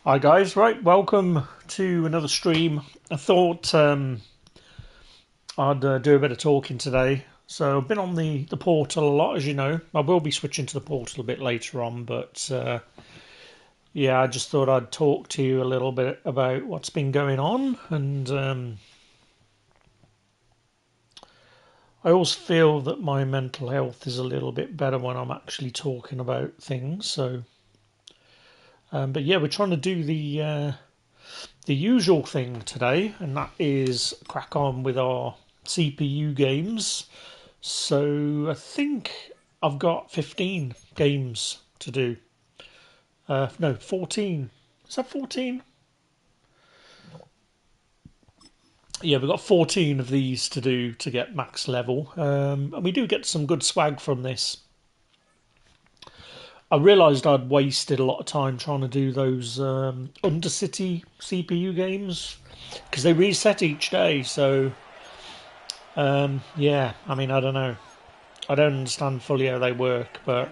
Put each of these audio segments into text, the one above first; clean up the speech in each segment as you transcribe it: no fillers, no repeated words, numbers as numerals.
Hi guys, right, welcome to another stream. I thought I'd do a bit of talking today. So I've been on the portal a lot, as you know. I will be switching to the portal a bit later on, but yeah, I just thought I'd talk to you a little bit about what's been going on. And I always feel that my mental health is a little bit better when I'm actually talking about things. So, but yeah, we're trying to do the usual thing today, and that is crack on with our CPU games. So I think I've got 15 games to do. No, 14. Is that 14? Yeah, we've got 14 of these to do to get max level. And we do get some good swag from this. I realised I'd wasted a lot of time trying to do those Undercity CPU games because they reset each day. So yeah, I mean, I don't know. I don't understand fully how they work, but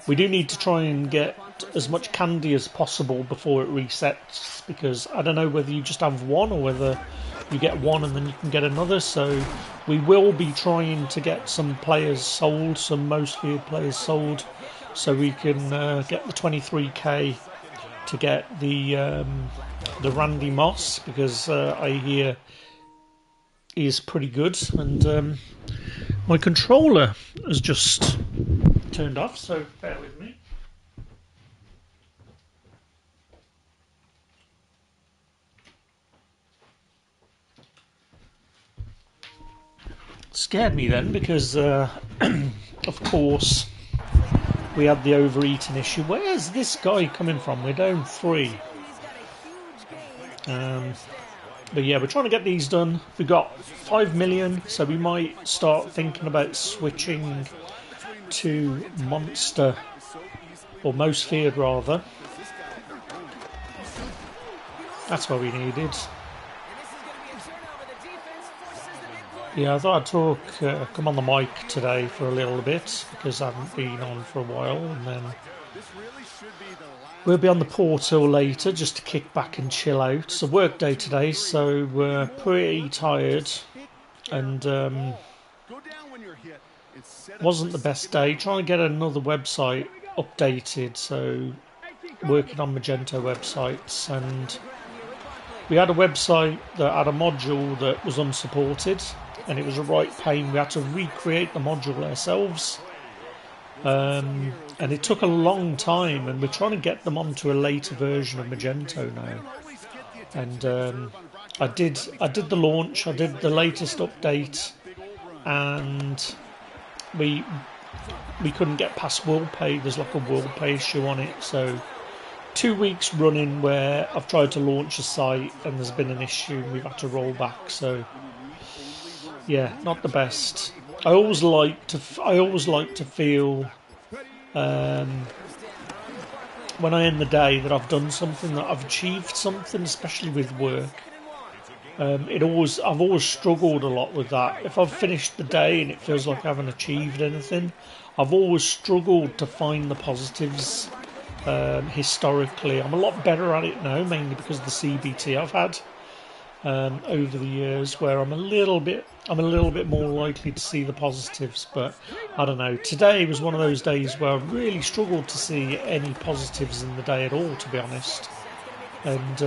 we do need to try and get as much candy as possible before it resets, because I don't know whether you just have one or whether you get one and then you can get another. So we will be trying to get some players sold, some most viewed players sold, so we can get the 23k to get the Randy Moss, because I hear he is pretty good. And my controller has just turned off, so bear with me. Scared me then, because of course we had the overeating issue. Where's this guy coming from? We're down 3. But yeah, we're trying to get these done. We've got 5 million, so we might start thinking about switching to Monster, or Most Feared rather. That's what we needed. Yeah, I thought I'd talk, come on the mic today for a little bit, because I haven't been on for a while, and then we'll be on the portal later just to kick back and chill out. It's a work day today, so we're pretty tired, and wasn't the best day. Trying to get another website updated, so working on Magento websites, and we had a website that had a module that was unsupported, and it was a right pain. We had to recreate the module ourselves, and it took a long time, and we're trying to get them onto a later version of Magento now. And I did the launch, I did the latest update, and we couldn't get past WorldPay. There's like a WorldPay issue on it, so 2 weeks running where I've tried to launch a site and there's been an issue and we've had to roll back. So yeah, not the best. I always like to feel when I end the day that I've done something, that I've achieved something, especially with work. I've always struggled a lot with that. If I've finished the day and it feels like I haven't achieved anything, I've always struggled to find the positives. Historically, I'm a lot better at it now, mainly because of the CBT I've had over the years, where I'm a little bit more likely to see the positives. But I don't know. Today was one of those days where I really struggled to see any positives in the day at all, to be honest. And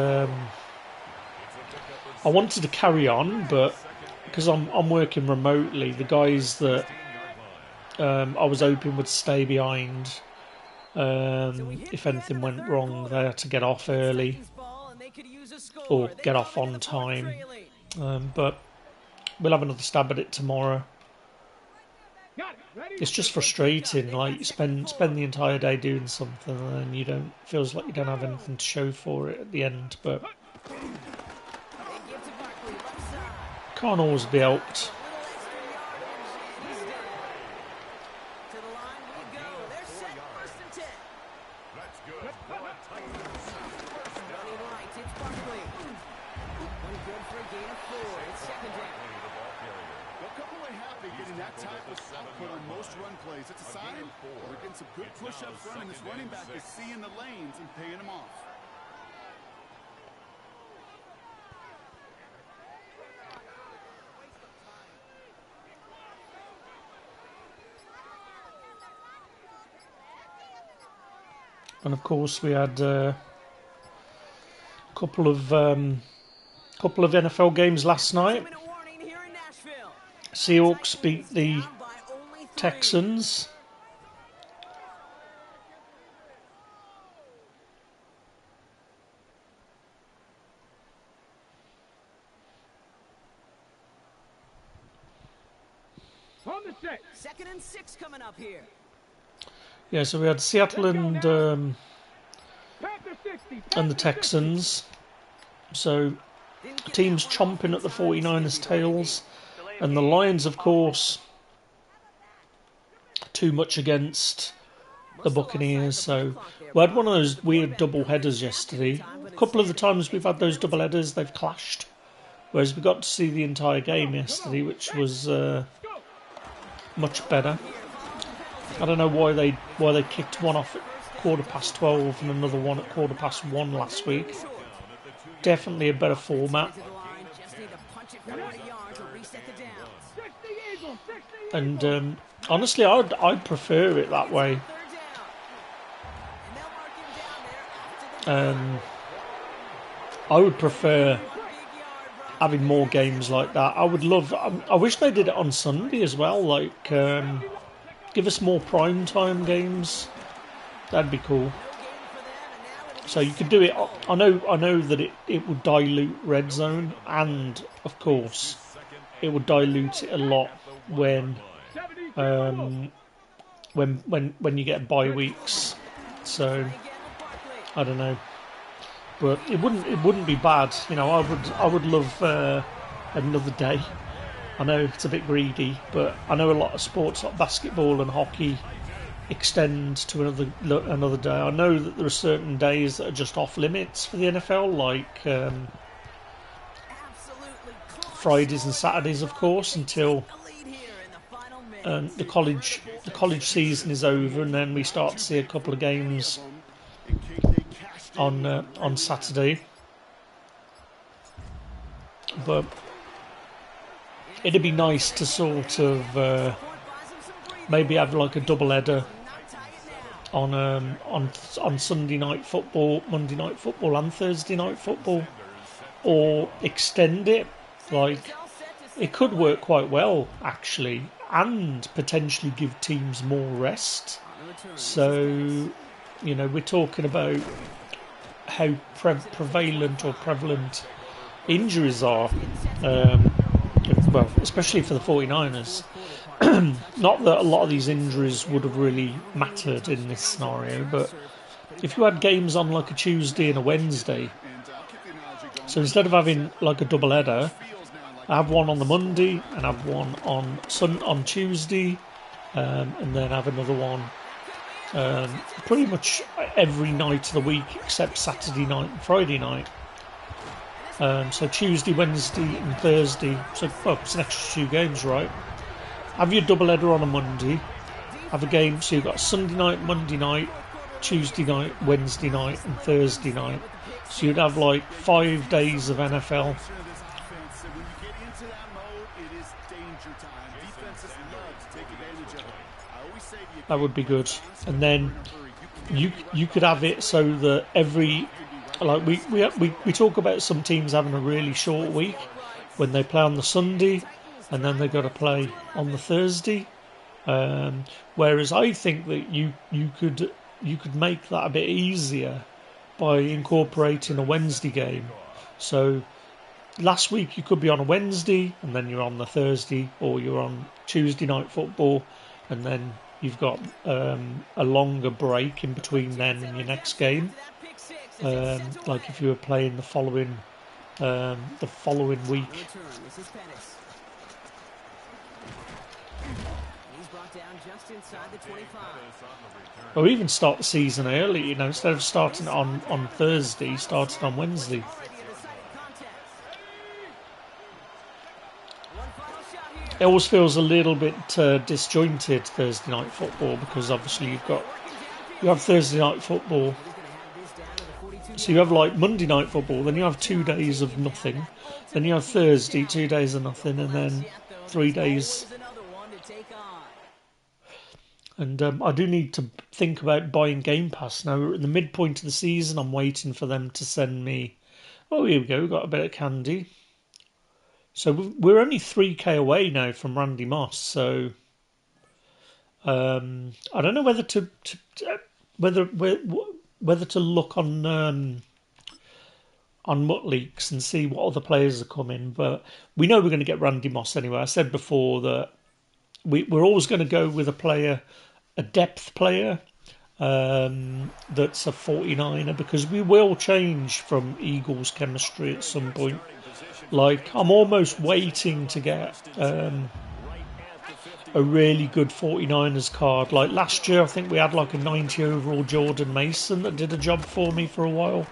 I wanted to carry on, but because I'm working remotely, the guys that I was hoping would stay behind, if anything went wrong, they had to get off early or get off on time. But we'll have another stab at it tomorrow. It's just frustrating. Like, you spend the entire day doing something, and then feels like you don't have anything to show for it at the end. But can't always be helped. And of course, we had a couple of NFL games last night. Seahawks beat the Texans. Second and 6 coming up here. Yeah, so we had Seattle and the Texans. So teams chomping at the 49ers' tails. And the Lions, of course, too much against the Buccaneers. So we had one of those weird double headers yesterday. A couple of the times we've had those double headers, they've clashed. Whereas we got to see the entire game yesterday, which was much better. I don't know why they kicked one off at 12:15 and another one at 1:15 last week. Definitely a better format. And honestly, I'd prefer it that way. I would prefer having more games like that. I would love. I wish they did it on Sunday as well. Like, give us more prime time games. That'd be cool. So you could do it. I know that it would dilute red zone, and of course, it would dilute it a lot when you get bye weeks. So I don't know. But it wouldn't be bad, you know. I would love another day. I know it's a bit greedy, but I know a lot of sports like basketball and hockey extend to another day. I know that there are certain days that are just off limits for the NFL, like Fridays and Saturdays, of course, until the college season is over, and then we start to see a couple of games on Saturday. But it'd be nice to sort of maybe have like a double header on Sunday night football, Monday night football, and Thursday night football, or extend it. Like, it could work quite well actually, and potentially give teams more rest. So, you know, we're talking about how prevalent injuries are, well, especially for the 49ers. Not that a lot of these injuries would have really mattered in this scenario, but if you had games on like a Tuesday and a Wednesday, so instead of having like a double header, I have one on the Monday and have one on Tuesday, and then have another one pretty much every night of the week except Saturday night and Friday night. So Tuesday, Wednesday and Thursday. So it's an extra 2 games, right? Have your double header on a Monday. Have a game, so you've got Sunday night, Monday night, Tuesday night, Wednesday night and Thursday night. So you'd have like 5 days of NFL. That would be good. And then you could have it so that every, like we talk about some teams having a really short week when they play on the Sunday and then they got to play on the Thursday. Whereas I think that you could make that a bit easier by incorporating a Wednesday game. So last week you could be on a Wednesday and then you're on the Thursday, or you're on Tuesday night football and then you've got a longer break in between then and your next game. Like if you were playing the following week. Or even start the season early, you know, instead of starting on Thursday, start it on Wednesday. It always feels a little bit disjointed, Thursday night football, because obviously you have Thursday night football, so you have like Monday night football, then you have 2 days of nothing, then you have Thursday, 2 days of nothing, and then 3 days. And I do need to think about buying Game Pass. Now, we're in the midpoint of the season. I'm waiting for them to send me... Oh, here we go. We've got a bit of candy. So we're only 3k away now from Randy Moss. So I don't know whether to whether to look on Mutt Leaks and see what other players are coming. But we know we're going to get Randy Moss anyway. I said before that we're always going to go with a depth player that's a 49er, because we will change from Eagles chemistry at some point. Like, I'm almost waiting to get a really good 49ers card. Like last year, I think we had like a 90 overall Jordan Mason that did a job for me for a while.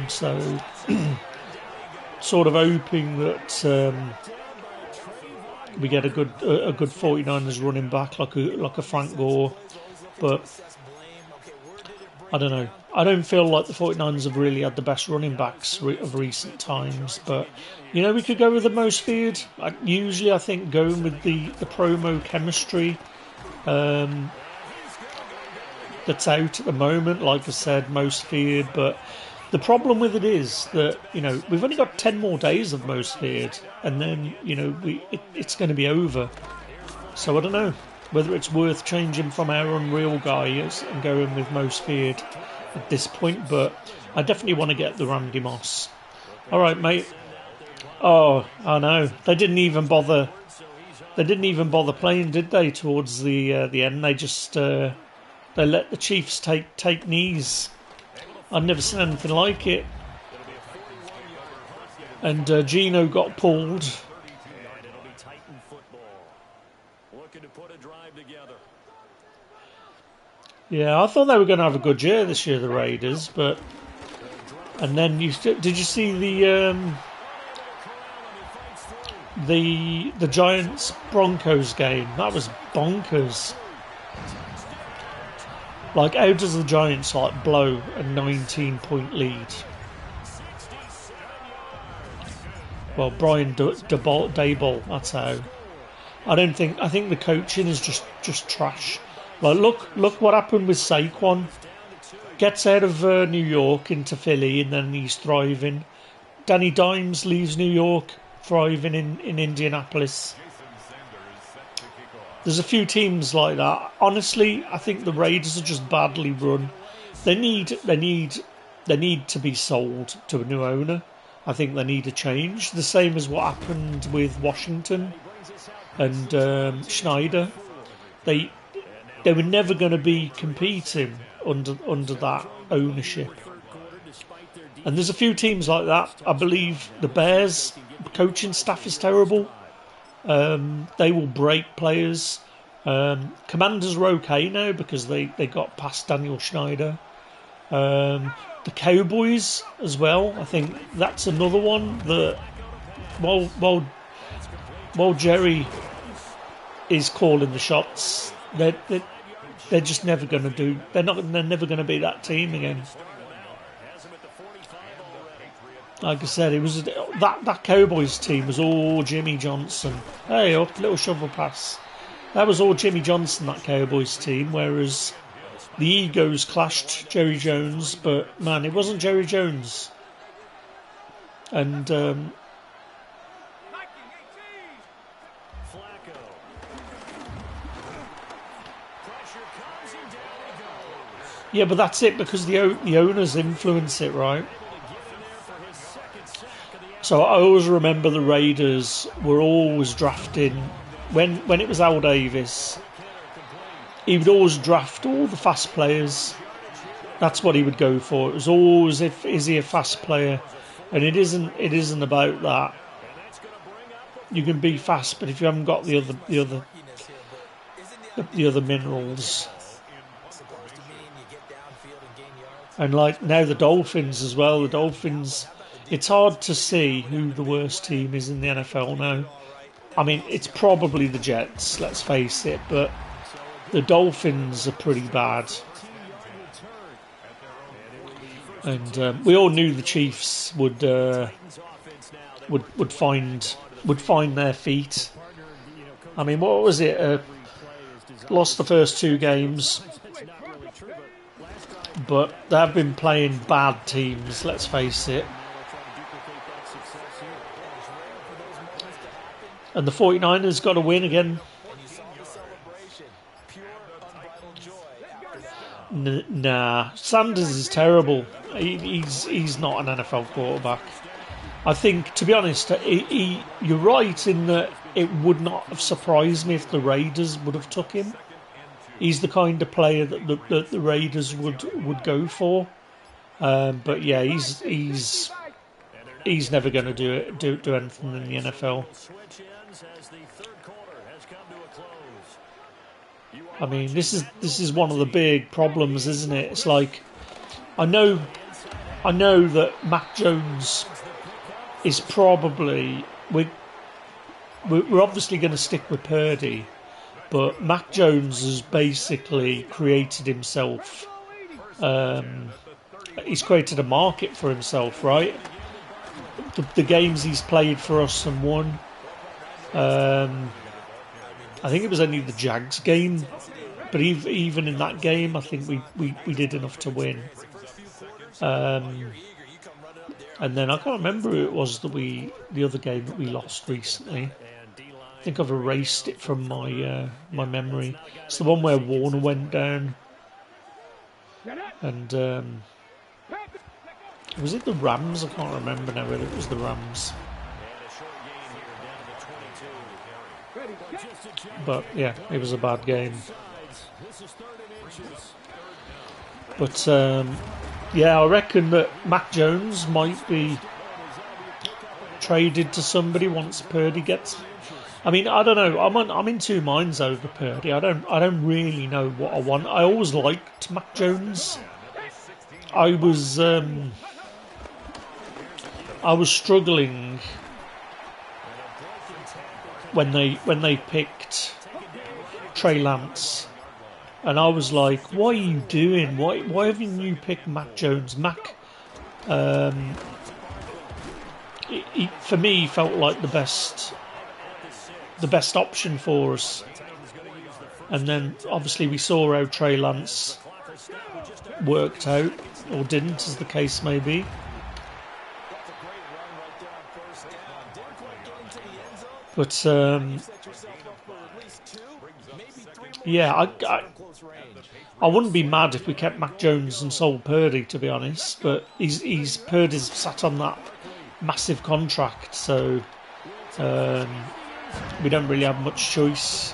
So sort of hoping that we get a good 49ers running back like a Frank Gore, but I don't know. I don't feel like the 49ers have really had the best running backs of recent times, but you know, we could go with the most feared. Usually I think going with the promo chemistry that's out at the moment, like I said, most feared. But the problem with it is that, you know, we've only got 10 more days of most feared, and then, you know, it's going to be over. So I don't know whether it's worth changing from our Unreal guy and going with most feared at this point, but I definitely want to get the Randy Moss. All right, mate. Oh, I know. They didn't even bother playing, did they? Towards the end, they just they let the Chiefs take knees. I've never seen anything like it. And Gino got pulled. Yeah, I thought they were going to have a good year this year, the Raiders, but... And then did you see the Giants Broncos game? That was bonkers. Like, how does the Giants like blow a 19-point lead? Well, Brian Daboll, that's how. I think the coaching is just trash. Like, look what happened with Saquon. Gets out of New York into Philly, and then he's thriving. Danny Dimes leaves New York, thriving in Indianapolis. There's a few teams like that. Honestly, I think the Raiders are just badly run. They need to be sold to a new owner. I think they need a change. The same as what happened with Washington and Schneider. They were never going to be competing under that ownership. And there's a few teams like that. I believe the Bears coaching staff is terrible. They will break players. Commanders are okay now because they got past Daniel Schneider. The Cowboys as well. I think that's another one that while Jerry is calling the shots, they're just never going to do. They're never going to be that team again. Like I said, it was that Cowboys team was all Jimmy Johnson. Hey, up, little shovel pass. That was all Jimmy Johnson, that Cowboys team. Whereas the egos clashed Jerry Jones, but man, it wasn't Jerry Jones. And yeah, but that's it, because the owners influence it, right? So I always remember the Raiders were always drafting, when it was Al Davis, he would always draft all the fast players. That's what he would go for. It was always, is he a fast player? And it isn't about that. You can be fast, but if you haven't got the other minerals. And like now the Dolphins as well. The Dolphins, it's hard to see who the worst team is in the NFL now. I mean, it's probably the Jets, let's face it, but the Dolphins are pretty bad. And we all knew the Chiefs would find their feet. I mean, what was it? Lost the first 2 games, but they've been playing bad teams, let's face it. And the 49ers got to win again. Nah, Sanders is terrible. He's not an NFL quarterback. I think, to be honest, you're right in that it would not have surprised me if the Raiders would have took him. He's the kind of player that the Raiders would go for. But yeah, he's never going to do anything in the NFL. I mean, this is one of the big problems, isn't it? It's like I know that Mac Jones is probably we're obviously going to stick with Purdy, but Mac Jones has basically created himself. He's created a market for himself, right? The games he's played for us and won. I think it was only the Jags game, but even in that game, I think we did enough to win. And then I can't remember who it was the other game that we lost recently. I think I've erased it from my my memory. It's the one where Warner went down, and was it the Rams? I can't remember now whether it was the Rams. But yeah, it was a bad game. But yeah, I reckon that Mac Jones might be traded to somebody once Purdy gets. I mean, I don't know. I'm in 2 minds over Purdy. I don't really know what I want. I always liked Mac Jones. I was struggling when they picked Trey Lance, and I was like, "What are you doing? Why haven't you picked Mac Jones?" Mac, for me, felt like the best option for us. And then obviously we saw how Trey Lance worked out, or didn't, as the case may be. But yeah, I wouldn't be mad if we kept Mac Jones and sold Purdy, to be honest. But Purdy's sat on that massive contract, so we don't really have much choice.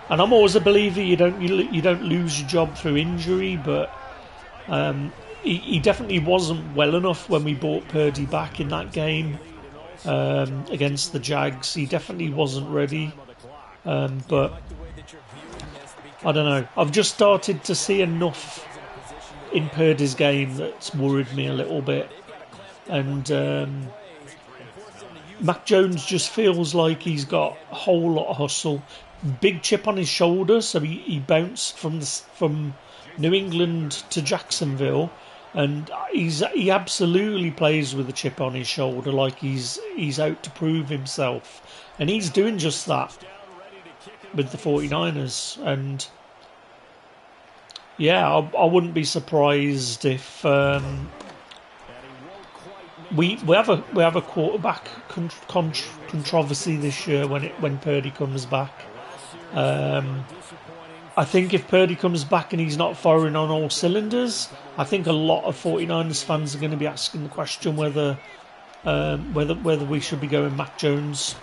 And I'm always a believer you don't lose your job through injury, but he definitely wasn't well enough when we brought Purdy back in that game against the Jags. He definitely wasn't ready, but I don't know. I've just started to see enough in Purdy's game that's worried me a little bit, and Mac Jones just feels like he's got a whole lot of hustle, big chip on his shoulder. So he bounced from New England to Jacksonville, and he absolutely plays with a chip on his shoulder, like he's out to prove himself, and he's doing just that with the 49ers. And yeah, I wouldn't be surprised if we have a quarterback controversy this year when Purdy comes back. I think if Purdy comes back and he's not firing on all cylinders, I think a lot of 49ers fans are going to be asking the question whether we should be going Mac Jones.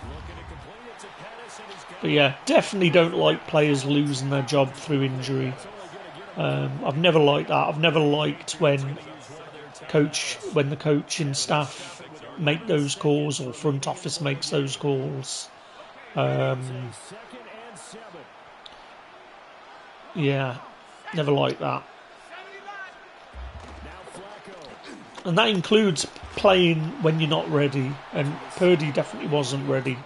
But yeah, definitely don't like players losing their job through injury. I've never liked that. I've never liked when the coaching staff make those calls, or front office makes those calls. Yeah, never liked that. And that includes playing when you're not ready. And Purdy definitely wasn't ready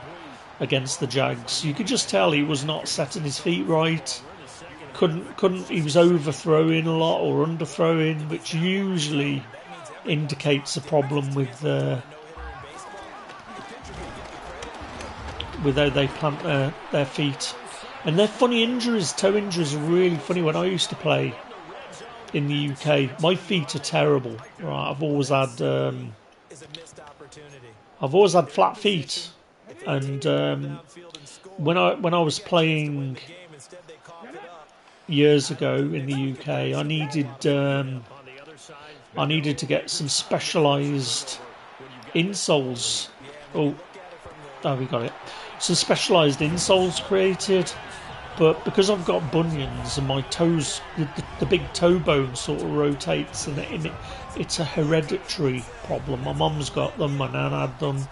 against the Jags. You could just tell he was not setting his feet right. He was overthrowing a lot or underthrowing, which usually indicates a problem with how they plant their feet. And they're funny injuries. Toe injuries are really funny. When I used to play in the UK, my feet are terrible. Right, I've always had flat feet, and when I was playing years ago in the UK, I needed to get some specialised insoles. Oh, we got it. Some specialised insoles created, but because I've got bunions and my toes, the big toe bone sort of rotates, and it's a hereditary problem. My mum's got them, my nan had them,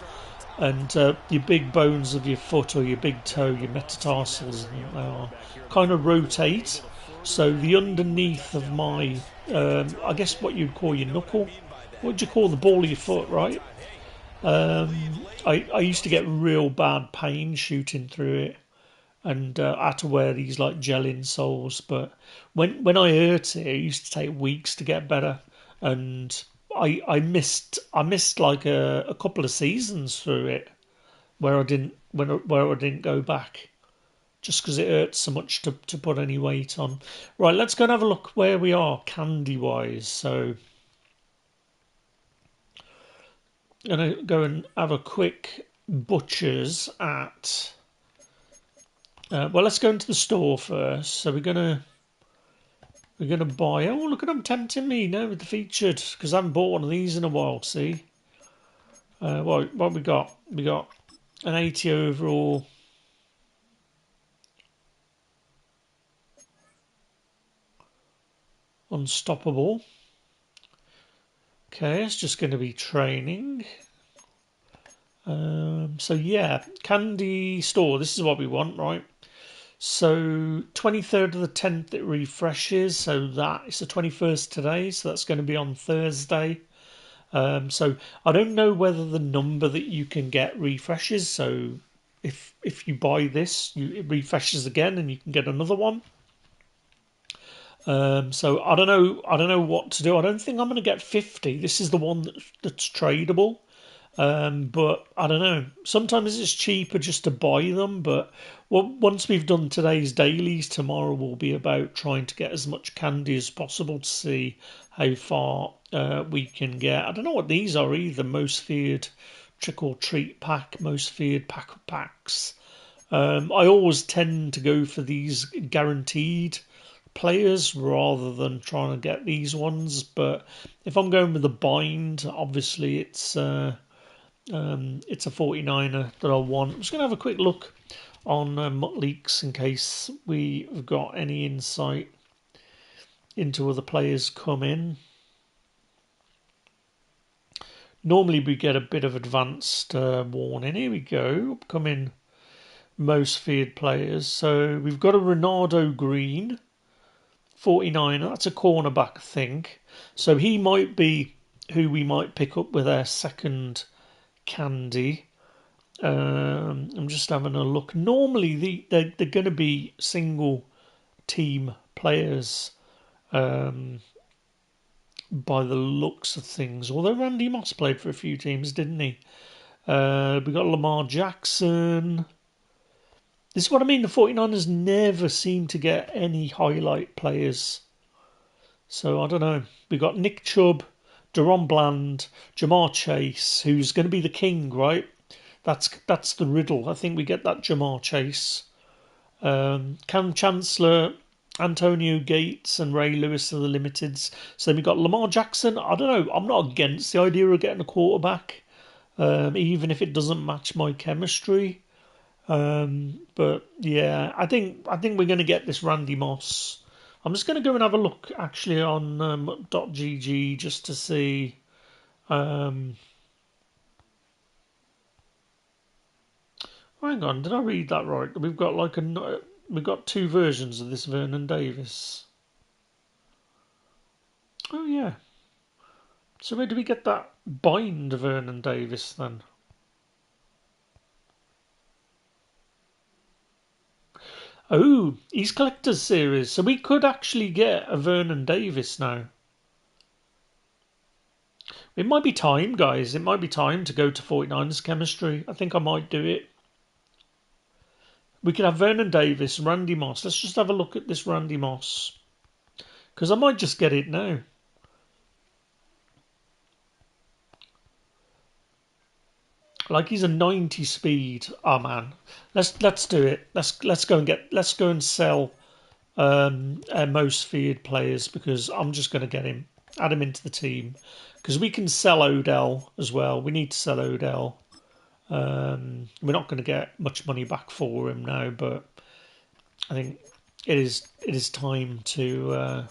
and your big bones of your foot or your big toe, your metatarsals, kind of rotate. So the underneath of my, I guess what you'd call your knuckle, what do you call the ball of your foot, right? I used to get real bad pain shooting through it, and I had to wear these like gel insoles. But when I hurt it, it used to take weeks to get better, and I missed like a couple of seasons through it where I didn't go back just because it hurts so much to put any weight on. Right, let's go and have a look where we are candy wise. So I'm gonna go and have a quick butcher's at. Well, let's go into the store first. So we're gonna buy. Oh, look at them tempting me now with the featured, because I haven't bought one of these in a while. See, what we got? We got an 80 overall. Unstoppable. Okay, it's just going to be training. So yeah, candy store. This is what we want, right? So 23rd of the 10th it refreshes. So that it's the 21st today. So that's going to be on Thursday. So I don't know whether the number that you can get refreshes. So if you buy this, it refreshes again, and you can get another one. So I don't know what to do. I don't think I'm going to get 50. This is the one that's tradable. But I don't know. Sometimes it's cheaper just to buy them. But once we've done today's dailies, tomorrow will be about trying to get as much candy as possible to see how far we can get. I don't know what these are either. Most feared trick or treat pack, most feared pack of packs. I always tend to go for these guaranteed players rather than trying to get these ones. But if I'm going with the bind, obviously it's a 49er that I want. I'm just going to have a quick look on Leaks in case we've got any insight into other players come in. Normally we get a bit of advanced warning. Here we go. Upcoming most feared players. So we've got a Ronaldo Green, 49. That's a cornerback, I think. So he might be who we might pick up with our second candy. I'm just having a look. Normally they're going to be single team players by the looks of things. Although Randy Moss played for a few teams, didn't he? We got Lamar Jackson. This is what I mean. The 49ers never seem to get any highlight players. So I don't know. We got Nick Chubb, Deron Bland, Jamar Chase, who's going to be the king, right? That's the riddle. I think we get that Jamar Chase. Cam Chancellor, Antonio Gates, and Ray Lewis are the limiteds. So then we got Lamar Jackson. I don't know. I'm not against the idea of getting a quarterback, even if it doesn't match my chemistry. But yeah, I think we're going to get this Randy Moss. I'm just going to go and have a look actually on .gg just to see. Hang on, did I read that right? We've got two versions of this Vernon Davis. Oh yeah. So where do we get that bind Vernon Davis then? Oh, he's Collector's Series. So we could actually get a Vernon Davis now. It might be time, guys. It might be time to go to 49ers chemistry. I think I might do it. We could have Vernon Davis, Randy Moss. Let's just have a look at this Randy Moss. Because I might just get it now. Like he's a 90 speed. Oh man, let's do it. Let's go and sell our most feared players because I'm just going to get him, add him into the team because we can sell Odell as well. We need to sell Odell. We're not going to get much money back for him now, but I think it is time to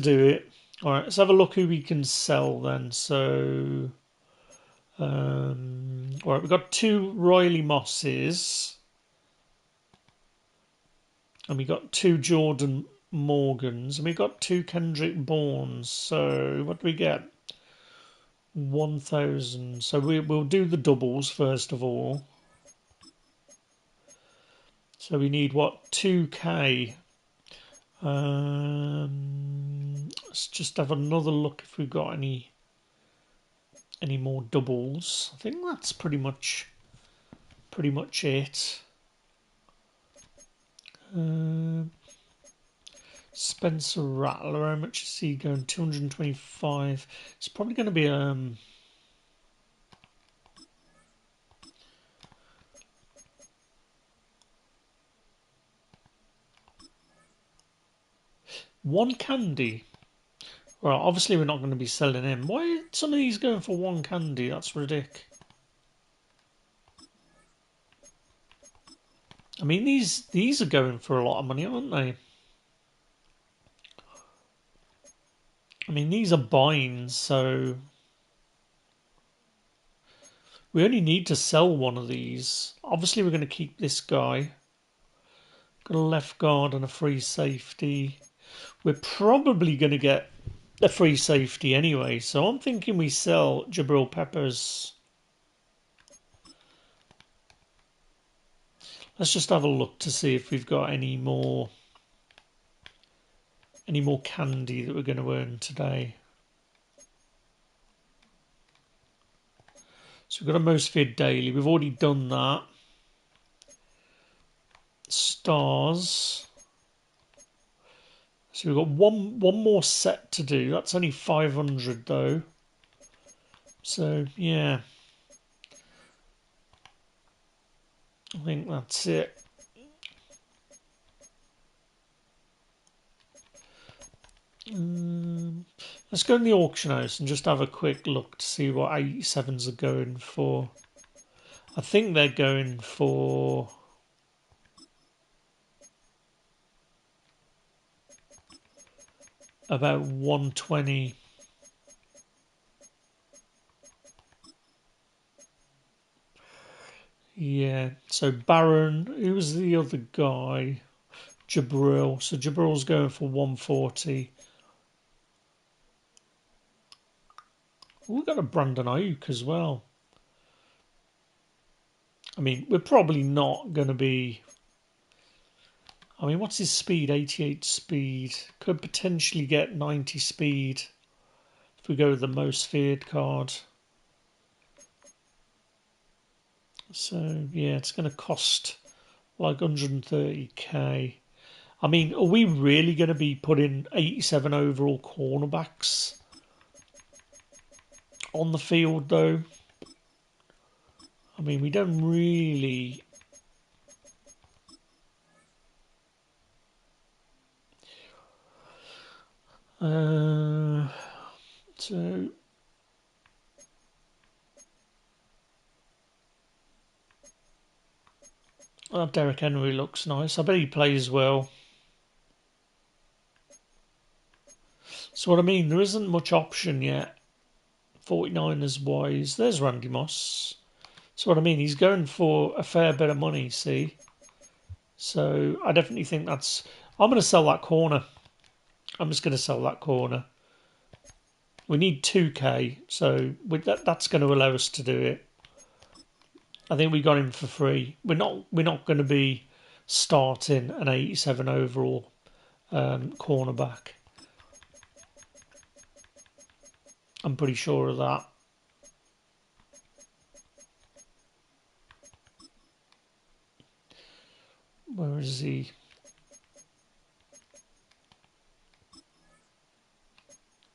do it. All right, let's have a look who we can sell then. So, all right, we've got 2 Riley Mosses, and we got 2 Jordan Morgans, and we got 2 Kendrick Bournes. So, what do we get? 1,000. So we'll do the doubles first of all. So we need what? 2k. Let's just have another look if we've got any more doubles. I think that's pretty much it. Spencer Rattler, how much is he going? 225. It's probably going to be one candy. Well, obviously we're not going to be selling him. Why are some of these going for 1 candy? That's ridiculous. I mean, these are going for a lot of money, aren't they? I mean, these are binds, so we only need to sell one of these. Obviously, we're going to keep this guy. Got a left guard and a free safety. We're probably going to get a free safety anyway, so I'm thinking we sell Jabril Peppers. Let's just have a look to see if we've got any more candy that we're going to earn today. So we've got a most feared daily. We've already done that. Stars. So we've got one more set to do. That's only 500 though. So yeah, I think that's it. Let's go in the auction house and just have a quick look to see what 87s are going for. I think they're going for about 120. Yeah, so Baron, who was the other guy? Jabril. So Jabril's going for 140. We've got a Brandon Ayuk as well. I mean, we're probably not going to be... I mean, what's his speed? 88 speed. Could potentially get 90 speed if we go with the most feared card. So, yeah, it's going to cost like 130k. I mean, are we really going to be putting 87 overall cornerbacks on the field, though? I mean, we don't really... So... Oh, Derrick Henry looks nice. I bet he plays well. So what I mean, there isn't much option yet. 49ers wise. There's Randy Moss. So what I mean, he's going for a fair bit of money, see? So I definitely think that's... I'm going to sell that corner. I'm just going to sell that corner. We need 2k, so that's going to allow us to do it. I think we got him for free. We're not going to be starting an 87 overall cornerback. I'm pretty sure of that.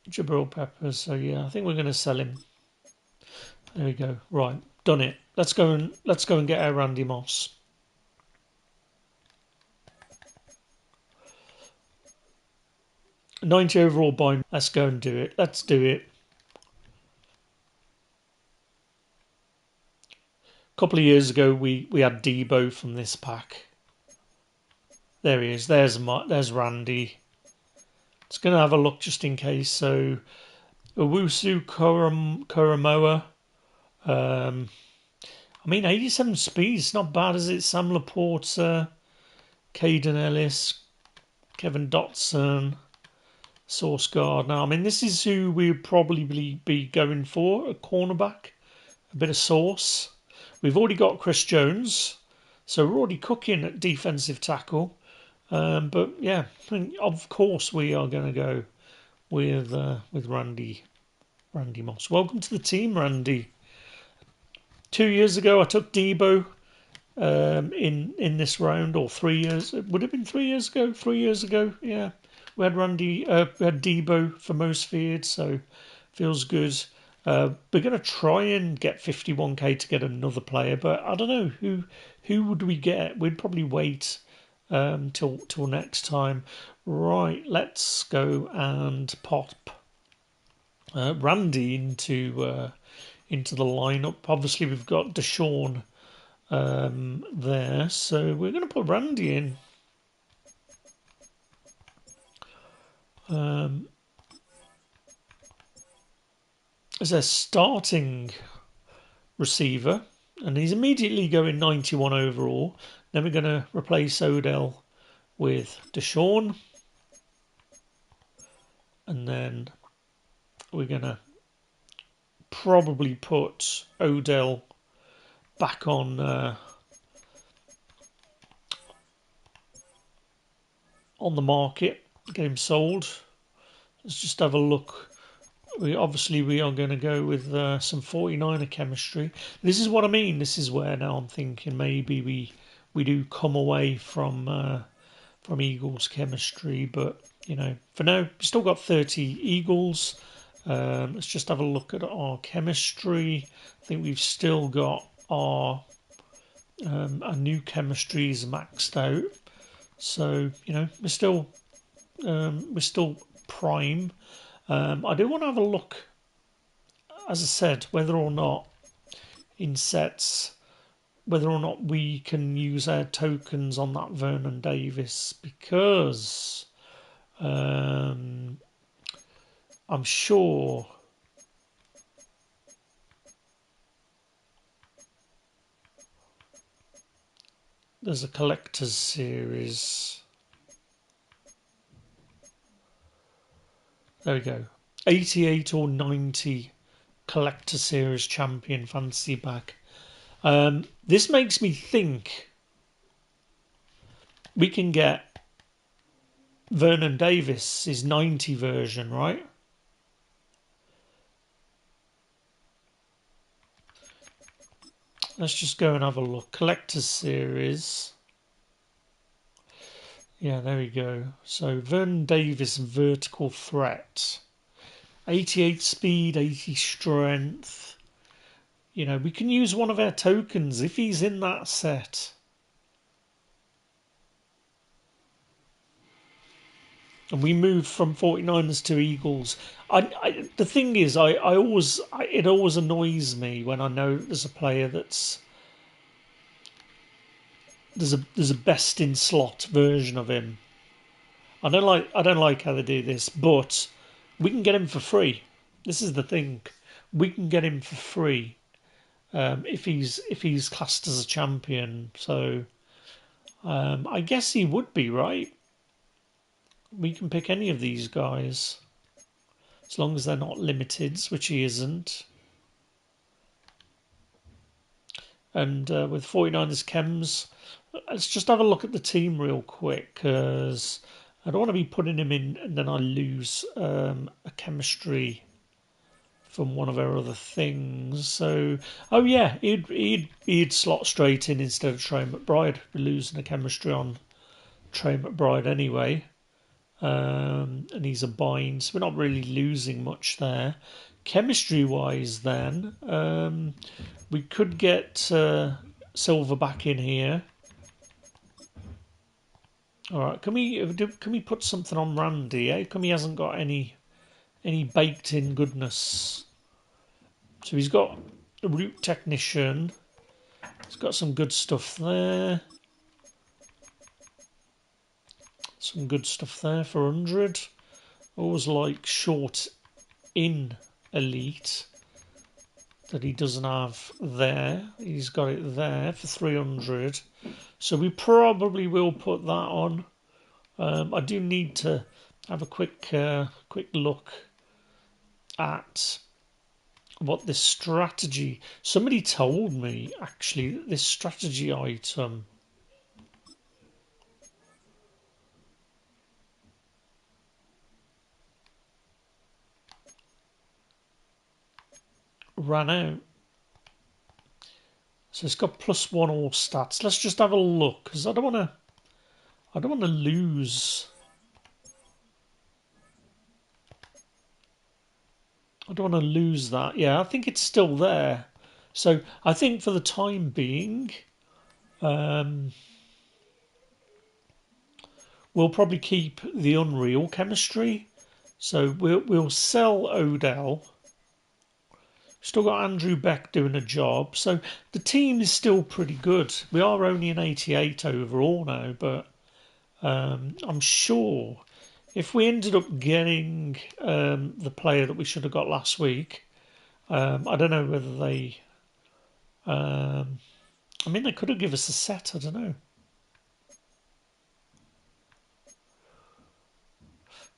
Jabril Peppers. So yeah, I think we're going to sell him. There we go. Right, done it. Let's go and get our Randy Moss. $90 overall buy. Let's go and do it. Let's do it. A couple of years ago, we had Debo from this pack. There he is. There's Randy. It's going to have a look just in case. So, Owusu Koromoa. I mean, 87 speed. It's not bad, is it? Sam Laporta, Caden Ellis, Kevin Dotson, Sauce Gardner. I mean, this is who we would probably be going for, a cornerback. A bit of sauce. We've already got Chris Jones, so we're already cooking at defensive tackle. But yeah, of course we are going to go with Randy Moss. Welcome to the team, Randy. 2 years ago, I took Debo in this round, or 3 years. It would have been 3 years ago. 3 years ago, yeah. We had we had Debo for most feared, so feels good. We're going to try and get 51k to get another player, but I don't know who would we get. We'd probably wait till next time. Right, let's go and pop Randy into the lineup. Obviously, we've got Deshaun there, so we're going to put Randy in. As a starting receiver, and he's immediately going 91 overall. Then we're going to replace Odell with Deshaun, and then we're going to probably put Odell back on the market, get him sold. Let's just have a look. We are going to go with some 49er chemistry. This is what I mean. This is where now I'm thinking maybe we do come away from Eagles chemistry, but you know, for now we've still got 30 Eagles. Let's just have a look at our chemistry. I think we've still got our new chemistries maxed out. So you know, we're still prime. I do want to have a look, as I said, whether or not in sets, whether or not we can use our tokens on that Vernon Davis, because I'm sure there's a collector's series. There we go. 88 or 90 collector series champion fantasy pack. This makes me think we can get Vernon Davis, his 90 version, right? Let's just go and have a look. Collector's series. Yeah, there we go. So Vernon Davis, vertical threat. 88 speed, 80 strength. You know, we can use one of our tokens if he's in that set. And we move from 49ers to Eagles. The thing is, it always annoys me when I know there's a player that's there's a best in slot version of him. I don't like how they do this, but we can get him for free. This is the thing. We can get him for free if he's classed as a champion. So I guess he would be, right? We can pick any of these guys as long as they're not limited, which he isn't. And with 49ers chems, let's just have a look at the team real quick, because I don't want to be putting him in and then I lose a chemistry from one of our other things. So, oh yeah, he'd slot straight in instead of Trey McBride. We're losing a chemistry on Trey McBride anyway. and he's a bind, so we're not really losing much there. Chemistry-wise, then we could get Silver back in here. All right, can we put something on Randy? How come he hasn't got any baked-in goodness? So he's got a root technician. He's got some good stuff there. Some good stuff there for 100. Always like short in elite that he doesn't have there. He's got it there for 300. So we probably will put that on. I do need to have a quick look at what this strategy... Somebody told me, actually, that this strategy item ran out. So it's got +1 all stats. Let's just have a look, because I don't want to lose. I don't want to lose that. Yeah, I think it's still there. So I think for the time being, we'll probably keep the Unreal chemistry. So we'll sell Odell. Still got Andrew Beck doing a job. So the team is still pretty good. We are only an 88 overall now, but I'm sure if we ended up getting the player that we should have got last week, I don't know whether they... I mean, they could have given us a set. I don't know.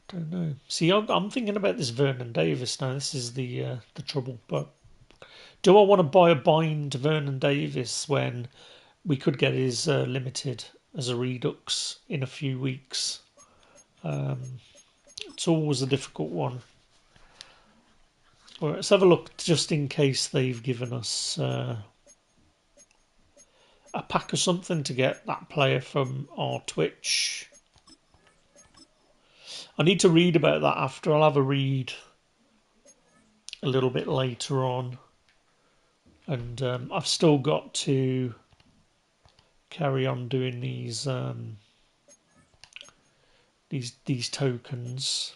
Don't know. See, I'm thinking about this Vernon Davis now. This is the trouble. But do I want to buy a bind Vernon Davis when we could get his limited as a redux in a few weeks? It's always a difficult one. All right, let's have a look just in case they've given us a pack or something to get that player from our Twitch. I need to read about that after. I'll have a read a little bit later on. And I've still got to carry on doing these tokens.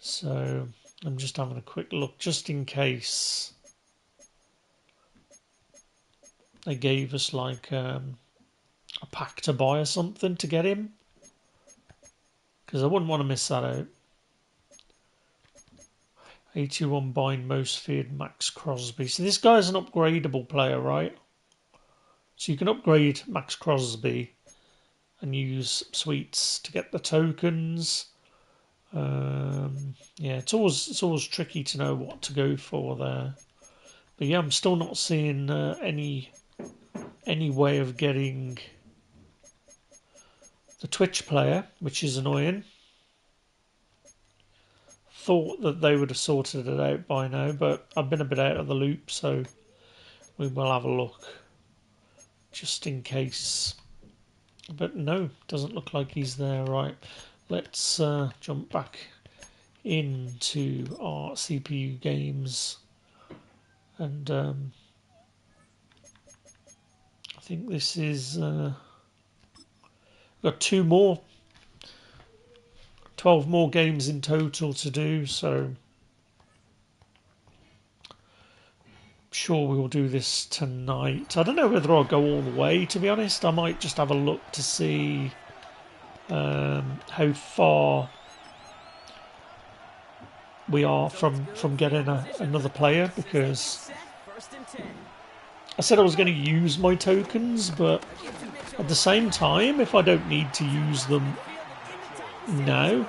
So I'm just having a quick look just in case they gave us like a pack to buy or something to get him. Because I wouldn't want to miss that out. 81 bind most feared Max Crosby. So this guy's an upgradable player, right? So you can upgrade Max Crosby and use sweets to get the tokens. Yeah, it's always tricky to know what to go for there. But yeah, I'm still not seeing any way of getting the Twitch player, which is annoying. Thought that they would have sorted it out by now, but I've been a bit out of the loop, so we will have a look just in case. But no, doesn't look like he's there. Right, let's jump back into our CPU games, and I think this is got 12 more games in total to do, so I'm sure we will do this tonight. I don't know whether I'll go all the way, to be honest. I might just have a look to see how far we are from getting another player, because I said I was going to use my tokens, but at the same time, if I don't need to use them now,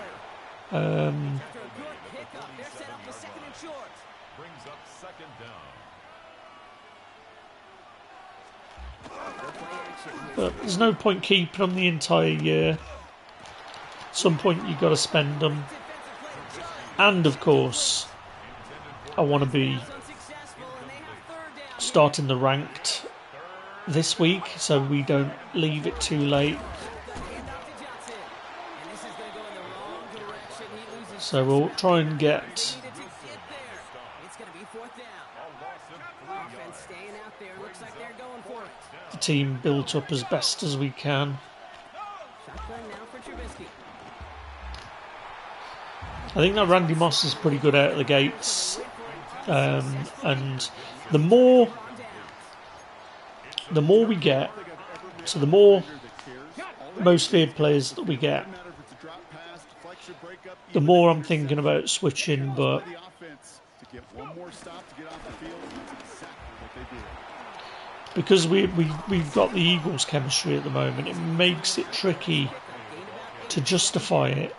but there's no point keeping them the entire year. At some point you've got to spend them, and of course I want to be starting the ranked this week so we don't leave it too late. So we'll try and get It's going to be fourth down. Offense staying out there. Looks like they're going for it. the team built up as best as we can. Shotgun now for Trubisky. I think that Randy Moss is pretty good out of the gates, and the more we get, so the more most feared players that we get, the more I'm thinking about switching. But because we've got the Eagles chemistry at the moment, it makes it tricky to justify it.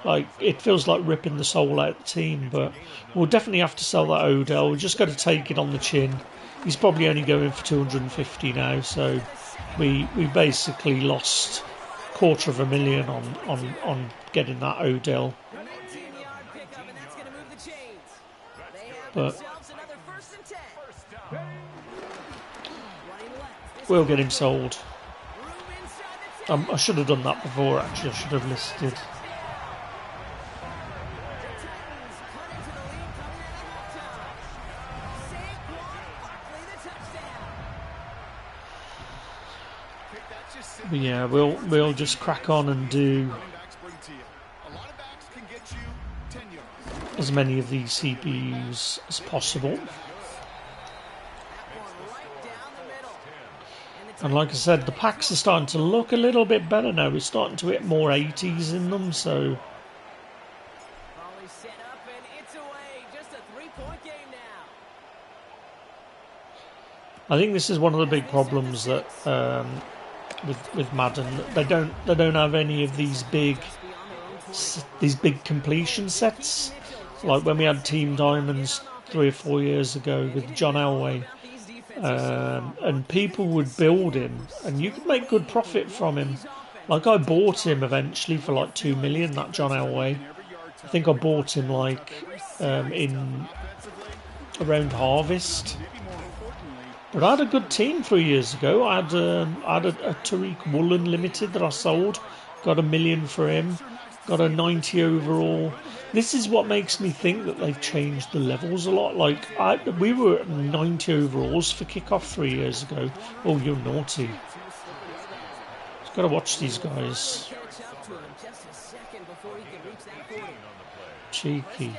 Like, it feels like ripping the soul out of the team, but we'll definitely have to sell that Odell. We've just got to take it on the chin. He's probably only going for 250 now, so we basically lost $250,000 on getting that Odell. But we'll get him sold. I should have done that before, actually. I should have listed. But yeah, we'll just crack on and do as many of these CPUs as possible. And like I said, the packs are starting to look a little bit better now. We're starting to hit more 80s in them, so I think this is one of the big problems that with Madden. They don't have any of these big completion sets, like when we had Team Diamonds 3 or 4 years ago with John Elway, and people would build him, and you could make good profit from him. Like, I bought him eventually for like 2 million. That John Elway, I think I bought him like in around Harvest. But I had a good team 3 years ago. I had a Tariq Woolen Limited that I sold. Got $1 million for him. Got a 90 overall. This is what makes me think that they've changed the levels a lot. Like, we were at 90 overalls for kickoff 3 years ago. Oh, you're naughty. Just got to watch these guys. Cheeky.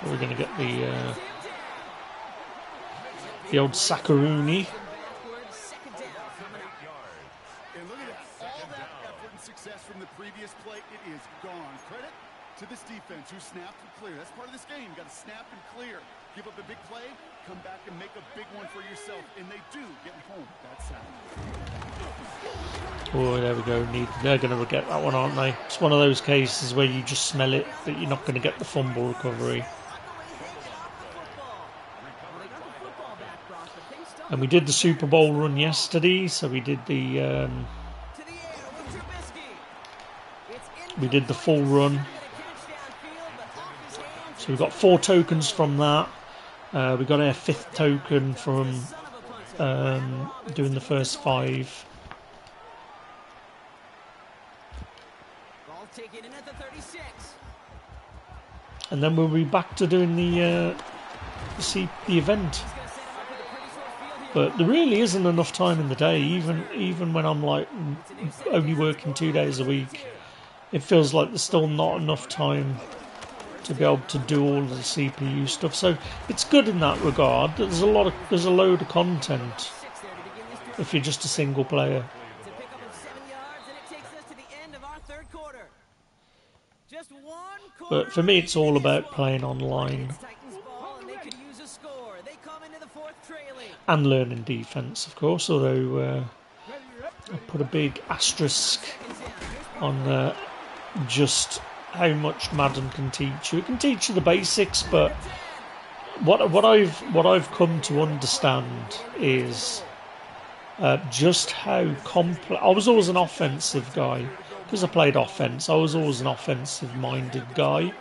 We're going to get the old Saccaroni. And look at that. All that effort and success from the previous play, it is gone. Credit to this defense who snapped and clear. That's part of this game. You got to snap and clear. Give up a big play, come back and make a big one for yourself. And they do get home. That's how. Oh, there we go. They're going to get that one, aren't they? It's one of those cases where you just smell it, that you're not going to get the fumble recovery. And we did the Super Bowl run yesterday, so we did the full run. So we got 4 tokens from that. We got our 5th token from doing the first 5. And then we'll be back to doing the event. But there really isn't enough time in the day, even when I'm like only working 2 days a week. It feels like there's still not enough time to be able to do all the CPU stuff. So it's good in that regard. There's a load of content if you're just a single player. But for me, it's all about playing online and learning defense, of course. Although I put a big asterisk on just how much Madden can teach you. It can teach you the basics, but what I've come to understand is just how complex. I was always an offensive guy because I played offense. I was always an offensive-minded guy,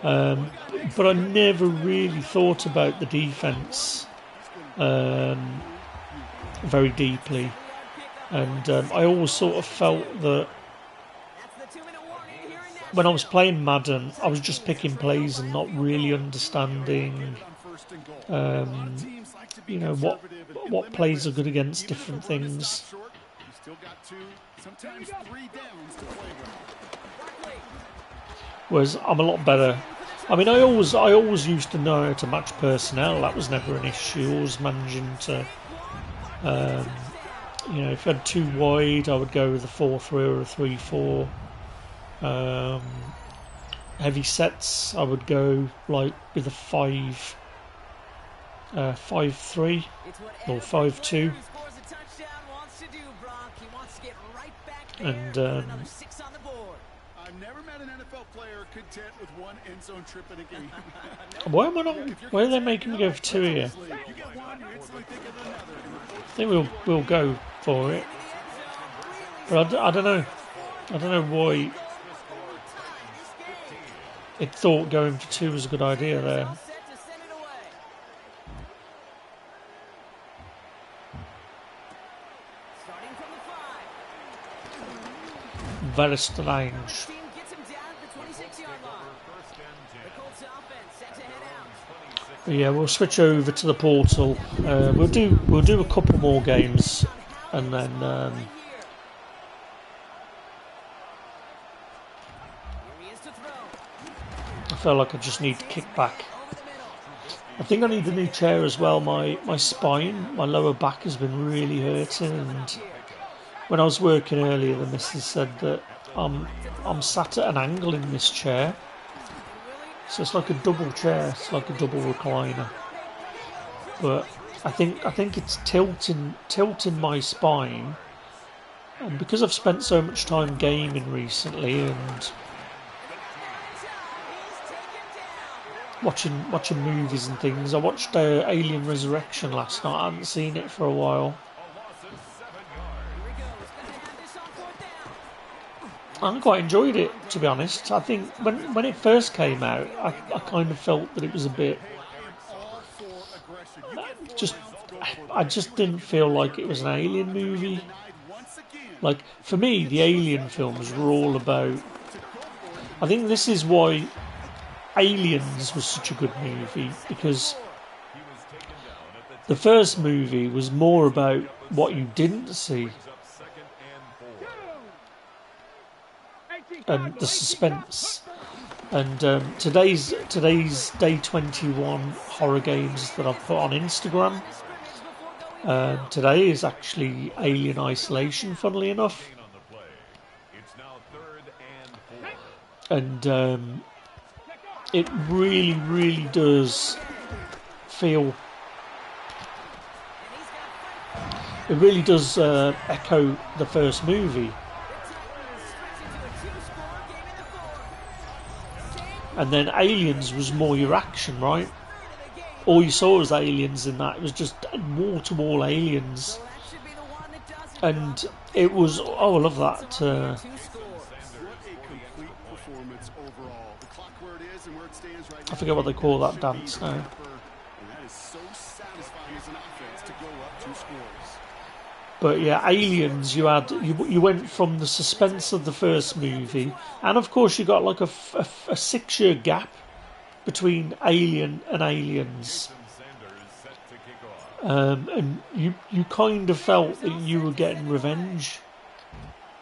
but I never really thought about the defense very deeply, and I always sort of felt that when I was playing Madden, I was just picking plays and not really understanding, you know, what plays are good against different things. Whereas I'm a lot better. I mean, I always used to know how to match personnel. That was never an issue. Always managing to, you know, if I had 2 wide, I would go with a 4-3 or a 3-4. Heavy sets, I would go like with a 5-3 or 5-2, and I've never met an NFL player content with 1 end zone trip in a game. why am I not? Why are they making me go for 2 here? I think we'll go for it, but I don't know. I don't know why it thought going for 2 was a good idea there. Very strange. But yeah, we'll switch over to the portal. We'll do a couple more games, and then I feel like I just need to kick back. I think I need a new chair as well. My spine, my lower back has been really hurting, and when I was working earlier, the missus said that I'm sat at an angle in this chair, so it's like a double chair. It's like a double recliner, but I think it's tilting my spine, and because I've spent so much time gaming recently and watching movies and things. I watched Alien Resurrection last night. I hadn't seen it for a while. I quite enjoyed it, to be honest. I think when it first came out, I kind of felt that it was a bit I just didn't feel like it was an Alien movie. Like, for me, the Alien films were all about... I think this is why Aliens was such a good movie, because the first movie was more about what you didn't see and the suspense. And today's day 21 horror games that I've put on Instagram, today is actually Alien Isolation, funnily enough. And it really does feel... It really does echo the first movie. And then Aliens was more your action, right? All you saw was aliens in that. It was just wall-to-wall aliens. And it was... Oh, I love that. I forget what they call that dance now. But yeah, Aliens, you went from the suspense of the first movie, and of course you got like a 6-year gap between Alien and Aliens, and you kind of felt that you were getting revenge.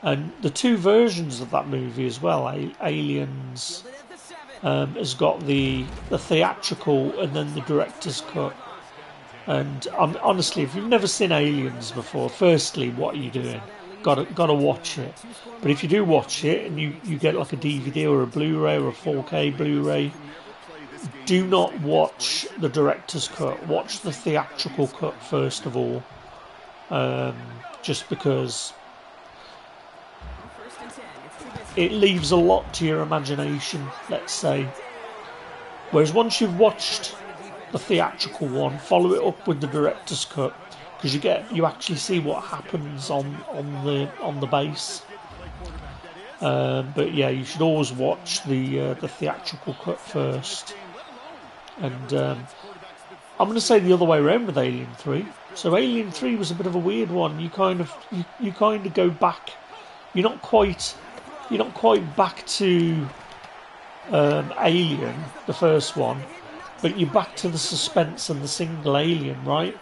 And the 2 versions of that movie as well, Aliens has got the theatrical and then the director's cut. And honestly, if you've never seen Aliens before, firstly, what are you doing? Gotta watch it. But if you do watch it and you get like a DVD or a Blu-ray or a 4K Blu-ray, do not watch the director's cut. Watch the theatrical cut first of all, just because it leaves a lot to your imagination, let's say. Whereas once you've watched the theatrical one, follow it up with the director's cut, because you actually see what happens on the base. But yeah, you should always watch the theatrical cut first. And I'm going to say the other way around with Alien 3. So Alien 3 was a bit of a weird one. You kind of go back. You're not quite back to Alien, the first one, but you're back to the suspense and the single alien, right?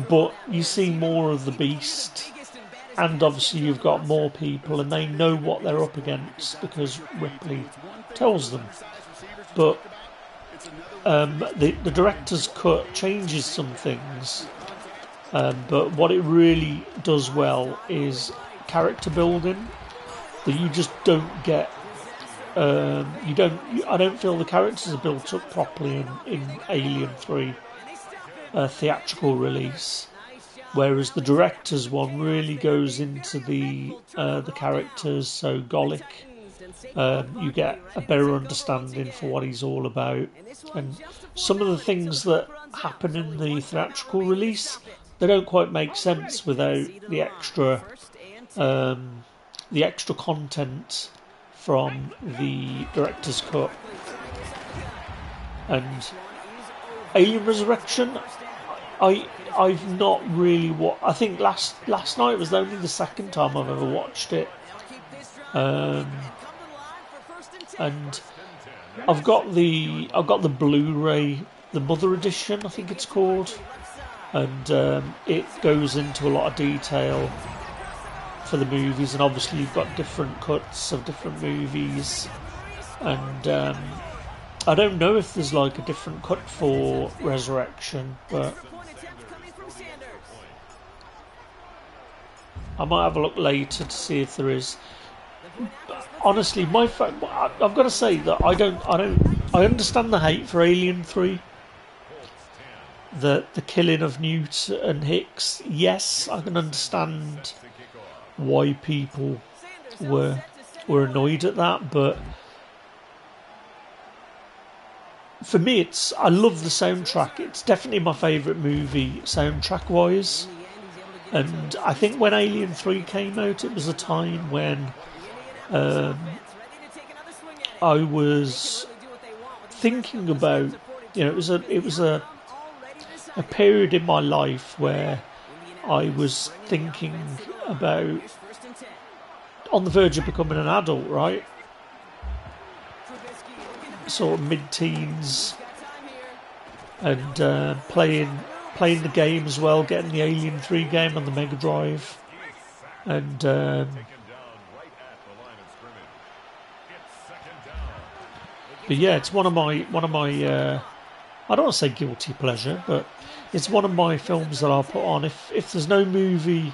But you see more of the beast, and obviously you've got more people, and they know what they're up against because Ripley tells them. But the director's cut changes some things, but what it really does well is character building that you just don't get. I don't feel the characters are built up properly in Alien 3 theatrical release, whereas the director's one really goes into the characters. So Golic, you get a better understanding for what he's all about, and some of the things that happen in the theatrical release, they don't quite make sense without the extra content from the director's cut. And Alien Resurrection, I've not really I think last night was only the second time I've ever watched it, and I've got the Blu-ray, the Mother Edition, I think it's called, and it goes into a lot of detail for the movies, and obviously you've got different cuts of different movies, and I don't know if there's like a different cut for Resurrection, but I might have a look later to see if there is. Honestly, I've got to say that I understand the hate for Alien 3, the killing of Newt and Hicks. Yes, I can understand why people were annoyed at that, but for me, I love the soundtrack. It's definitely my favourite movie soundtrack wise, and I think when Alien 3 came out, it was a time when I was thinking about, it was a period in my life where I was thinking about on the verge of becoming an adult, right? Sort of mid-teens, and playing the game as well, getting the Alien 3 game on the Mega Drive, and but yeah, it's one of my I don't want to say guilty pleasure, but it's one of my films that I'll put on if there's no movie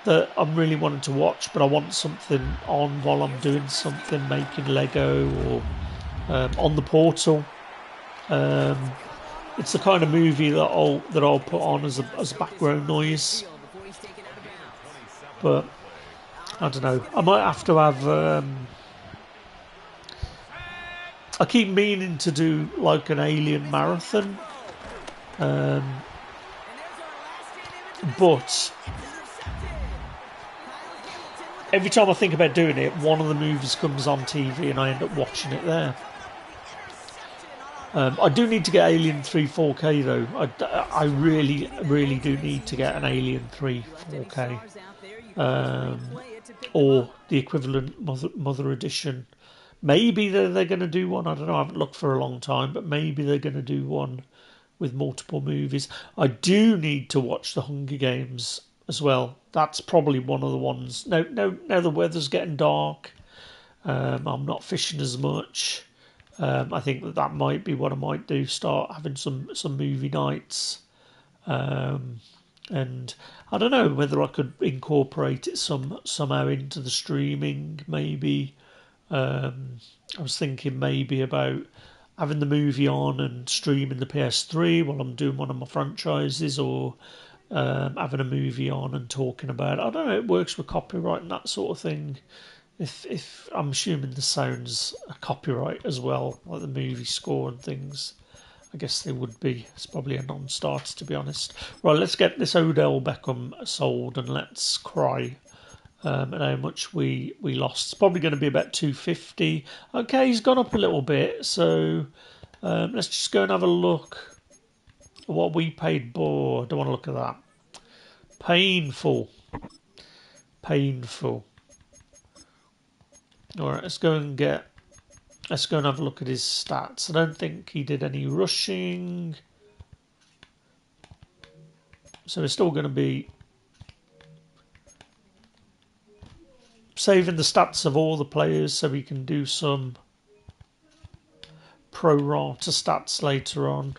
that I'm really wanting to watch, but I want something on while I'm doing something, making Lego or on the Portal. It's the kind of movie that I'll put on as a background noise. But I don't know. I might have to have. I keep meaning to do like an Alien marathon, but every time I think about doing it, one of the movies comes on TV and I end up watching it there. I do need to get Alien 3 4K though. I really, really do need to get an Alien 3 4K, or the equivalent Mother Edition. Maybe they're going to do one. I don't know. I haven't looked for a long time, but maybe they're going to do one with multiple movies. I do need to watch the Hunger Games as well. That's probably one of the ones. Now the weather's getting dark. I'm not fishing as much. I think that might be what I might do. Start having some movie nights, and I don't know whether I could incorporate it somehow into the streaming. Maybe I was thinking maybe about having the movie on and streaming the PS3 while I'm doing one of my franchises, or having a movie on and talking about it. I don't know. It works with copyright and that sort of thing. If I'm assuming the sound's a copyright as well, like the movie score and things, I guess they would be. It's probably a non-starter, to be honest. Right, let's get this Odell Beckham sold and let's cry at how much we lost. It's probably going to be about 250. Okay, he's gone up a little bit, so Let's just go and have a look at what we paid for. I don't want to look at that. Painful. Painful. Alright, let's go and have a look at his stats. I don't think he did any rushing. So we're still going to be saving the stats of all the players so we can do some pro rata stats later on.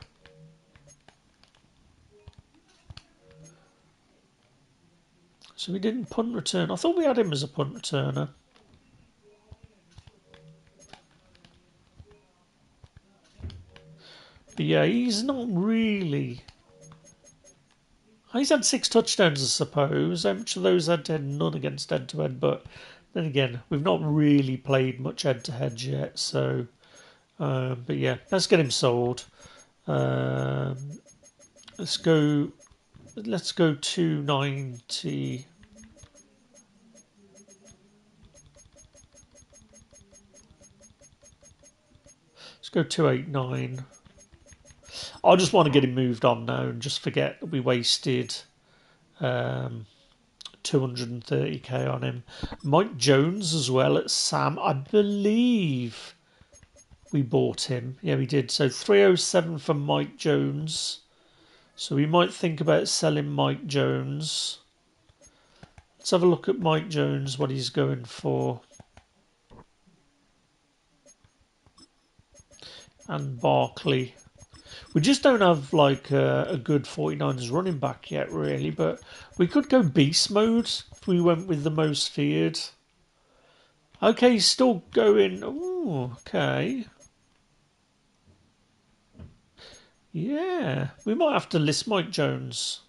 So we didn't punt return. I thought we had him as a punt returner. But yeah, he's not really... He's had 6 touchdowns, I suppose. How much of those had none against head-to-head? But then again, we've not really played much head-to-head yet. So, but yeah, let's get him sold. Let's go 290. Let's go 289. I just want to get him moved on now and just forget that we wasted 230k on him. Mike Jones as well at Sam. I believe we bought him. Yeah, we did. So 307 for Mike Jones. So we might think about selling Mike Jones. Let's have a look at Mike Jones, what he's going for. And Barkley. We just don't have like a good 49ers running back yet, really. But we could go beast mode if we went with the most feared. Okay, he's still going. Ooh, okay. Yeah, we might have to list Mike Jones.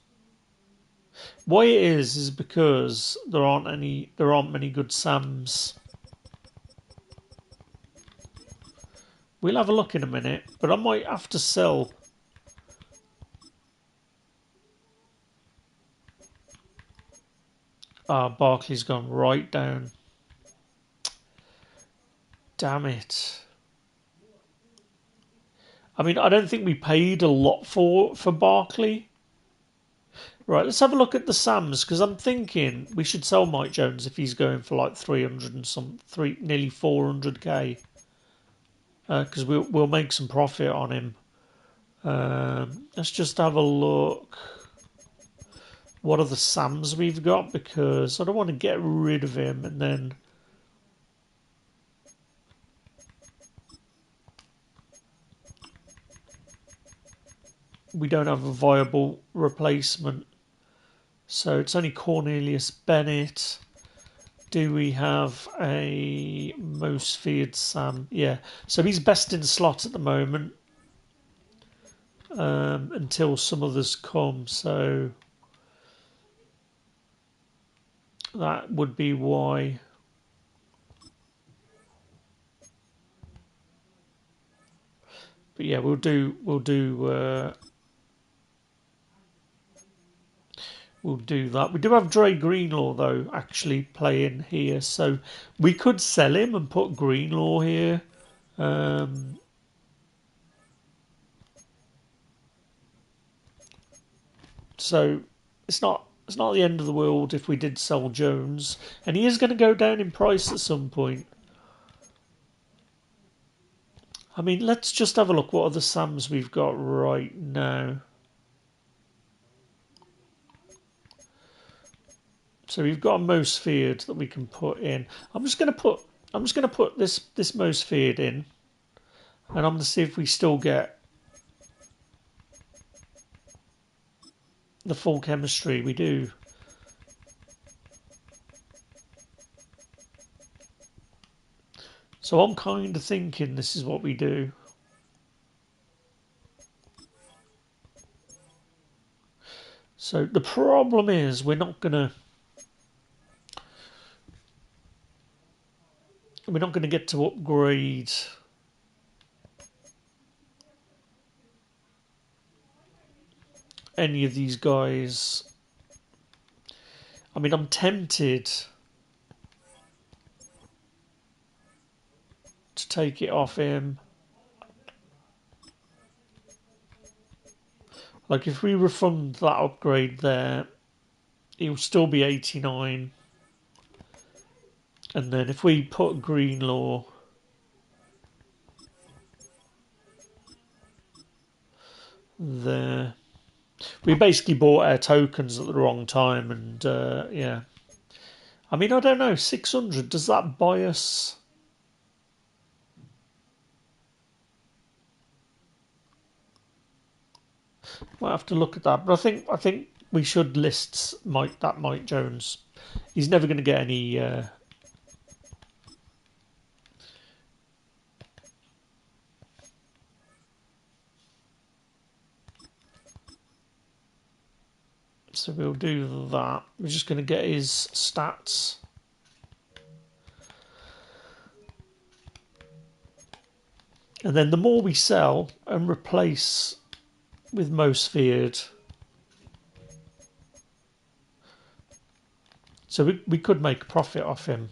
Why it is because there aren't many good Sams. We'll have a look in a minute, but I might have to sell. Barkley's gone right down. Damn it. I mean, I don't think we paid a lot for Barkley. Right, let's have a look at the Sams, because I'm thinking we should sell Mike Jones if he's going for like 300 and nearly 400k. Because we'll make some profit on him. Let's just have a look. What are the Sams we've got? Because I don't want to get rid of him and then... we don't have a viable replacement. So it's only Cornelius Bennett. Do we have a most feared Sam? Yeah. So he's best in slot at the moment. Until some others come. So that would be why. But yeah, we'll do that. We do have Dre Greenlaw, though, actually playing here. So we could sell him and put Greenlaw here. So it's not the end of the world if we did sell Jones. And he is going to go down in price at some point. I mean, let's just have a look. What are the Sams we've got right now? So we've got a most feared that we can put in. I'm just going to put this most feared in, and I'm going to see if we still get the full chemistry. We do. So I'm kind of thinking this is what we do. So the problem is we're not going to get to upgrade any of these guys. I mean, I'm tempted to take it off him. Like if we refund that upgrade there, it will still be 89. And then if we put Greenlaw there, we basically bought our tokens at the wrong time, and yeah. I mean, I don't know, 600, does that buy us? Might have to look at that, but I think we should list Mike Jones. He's never going to get any. So we'll do that. We're just going to get his stats. And then the more we sell and replace with most feared. So we could make a profit off him.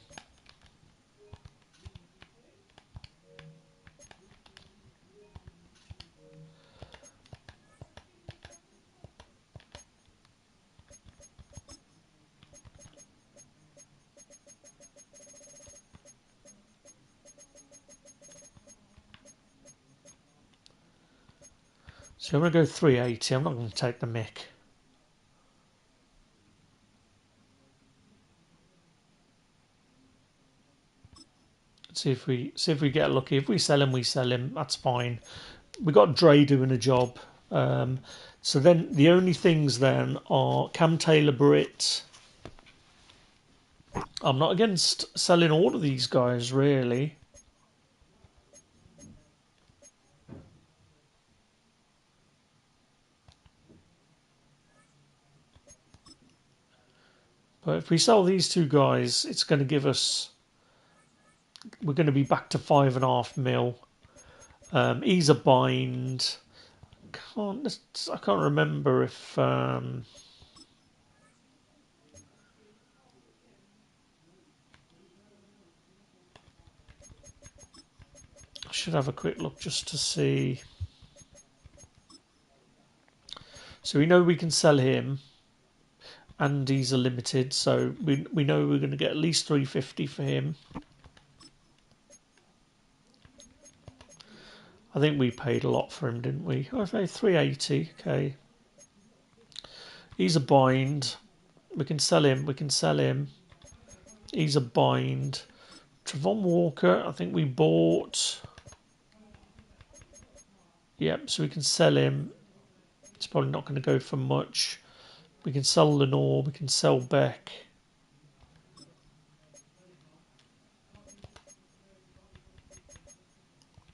So I'm going to go 380. I'm not going to take the mick. See if we get lucky. If we sell him, we sell him. That's fine. We got Dre doing a job. So then the only things then are Cam Taylor Britt. I'm not against selling all of these guys really. But if we sell these two guys, it's going to give us. We're going to be back to 5.5 mil. He's a bind. I can't remember if. I should have a quick look just to see. So we know we can sell him, and he's a limited. So we know we're going to get at least 350 for him. I think we paid a lot for him, didn't we? I say 380. Okay. He's a bind. We can sell him. We can sell him. He's a bind. Trevon Walker, I think we bought. Yep, so we can sell him. It's probably not going to go for much. We can sell Lenore. We can sell Beck.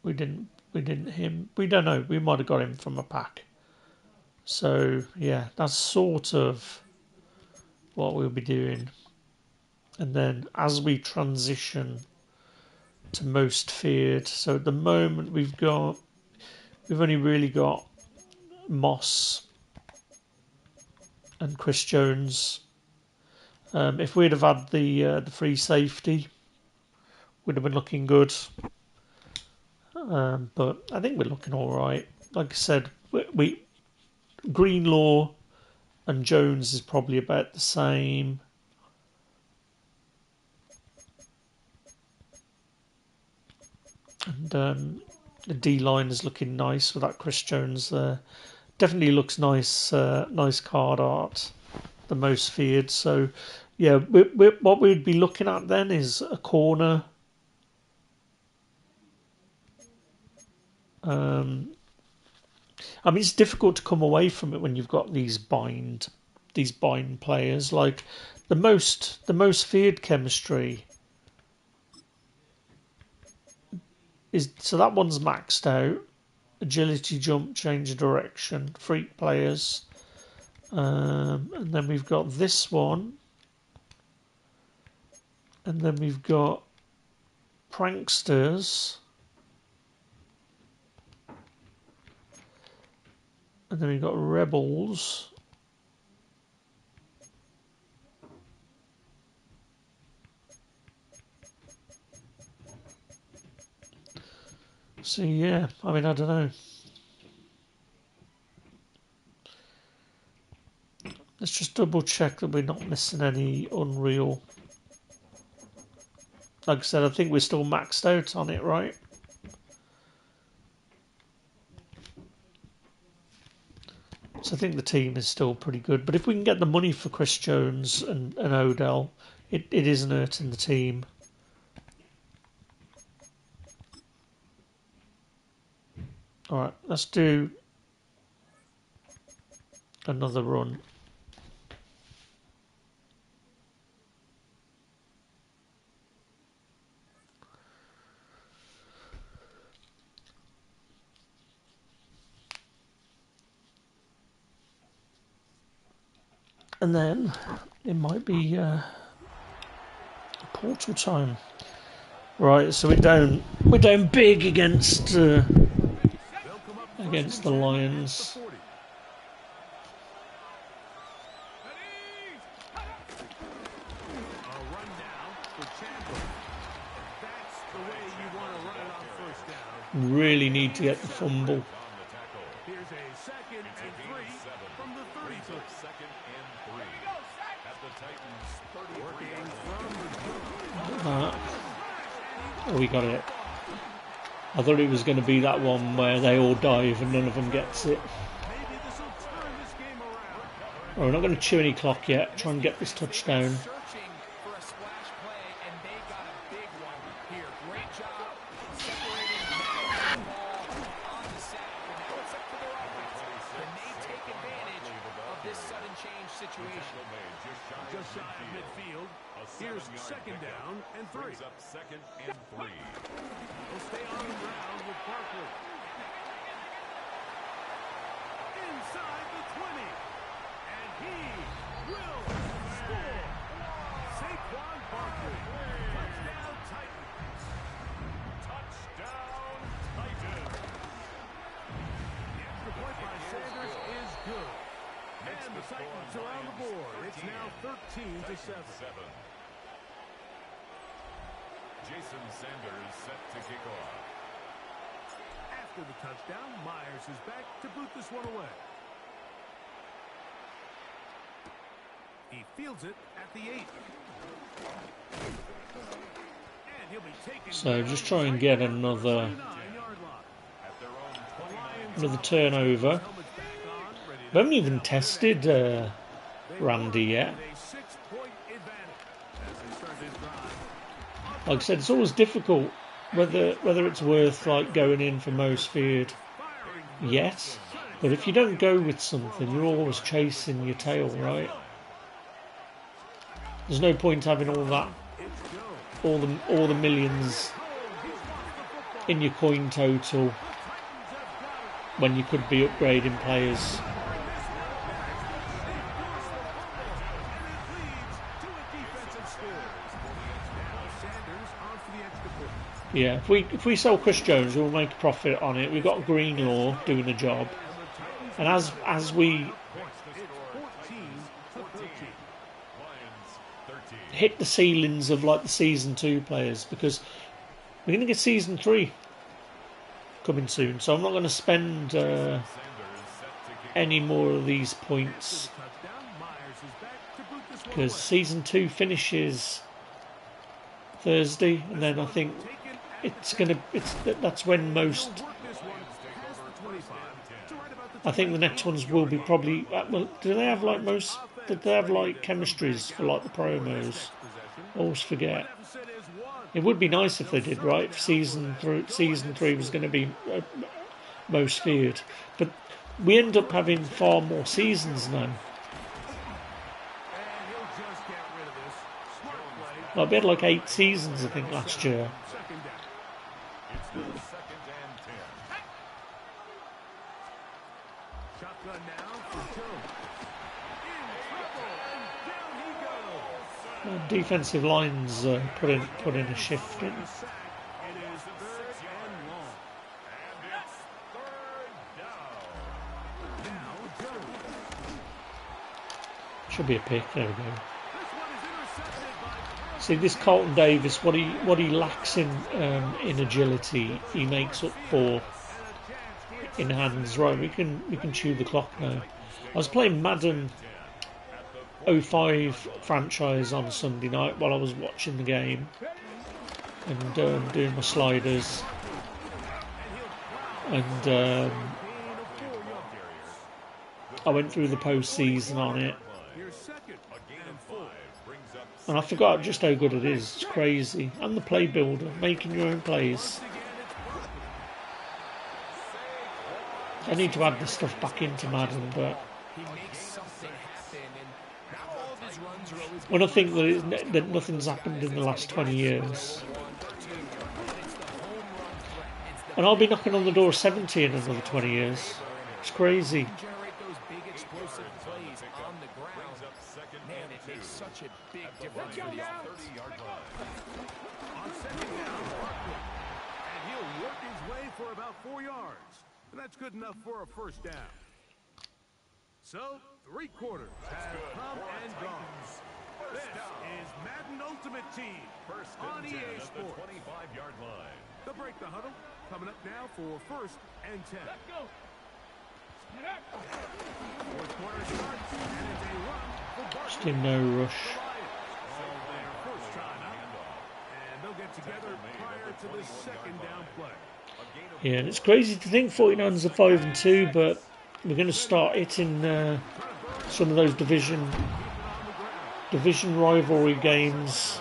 We didn't him. We don't know. We might have got him from a pack. So yeah, that's sort of what we'll be doing. And then as we transition to most feared, so at the moment we've only really got Moss and Chris Jones. If we'd have had the free safety, we'd have been looking good. But I think we're looking all right. Like I said, we Greenlaw and Jones is probably about the same. And the D line is looking nice with that Chris Jones there. Definitely looks nice. Nice card art. The most feared. So yeah, what we'd be looking at then is a corner. I mean, it's difficult to come away from it when you've got these bind players. Like the most feared chemistry is, so that one's maxed out. Agility, jump, change of direction, freak players, and then we've got this one, and then we've got pranksters. And then we've got rebels. So yeah, I mean, I don't know. Let's just double check that we're not missing any Unreal. Like I said, I think we're still maxed out on it, right? So I think the team is still pretty good. But if we can get the money for Chris Jones and Odell, it isn't hurting the team. Alright, let's do another run. And then it might be portal time. Right, so we're down big against the Lions. Really need to get the fumble. Here's a 2nd and 3 from the 32. 2nd and 3 at the Titans 33. Oh, we got it. I thought it was going to be that one where they all dive and none of them gets it. Oh, we're not going to chew any clock yet. Try and get this touchdown. Just shy of midfield. Here's 2nd down and 3. Up 2nd and 3. We'll stay on the ground with Barkley. Inside the 20. And he will score. Saquon Barkley. Touchdown Titans. Touchdown Titans. The extra point by Sanders is good. And the Titans are on the board. It's now 13-7. Jason Sanders set to kick off. After the touchdown, Myers is back to boot this one away. He fields it at the 8. And he'll be taken. So just try and get another turnover. We haven't even tested Randy yet. Like I said, it's always difficult whether it's worth like going in for most feared yet. But if you don't go with something, you're always chasing your tail, right? There's no point having all the millions in your coin total when you could be upgrading players. Yeah, if we sell Chris Jones, we'll make a profit on it. We've got Greenlaw doing the job, and as we hit the ceilings of like the season 2 players, because we're going to get season 3 coming soon, so I'm not going to spend any more of these points because season 2 finishes Thursday, and then I think that's when most. I think the next ones will be probably. Well, do they have like most? Did they have like chemistries for like the promos? I always forget. It would be nice if they did, right? If season 3 was going to be most feared, but we end up having far more seasons now. Like we had like 8 seasons, I think, last year. Defensive lines put in a shift in. Should be a pick. There we go. See, this Carlton Davis, what he lacks in agility, he makes up for in hands. Right, we can chew the clock now. I was playing Madden '05 franchise on Sunday night while I was watching the game and doing my sliders, and I went through the postseason on it, and I forgot just how good it is. It's crazy. And the play builder, making your own plays. I need to add this stuff back into Madden, but when I think that nothing's happened in the last 20 years, and I'll be knocking on the door of 70 in another 20 years. It's crazy. Such a big difference for the offense. 30-yard line. On second down, and he'll work his way for about 4 yards. And that's good enough for a first down. So, 3 quarters have come and gone. This is Madden Ultimate Team on EA Sports. 25-yard line. They'll break the huddle. Coming up now for 1st and 10. Let's go. Fourth quarter starts, and it's a run for Barkley. Just in no rush. And they'll get together prior to the second down play. Yeah, and it's crazy to think 49ers are 5-2, but we're going to start hitting some of those division rivalry games.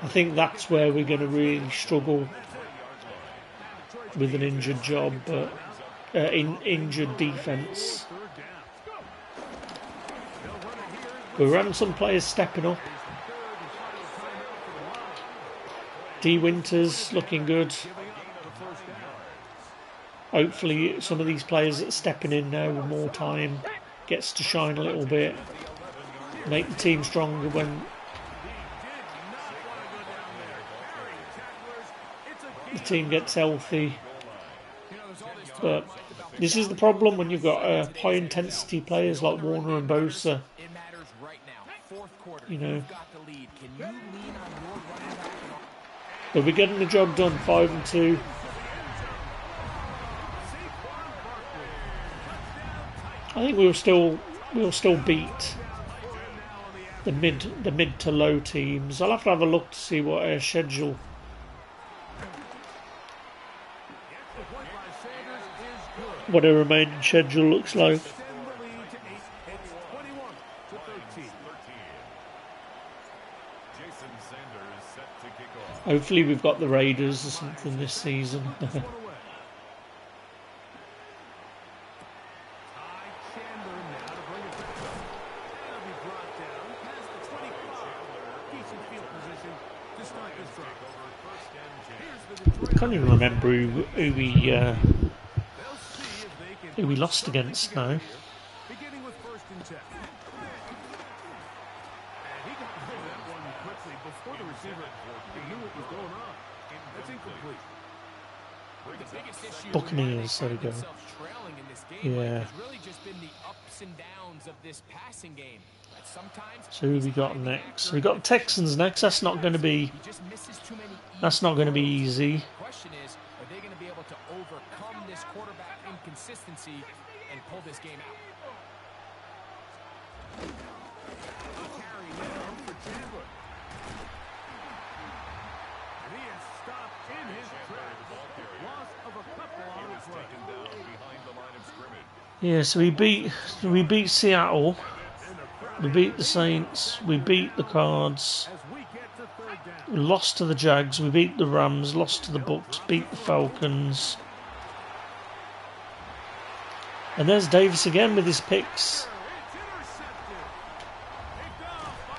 I think that's where we're going to really struggle with an injured job, but injured defense. But we're having some players stepping up. D. Winters looking good. Hopefully some of these players that are stepping in now with more time gets to shine a little bit. Make the team stronger when the team gets healthy. But this is the problem when you've got high intensity players like Warner and Bosa. You know. But we're getting the job done, 5-2. I think we'll still beat the mid to low teams. I'll have to have a look to see what our schedule. What our remaining schedule looks like. Hopefully we've got the Raiders or something this season. I can't even remember who we lost against now. Beginning with 1st and 10. And he got rid of that one quickly before the receiver knew what was going on. That's incomplete. The biggest issue Buccaneers, there we go. trailing in this game Yeah. has really just been the ups and downs of this passing game. Sometimes So who we got next? We got the Texans next. That's not going to be easy. The question is, are they going to be able to overcome this quarterback inconsistency and pull this game out? Carry now for Chandler. And he is stopped in his tracks. Loss of a couple on the play. Yeah, so we beat Seattle. We beat the Saints. We beat the Cards. We lost to the Jags. We beat the Rams. Lost to the Bucks. Beat the Falcons. And there's Davis again with his picks.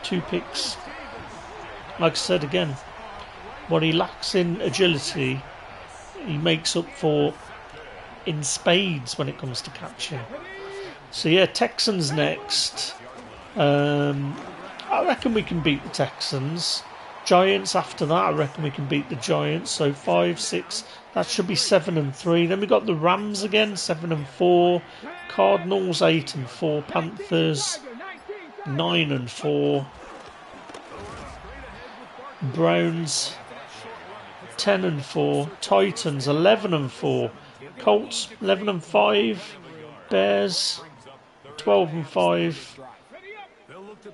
2 picks. Like I said again, what he lacks in agility, he makes up for in spades when it comes to catching. So yeah, Texans next. I reckon we can beat the Texans. Giants after that, I reckon we can beat the Giants. So 5, 6, that should be 7-3. Then we got the Rams again, 7-4. Cardinals 8-4. Panthers 9-4. Browns 10-4. Titans 11-4. Colts 11-5. Bears 12-5.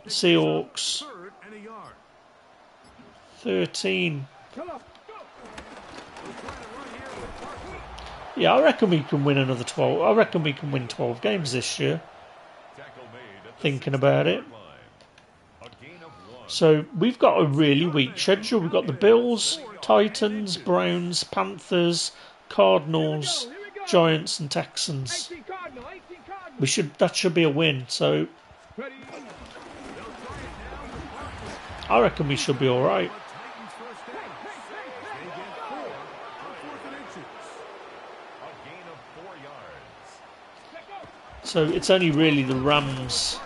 Seahawks. Third and a yard. 13. Yeah, I reckon we can win another 12. I reckon we can win 12 games this year. Thinking about it. So we've got a really weak schedule. We've got the Bills, Titans, Browns, Panthers, Cardinals, Giants and Texans. That should be a win. So I reckon we should be all right. So it's only really the Rams,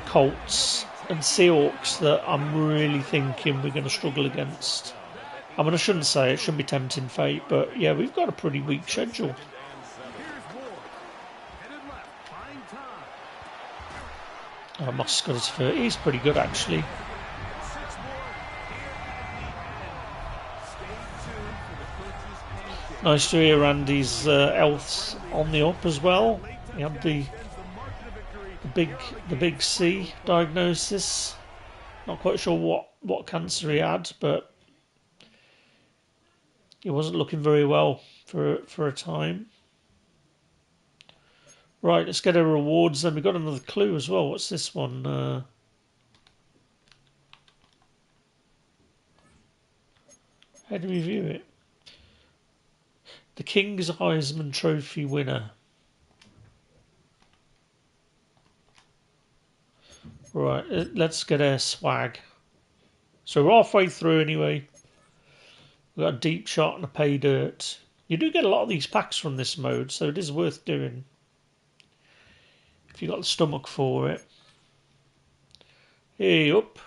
Colts and Seahawks that I'm really thinking we're going to struggle against. I mean, I shouldn't say it, shouldn't be tempting fate, but yeah, we've got a pretty weak schedule. Moss got his 30. He's pretty good, actually. Nice to hear Andy's health's on the up as well. He had the big C diagnosis. Not quite sure what cancer he had, but he wasn't looking very well for a time. Right, let's get our rewards. Then we've got another clue as well. What's this one? How do we view it? The King's Heisman Trophy winner. Right, let's get our swag. So we're halfway through anyway. We've got a deep shot and a pay dirt. You do get a lot of these packs from this mode, so it is worth doing. If you've got the stomach for it. Hey, up.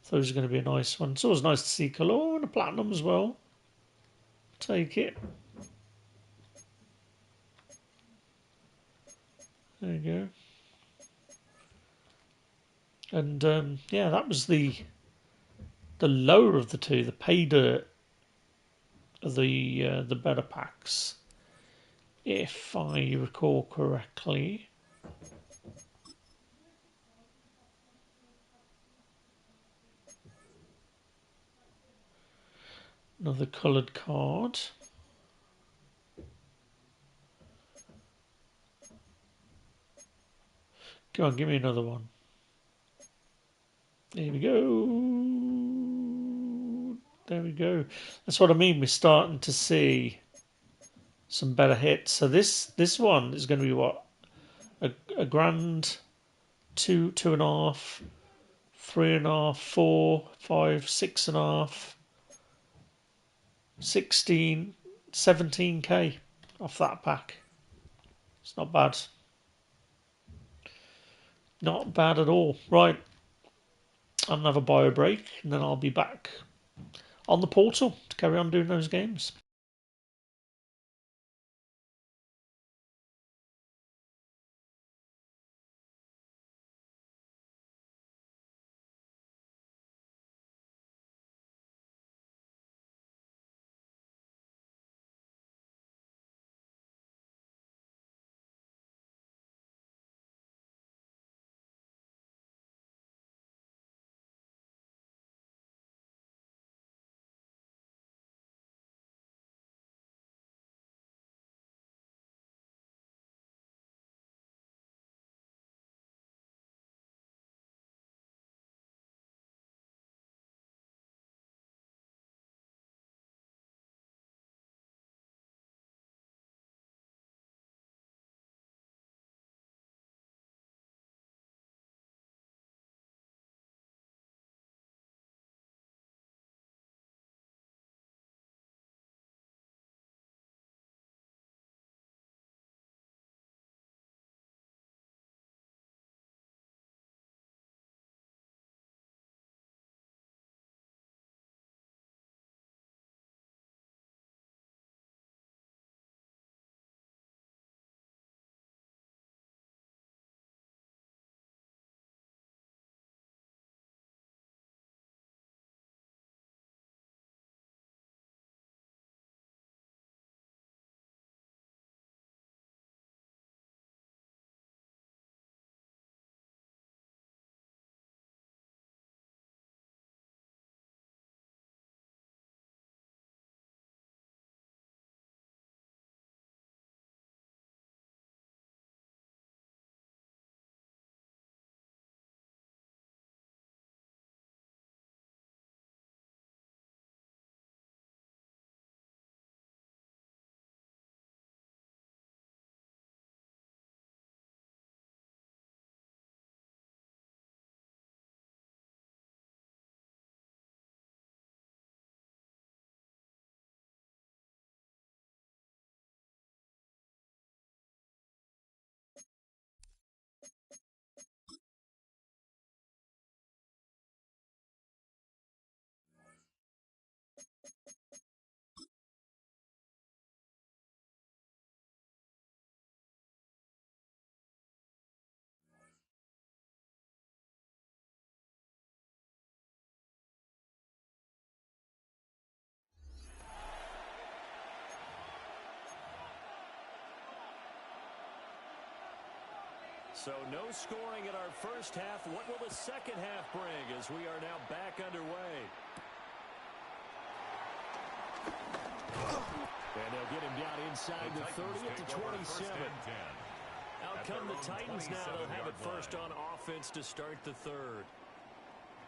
Thought it was going to be a nice one. It's always nice to see colour. Oh, and a platinum as well. Take it. There you go. And yeah, that was the lower of the two, the pay dirt of the better packs, if I recall correctly. Another coloured card. Go on, give me another one. There we go. There we go. That's what I mean. We're starting to see some better hits. So this one is going to be what? A grand, 2.5, 3.5, 4, 5, 6.5, 16, 17k off that pack. It's not bad. Not bad at all. Right. I'm going to have a bio break and then I'll be back on the portal to carry on doing those games. So no scoring in our first half. What will the second half bring as we are now back underway? And they'll get him down inside the 30 at the 27. Out come the Titans now. They'll have it first on offense to start the third.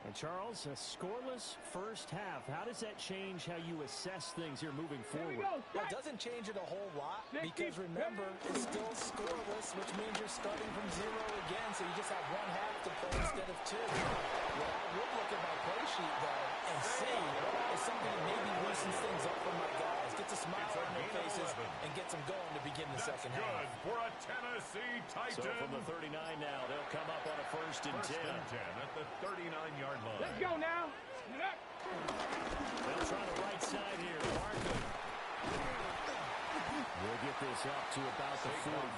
And Charles, a scoreless first half. How does that change how you assess things here moving forward? Well, it doesn't change it a whole lot because remember, it's still scoreless, which means you're starting from 0 again, so you just have one half to play instead of 2. What I would look at my play sheet, though, and see is something that maybe loosens things up for my guys, gets a smile on their faces, and gets them going to begin the second half. For a Tennessee Titan. So from the 39 now, they'll come up on a first and 10. At the 39-yard line. Let's go now. They'll try the right side here. Barkley. We'll get this up to about the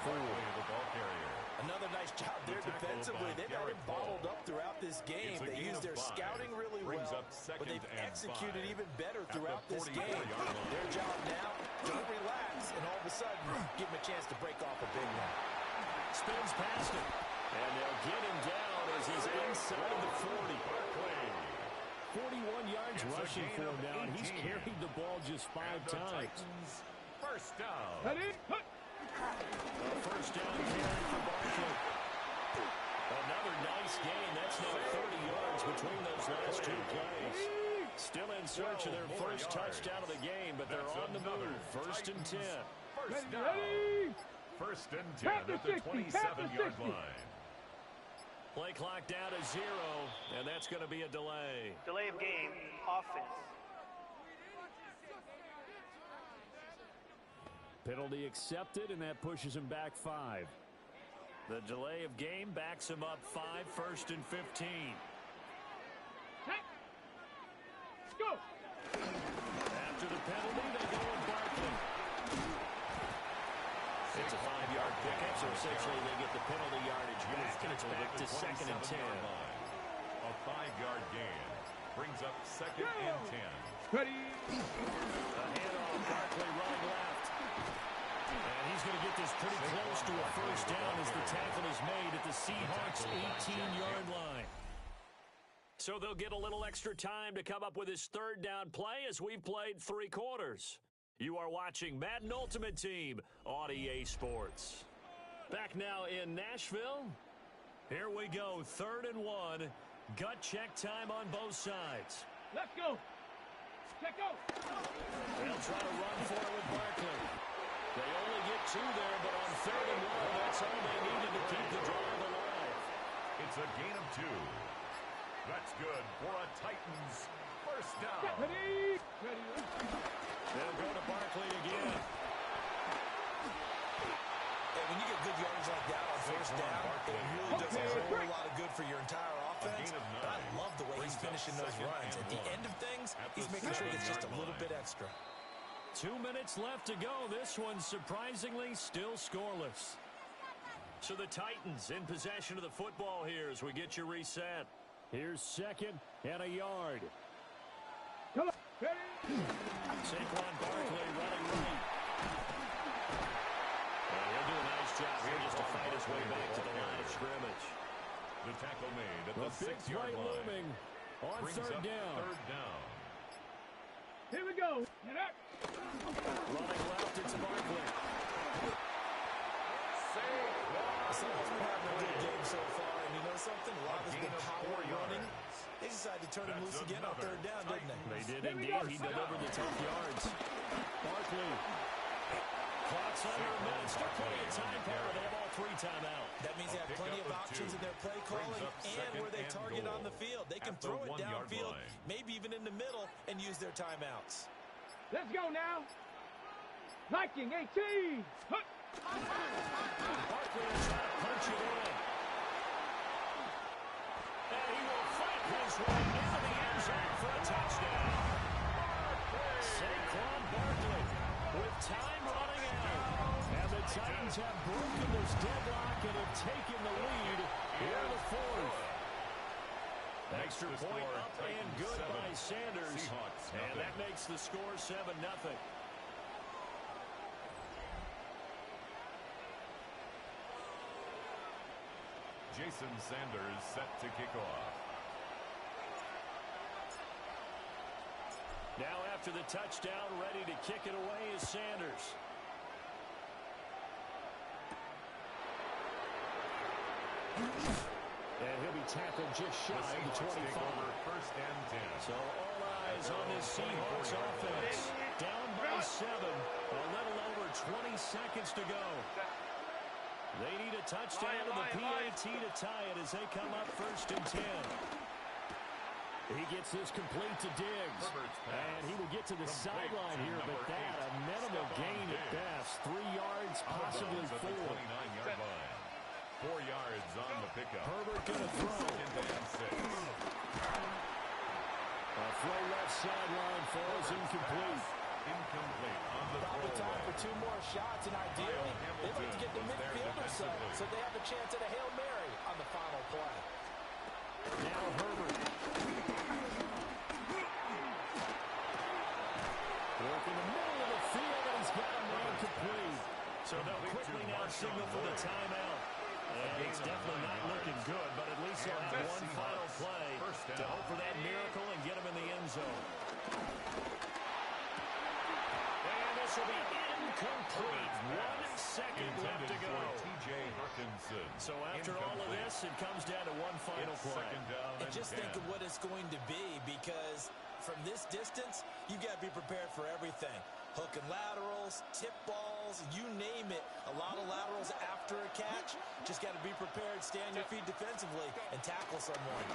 44. The ball carrier. Another nice job there defensively. They've had it bottled up throughout this game. They used their scouting really well, but they've executed even better throughout this game. Their job now, don't relax, and all of a sudden, give them a chance to break off a big one. Spins past him. And they'll get him down as he's inside the 40. 41 yards rushing for him now, and he's carried the ball just 5 times. First down. A first down carry for Barkley. Another nice gain. That's now 30 yards between those last 2 plays. Still in search of their first touchdown of the game, but they're on the move. First and 10. First down. First and 10 at the 27-yard line. Play clock down to 0, and that's going to be a delay. Delay of game, offense. Penalty accepted, and that pushes him back 5. The delay of game backs him up 5, first and 15. Let's go. After the penalty, they go with Barkley. It's a 5-yard pickup, so essentially they get the penalty yardage back, and it's back to second and 10. A 5-yard gain brings up second and 10. Ready. A handoff, Barkley running left. And he's going to get this pretty close to a first down as the tackle is made at the Seahawks' 18-yard line. So they'll get a little extra time to come up with his third down play as we've played 3 quarters. You are watching Madden Ultimate Team on EA Sports. Back now in Nashville. Here we go, 3rd and 1. Gut check time on both sides. Let's go. Check out. They'll try to run for it with Barkley. They only get 2 there, but on 3rd and 1, that's all they needed to keep the drive alive. It's a gain of 2. That's good for a Titans first down. Ready. They'll go to Barkley again. And when you get good yardage like that on first down, it really does a whole lot of good for your entire offense. But I love the way he's finishing those runs. At the end of things, he's making sure it's just a little bit extra. 2 minutes left to go. This one's surprisingly still scoreless. So the Titans in possession of the football here as we get you reset. Here's 2nd and a yard. Come on. Saquon Barkley running right. And he'll do a nice job here just to fight his way back to the line of scrimmage. The tackle made at the The big 6-yard play line. looming on Brings 3rd up down. 3rd down. Here we go. Running left, it's Barkley. Someone's been having a good game so far, and you know something? A lot has been power running. They decided to turn him loose again on 3rd down, didn't they? They did indeed. He delivered the tough yards. Barkley. Clock's under a minute. Still plenty of time power. They have all 3 timeouts. That means they have plenty of options in their play calling and where they target on the field. They can throw it downfield, maybe even in the middle, and use their timeouts. Let's go now. Viking 18. Barkley will try to punch it in. And he will fight his way into the end zone for a touchdown. Saquon Barkley with time running out. And the Titans have broken this deadlock and have taken the lead here in the 4th. Extra point up and good by Sanders. And that makes the score 7-0. Jason Sanders set to kick off. Now after the touchdown, ready to kick it away is Sanders. And he'll be tackled just shy of the 25. First and 10. So all eyes on this Seahawks offense. Down by 7. A little over 20 seconds to go. They need a touchdown to the PAT to tie it as they come up first and 10. He gets this complete to Diggs. And he will get to the sideline here, but that a minimal gain at best. 3 yards, possibly 4. 29-yard line. 4 yards on the pickup. Herbert going to throw. Second and 6. A throw left sideline falls incomplete. Incomplete on the Probably throw. time for 2 more shots, and ideally, they'd like to get the midfielder set so they have a chance at a Hail Mary on the final play. Now Herbert. Work in the middle of the field, and he's got him ran complete. So they'll quickly now signal for the timeout. And it's definitely not looking good, but at least they'll have one final play to hope for that miracle and get him in the end zone. And this will be incomplete. 1 second left to go. T.J. Hawkinson. So after all of this, it comes down to one final play. Second down And just think of what it's going to be, because from this distance, you've got to be prepared for everything. Hook and laterals, tip balls, you name it. A lot of laterals after a catch. Just got to be prepared, stay on your feet defensively, and tackle someone.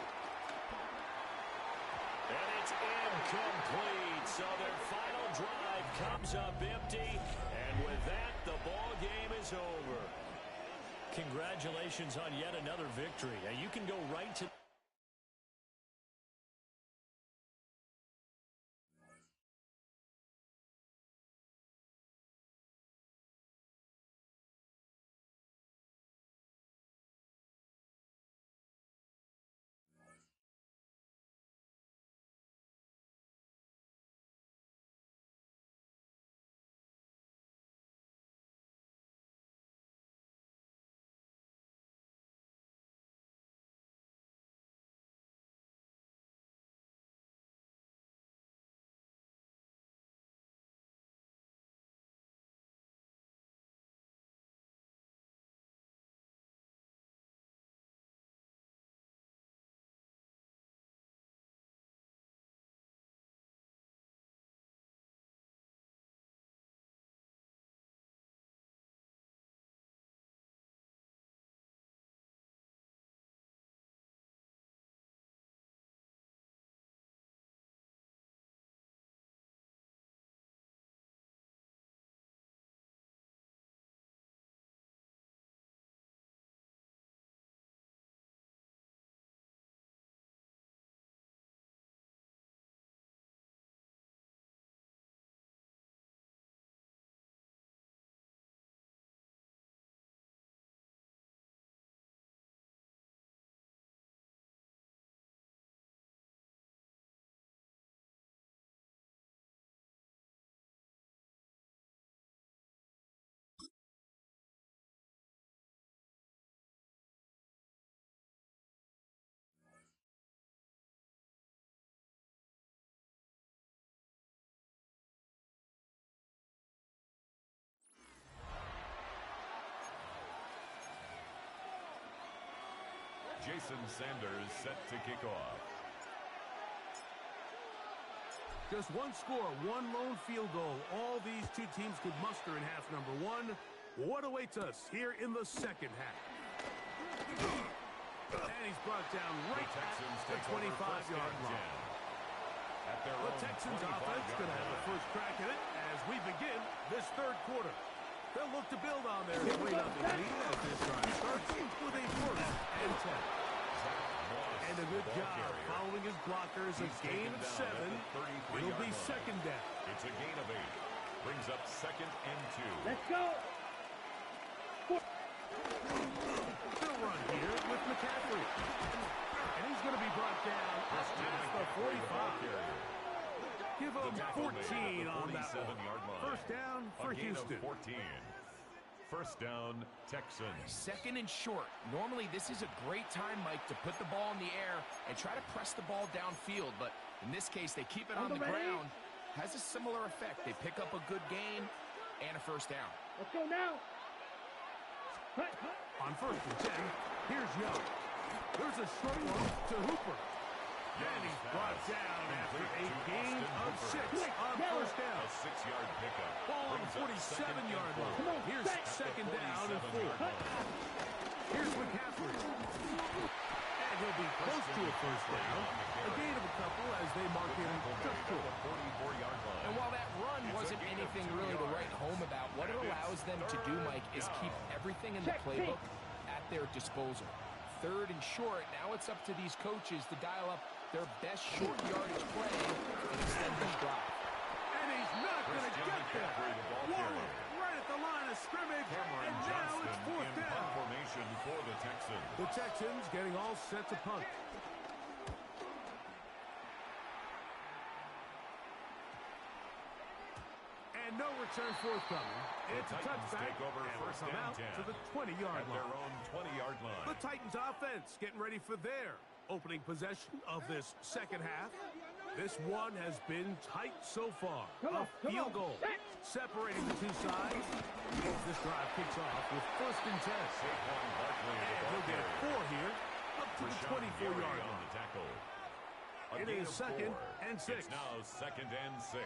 And it's incomplete. So their final drive comes up empty. And with that, the ball game is over. Congratulations on yet another victory. Now you can go right to... Jason Sanders set to kick off. Just one score, one lone field goal. All these two teams could muster in half number 1. What awaits us here in the second half? And he's brought down right at the 25-yard line. The Texans offense going to have the first crack at it as we begin this third quarter. They'll look to build on their 3-0 lead as this drive starts with a first and 10. And a good job following his blockers. A gain of 7. It'll be second down. It's a gain of 8. Brings up second and 2. Let's go. Still run here with McCaffrey. And he's going to be brought down past the 45. Give him 14 on that one. First down for Houston. First down, Texans. Second and short. Normally, this is a great time, Mike, to put the ball in the air and try to press the ball downfield. But in this case, they keep it on the ground. Has a similar effect. They pick up a good gain and a first down. Let's go now. On first and 10, here's Young. There's a short one to Hooper. And he's brought down after a gain of 6 on first down. A 6-yard pickup. Ball on the 47-yard line. Here's second down and 4. Here's McCaffrey. And he'll be close to a first down. A gain of a couple as they mark him just short. 44-yard line. And while that run wasn't anything really to write home about, what it allows them to do, Mike, is keep everything in the playbook at their disposal. Third and short, now it's up to these coaches to dial up their best short yardage play and extend this drive. And he's not going to get there. Waller right at the line of scrimmage, and now it's fourth down. Formation for the Texans. The Texans getting all set to punt. And no return forthcoming. It's a touchback, and first come down out to the 20-yard at line. their own 20-yard line. The Titans offense getting ready for their opening possession of this second half. This one has been tight so far. A field goal separating the two sides. This drive kicks off with first and 10. And he'll get 4 here up to the 24-yard line. It is second and 6. It's now second and 6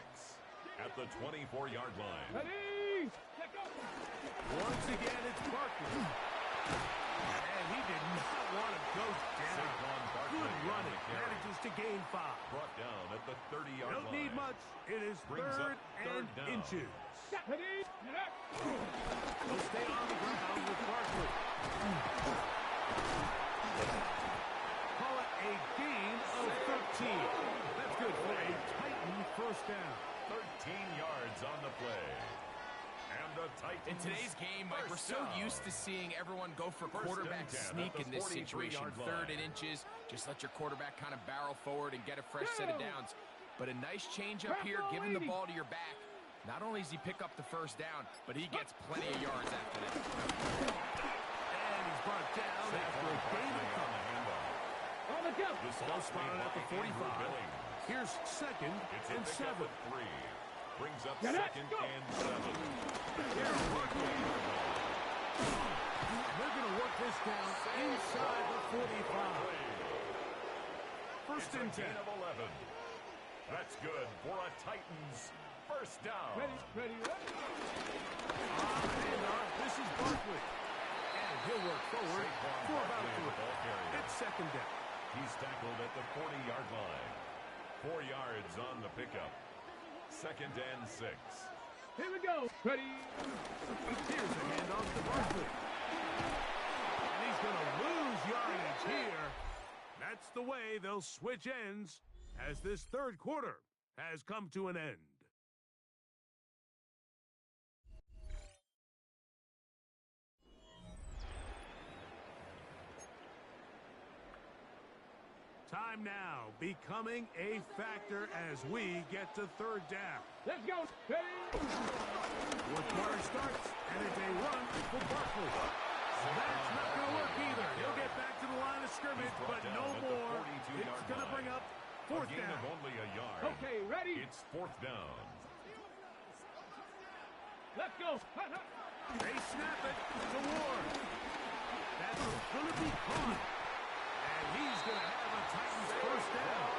at the 24-yard line. Ready? Once again, it's Barkley. And he did not want to go down. Good running. Manages to gain 5. Brought down at the 30-yard line. Don't need much. It is third and inches. Ready? He'll stay on the ground with Barkley. Call it a gain of 13. That's good for a Titan first down. 13 yards on the play. And the Titans. In today's game, Mike, we're so used to seeing everyone go for quarterback sneak in this situation. Third and inches, just let your quarterback kind of barrel forward and get a fresh set of downs. But a nice change up here, giving the ball to your back. Not only does he pick up the first down, but he gets plenty of yards after that. And he's brought down after a gain of On the jump. ball spotted at the 45. Here's second and 7. 3. Brings up second and 7. Here's Barkley. They're going to work this down inside the 45. First and 10. Of 11. That's good for a Titans first down. Ready. This is Barkley. And he'll work forward for about 4. It's second down. He's tackled at the 40-yard line. 4 yards on the pickup. Second and 6. Here we go. Ready? Here's a handoff to Barkley. And he's going to lose yardage here. That's the way they'll switch ends as this third quarter has come to an end. Time now becoming a factor as we get to third down. Let's go. Ready? Fourth quarter starts, and it's a run for Barkley. That's not going to work either. He'll get back to the line of scrimmage, but no more. It's going to bring up fourth down. Of only a yard. Okay, ready? It's fourth down. Let's go. They snap it to Ward. That's going to be caught. And he's going to have a Titans first down.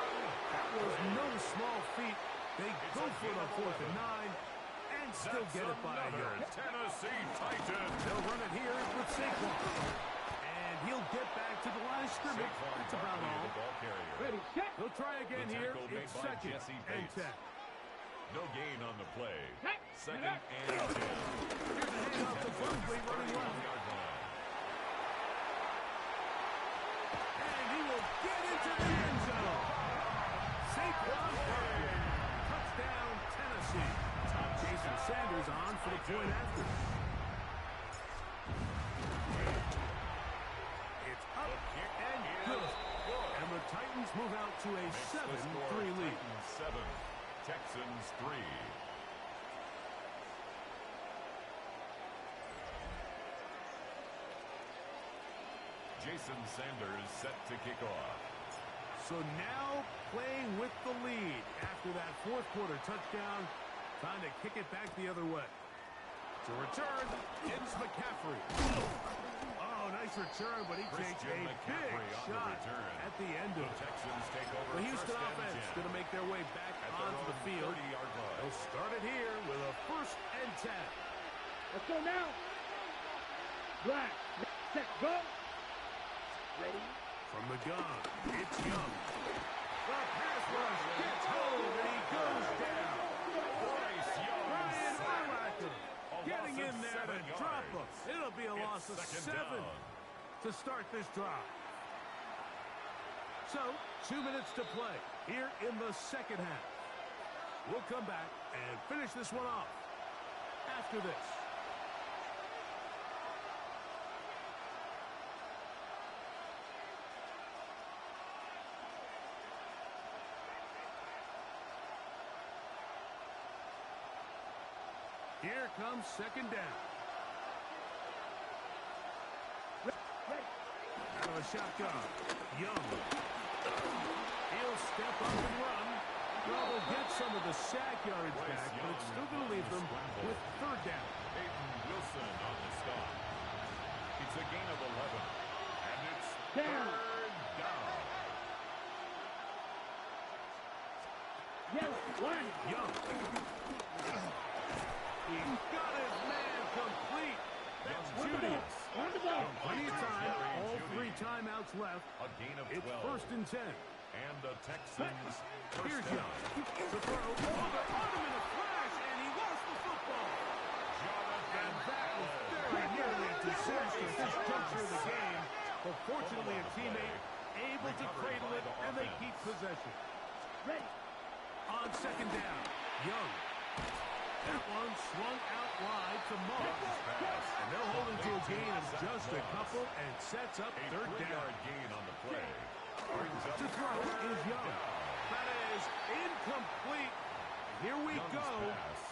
That was no small feat. They go for the 4th and 9 and still get it by a yard. Tennessee Titans. They'll run it here with Saquon. And he'll get back to the line of scrimmage. That's about all. Ready, set. They'll try again here. It's second and 10. No gain on the play. Second and 10. Here's a handoff to Barkley running left. And he will get into the end zone. Saquon Barkley. Touchdown, Tennessee. Jason Sanders on for the point after. It's up and good. And the Titans move out to a 7-3 lead. 7, Texans 3. Jason Sanders set to kick off. So now playing with the lead after that fourth quarter touchdown. Time to kick it back the other way. To return, it's McCaffrey. Oh, nice return, but he takes a big shot at the end of it. Texans take over. The Houston offense going to make their way back onto the field. They'll start it here with a 1st and 10. Let's go now. Black, set, go. Ready? From the gun, it's Young. The pass rush gets home, and he goes down. Bryce Young. Brian Urlacher getting in there to drop him. It'll be a loss of 7 to start this drive. So, 2 minutes to play here in the second half. We'll come back and finish this one off after this. Here comes 2nd down. Out of a shotgun. Young. He'll step up and run. Well, they'll get some of the sack yardage back, but it's still going to leave them with 3rd down. Peyton Wilson on the stop. It's a gain of 11. And it's Down. 3rd down. Yes, one. Young. He's got his man complete. That's Judius. On the ball. Plenty of time. All 3 timeouts left. A gain of 12. It's 1st and 10. And the Texans Here's first Young. To throw. Oh, they're on him in a flash, and he lost the football. And that was very nearly a disaster at this juncture of the game. But fortunately, a teammate able to cradle it, and they keep possession. Ready. On 2nd down, Young. That one swung out wide to Moss. And they'll hold him to a gain of just a couple and sets up 3rd down. gain on the play. To throw is Young. That is incomplete. Here we go.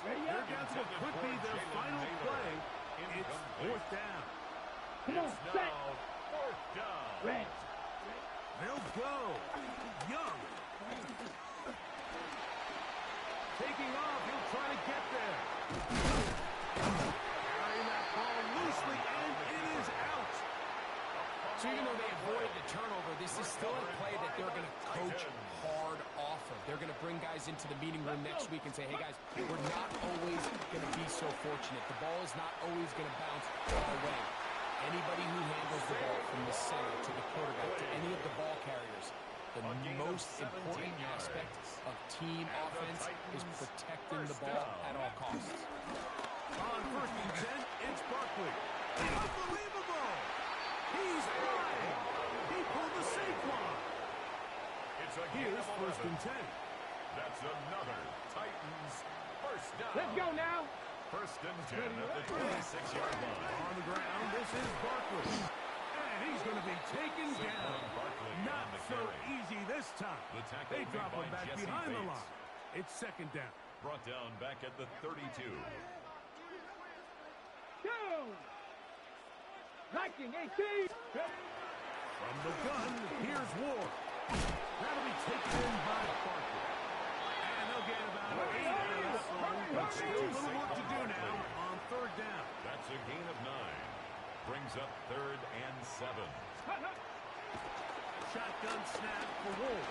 They're down to what could be their final play. It's 4th down. Come on, set. 4th down. Red. They'll go. Young. Taking off. He'll try to get there. Carrying that ball loosely, and it is out. So even though they avoided the turnover, this is still a play that they're going to coach hard off of. They're going to bring guys into the meeting room next week and say, hey, guys, we're not always going to be so fortunate. The ball is not always going to bounce our way. Anybody who handles the ball from the center to the quarterback to any of the ball carriers, the most important aspect of team offense is protecting the ball at all costs. On 1st and 10, it's Barkley. Unbelievable! He's flying! He pulled the Saquon! Here's 1st and 10. That's another Titans first down. Let's go now. 1st and 10 at the 26-yard line. On the ground, this is Barkley. And he's going to be taken down. Not so easy this time. They drop him back behind the line. It's 2nd down. Brought down back at the 32. Go. Liking 18. From the gun, here's Ward. That'll be taken in by Barkley. And they'll get about 8 out of this one. But still a little work to do now on 3rd down. That's a gain of 9. Brings up 3rd and 7. Shotgun snap for Ward.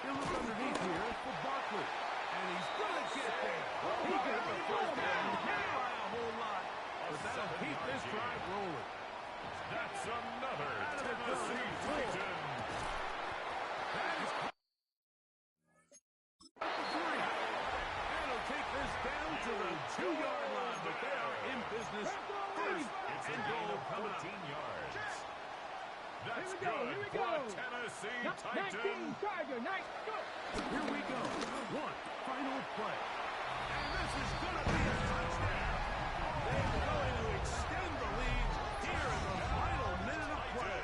He'll look underneath here for Barkley. And he's going to get there. He got the 1st down now by a whole lot. But that'll keep this drive rolling. That's another Tennessee Titan. That is 3. And he'll take this down to the 2-yard line. But they are in business. 1st and goal coming up. 14 yards. That's Here we go, good here we for go. a Tennessee 19 Titan. Tiger, nice, go. Here we go. One final play. And this is going to be a touchdown. They're going to extend the lead here in the final minute of play.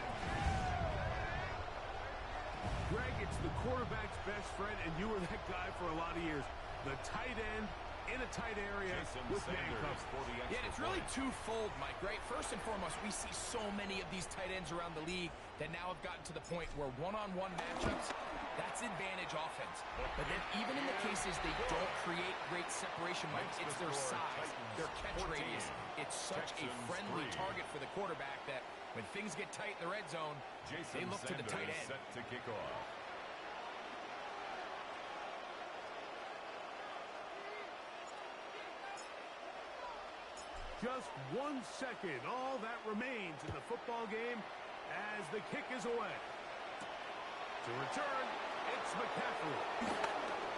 Greg, it's the quarterback's best friend, and you were that guy for a lot of years. The tight end in a tight area with man coverage. Yeah, and it's really twofold, Mike, right? First and foremost, we see so many of these tight ends around the league that now have gotten to the point where one-on-one matchups, that's advantage offense. But then even in the cases they don't create great separation, Mike, it's their size, their catch radius. It's such a friendly target for the quarterback that when things get tight in the red zone, they look to the tight end. Set to kick off. Just 1 second, all that remains in the football game as the kick is away. To return, it's McCaffrey.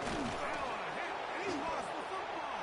Now a hit, and he lost the football.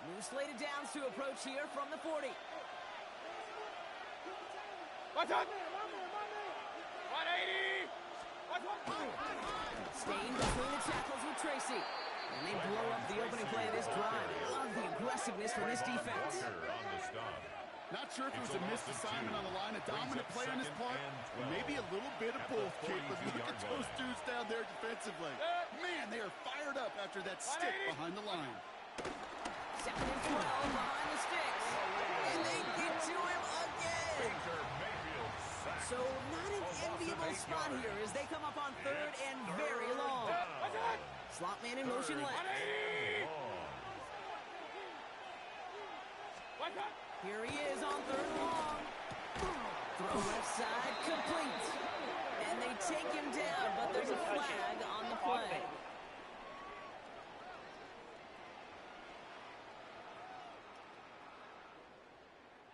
New slated downs to approach here from the 40. Watch out! 180! Staying between the tackles with Tracy. And they blow up the opening play of this drive. Love the aggressiveness from this defense. Not sure if it was a missed assignment on the line, a dominant play on his part, or maybe a little bit of both, Kate, but look at those dudes down there defensively. Man, they are fired up after that stick behind the line. 2nd and 12 behind the sticks. And they get to him again. So not an enviable spot here as they come up on 3rd and very long. Slot man in motion left. Here he is on third and long. Throw left side, complete. And they take him down, but there's a flag on the play.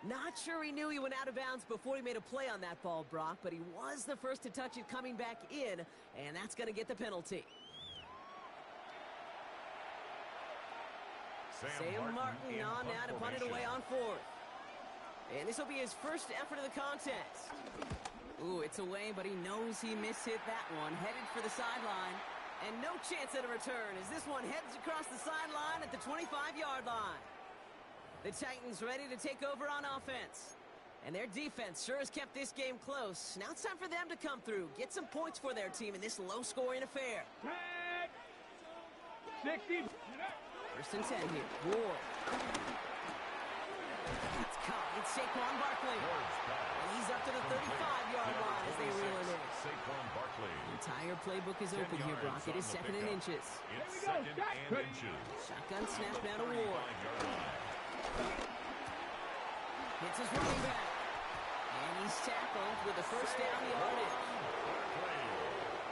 Not sure he knew he went out of bounds before he made a play on that ball, Brock, but he was the first to touch it coming back in, and that's going to get the penalty. Sam Martin on now to punt it away on fourth. And this will be his first effort of the contest. Ooh, it's away, but he knows he mishit that one. Headed for the sideline. And no chance at a return as this one heads across the sideline at the 25-yard line. The Titans ready to take over on offense. And their defense sure has kept this game close. Now it's time for them to come through, get some points for their team in this low-scoring affair. 60. First and 10 here. Ward. It's caught. It's Saquon Barkley. And he's up to the 35-yard line as they reel it in. Saquon Barkley. The entire playbook is open here, Brock. It is second and inches. It's second and inches. Shotgun snap now to Ward. Hits his running back. And he's tackled with a first down yardage.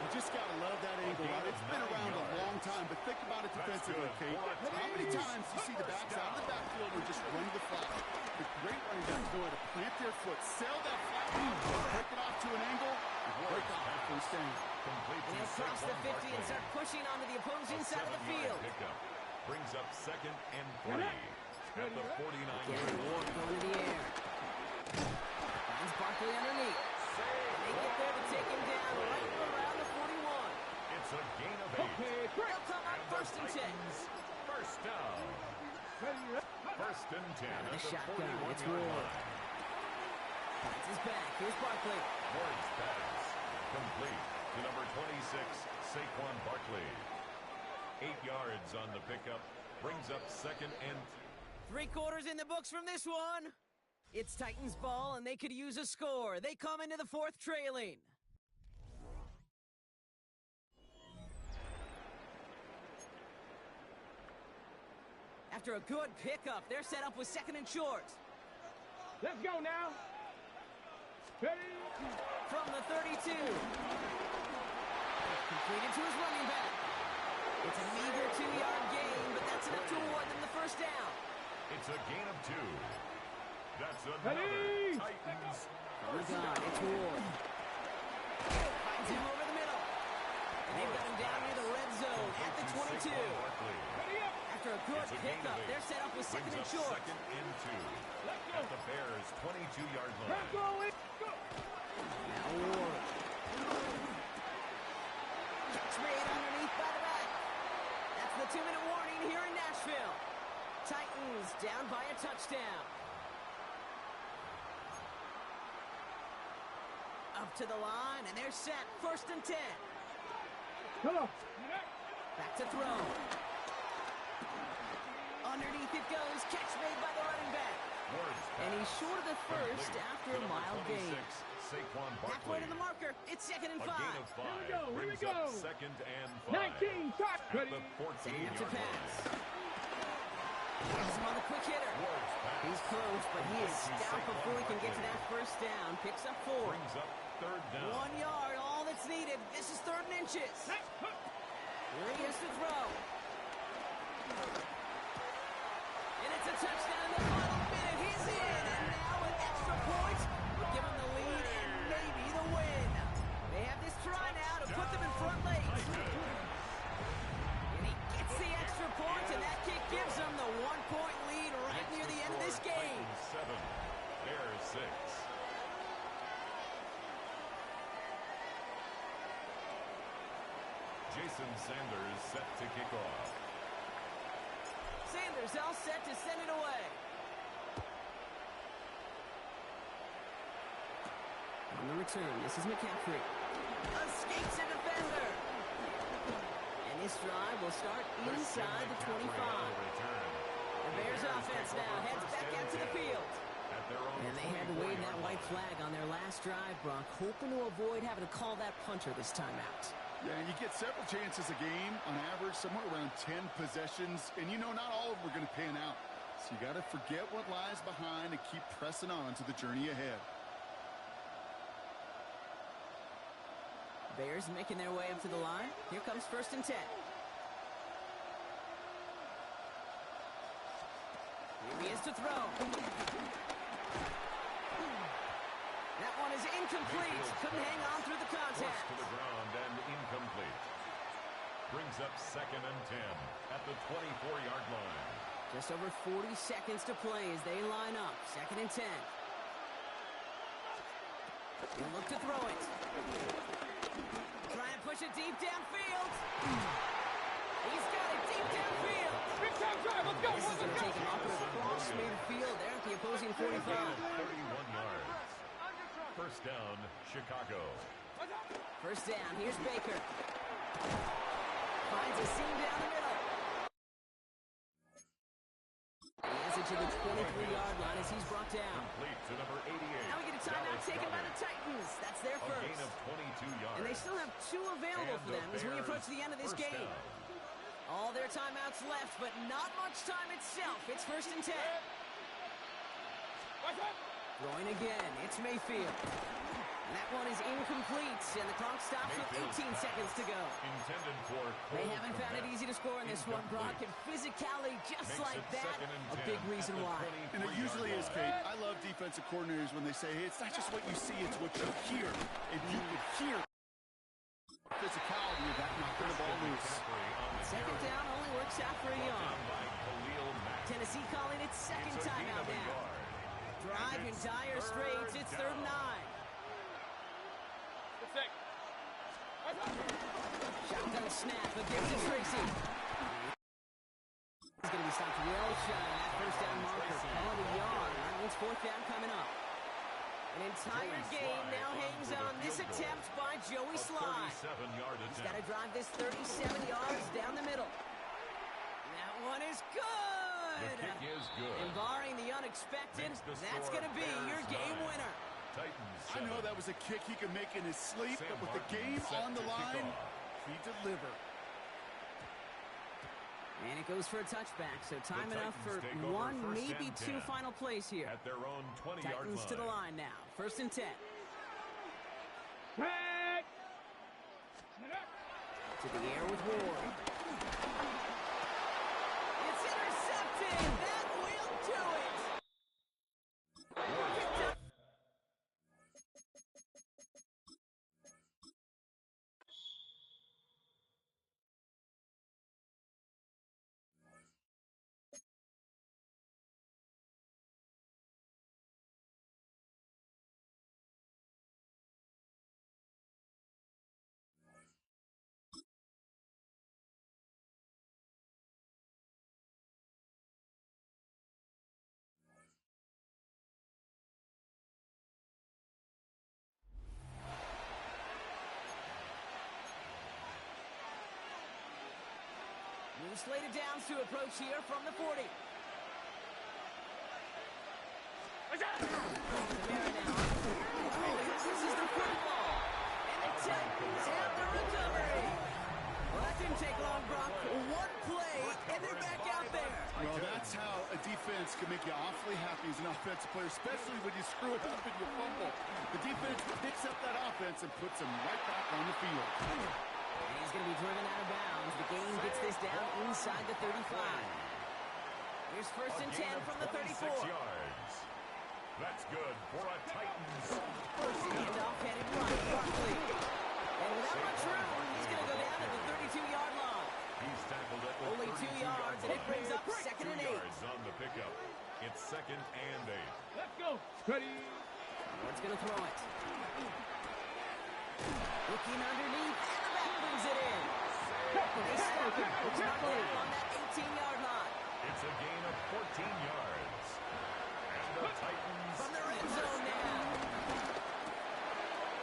You just got to love that angle, right? It's been around a long time, but think about it defensively, Kate. How many times you see the backs out of the backfield and just run the flat? The great running backs know how to plant their foot, sail that flat, break it off to an angle, and break off the first down. They'll cross the 50 and start pushing onto the opposing side of the field. Brings up second and 3 at the 49. Ward going to the air. Finds Barkley underneath. They get there to take him down right around the 41. It's a gain of 8. They'll come up first and 10. First down. First and 10 Out of the at the shotgun, 41 it's yard Ward. line. Finds his back. Here's Barkley. Ward's pass complete to number 26, Saquon Barkley. 8 yards on the pickup. Brings up second and 3 quarters in the books from this one. It's Titans ball, and they could use a score. They come into the fourth trailing. After a good pickup, they're set up with second and short. Let's go now. Ready? From the 32. Completed to his running back. It's a meager 2-yard gain, but that's enough to award them the first down. it's a gain of 2. That's another Ready? Titans. It's Ward. Finds him over the middle. And they've got him down near the red zone at the 22. After a good pickup, they're set up with second and short. Second and 2 at the Bears' 22-yard line. Let's go. Now Ward. Catch made underneath by the back. That's the 2-minute warning here in Nashville. Titans down by a touchdown. Up to the line, and they're set. First and 10. Come on. Back to throw. Underneath it goes. Catch made by the running back. And he's short of the first after a mild gain. Halfway to the marker. It's second and 5. A gain of 5. Here we Brings go. up second and 5. 19 shots. At Ready? the Setting up to 14-yard pass. line. Has him on the quick hitter. He's close, but he is stopped before he can get to that first down. Picks up 4. Brings up third down. 1 yard, all that's needed. This is third and inches. Here he is to throw. And it's a touchdown in the final minute. He's in, and now with extra points, will give him the lead and maybe the win. They have this try now to put them in front late. And he gets the extra point, and that kick gives them the 1-point lead right near the end of this game. Titans 7, Bears 6. Jason Sanders set to kick off. Sanders all set to send it away. On the return, this is McCaffrey. Escapes a defender. And this drive will start inside the 25. The Bears offense now heads back out to the field. And they had to wave that white flag on their last drive, Brock, hoping to avoid having to call that punter this time out. Yeah, and you get several chances a game, on average, somewhere around 10 possessions, and you know not all of them are going to pan out. So you got to forget what lies behind and keep pressing on to the journey ahead. Bears making their way up to the line. Here comes 1st and 10. Here he is to throw. That one is incomplete. Couldn't hang on through the contact. To the ground and incomplete. Brings up 2nd and 10 at the 24-yard line. Just over 40 seconds to play as they line up. 2nd and 10. He'll look to throw it. Try and push it deep downfield. He's got it deep downfield. Big time drive. Let's go. This is going to take him up with a cross midfield there at the opposing 45. 31 yards. 1st down, Chicago. 1st down. Here's Baker. Finds a seam down the middle. He has it to the 23-yard line as he's brought down. Complete to number 88. Now we get a timeout taken by the Titans. That's their A first. gain of 22 yards. And they still have 2 available for them as we approach the end of this game. All their timeouts left, but not much time itself. It's 1st and 10. Throwing again. It's Mayfield. And that one is incomplete, and the clock stops with 18 seconds to go. Intended for They haven't found it easy to score in this one, Brock, and physicality just like that, a big reason why. And it usually is, Kate. I love defensive coordinators when they say, hey, it's not just what you see, it's what you hear. And you can hear physicality of that knocking the ball loose. 2nd down only works out for a yard. Tennessee calling its 2nd timeout now. Drive in dire straits. It's 3rd and 9. Shotgun snap, but gives it Tracy. He's going to be stopped well shy of that 1st down marker. Call it a yard. That means 4th down coming up. An entire game now hangs on this attempt by Joey Sly. He's got to drive this 37 yards down the middle. That one is good. The kick is good. And barring the unexpected, that's going to be your game winner. I know that was a kick he could make in his sleep, but with the game on the line, he delivered. And it goes for a touchback, so time enough for 1, maybe 2 final plays here. At their own 20-yard line. Titans to the line now. 1st and 10. To the air with Ward. It's intercepted. That will do it. New slated downs to approach here from the 40. This is the football. And the Titans have the recovery. Well, that didn't take long, Brock. 1 play, and they're back out there. Well, that's how a defense can make you awfully happy as an offensive player, especially when you screw it up and you fumble. The defense picks up that offense and puts them right back on the field. And he's going to be driven out of bounds. The game gets this down inside the 35. Here's 1st and 10 from the 34. That's good for a Titans. Handoff headed right, Barkley. And without much room, he's going to go down to the 32-yard line. He's tackled at the only 2 yards, and it brings up 2nd and 8. Yards on the pickup. It's 2nd and 8. Let's go. Ready. Ward's going to throw it. Looking underneath, and the back brings it in. They stop him. It's not down on that 18-yard line. It's a gain of 14 yards. And the Titans from the red zone now.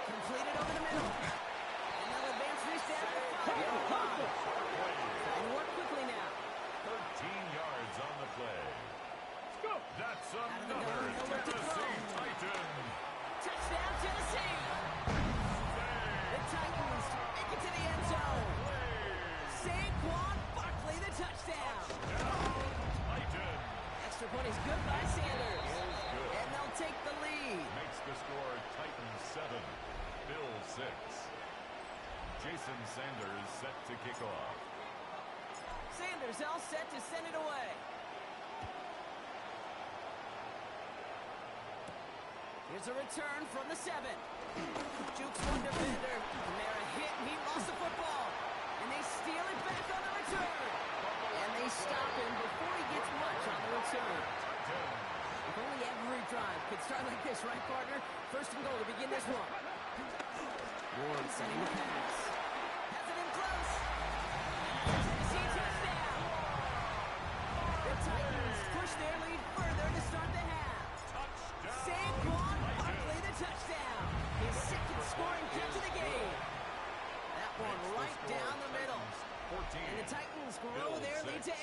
Completed over the middle. And they'll advance this down to the 5-yard line. Trying to work quickly now. 13 yards on the play. That's another Tennessee Titan. Touchdown, Tennessee. The Titans make it to the end zone. 6. Jason Sanders set to kick off. Sanders all set to send it away. Here's a return from the 7. Jukes one defender. Kamara hit, and he lost the football. And they steal it back on the return. And they stop him before he gets much on the return. If only every drive could start like this, right, partner? First and goal to begin this one. Ward sending the pass. Has it in close. Tennessee touchdown. The Titans push their lead further to start the half. Saquon Barkley, the touchdown. His second scoring catch of the game. That one right down the middle. And the Titans grow their lead to 8.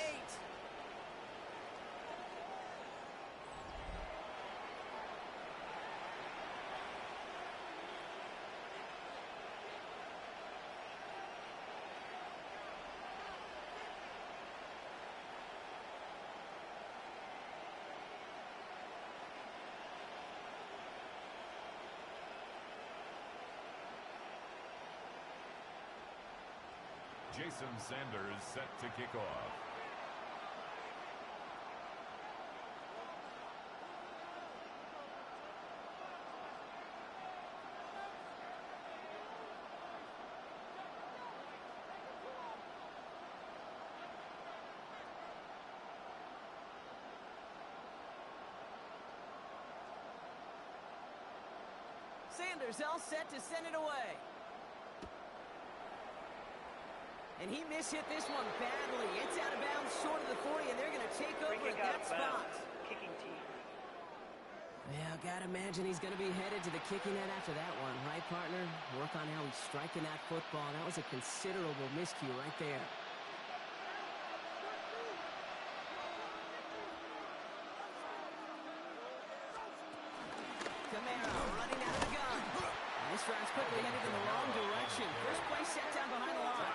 Jason Sanders set to kick off. Sanders all set to send it away. And he mishit this one badly. It's out of bounds short of the 40, and they're going to take over at that spot. Kicking team. Yeah, gotta imagine he's going to be headed to the kicking net after that one, right, partner? Work on how he's striking that football. That was a considerable miscue right there. Kamara running out of the gun. This drive's quickly headed in the wrong direction. First play set down behind the line.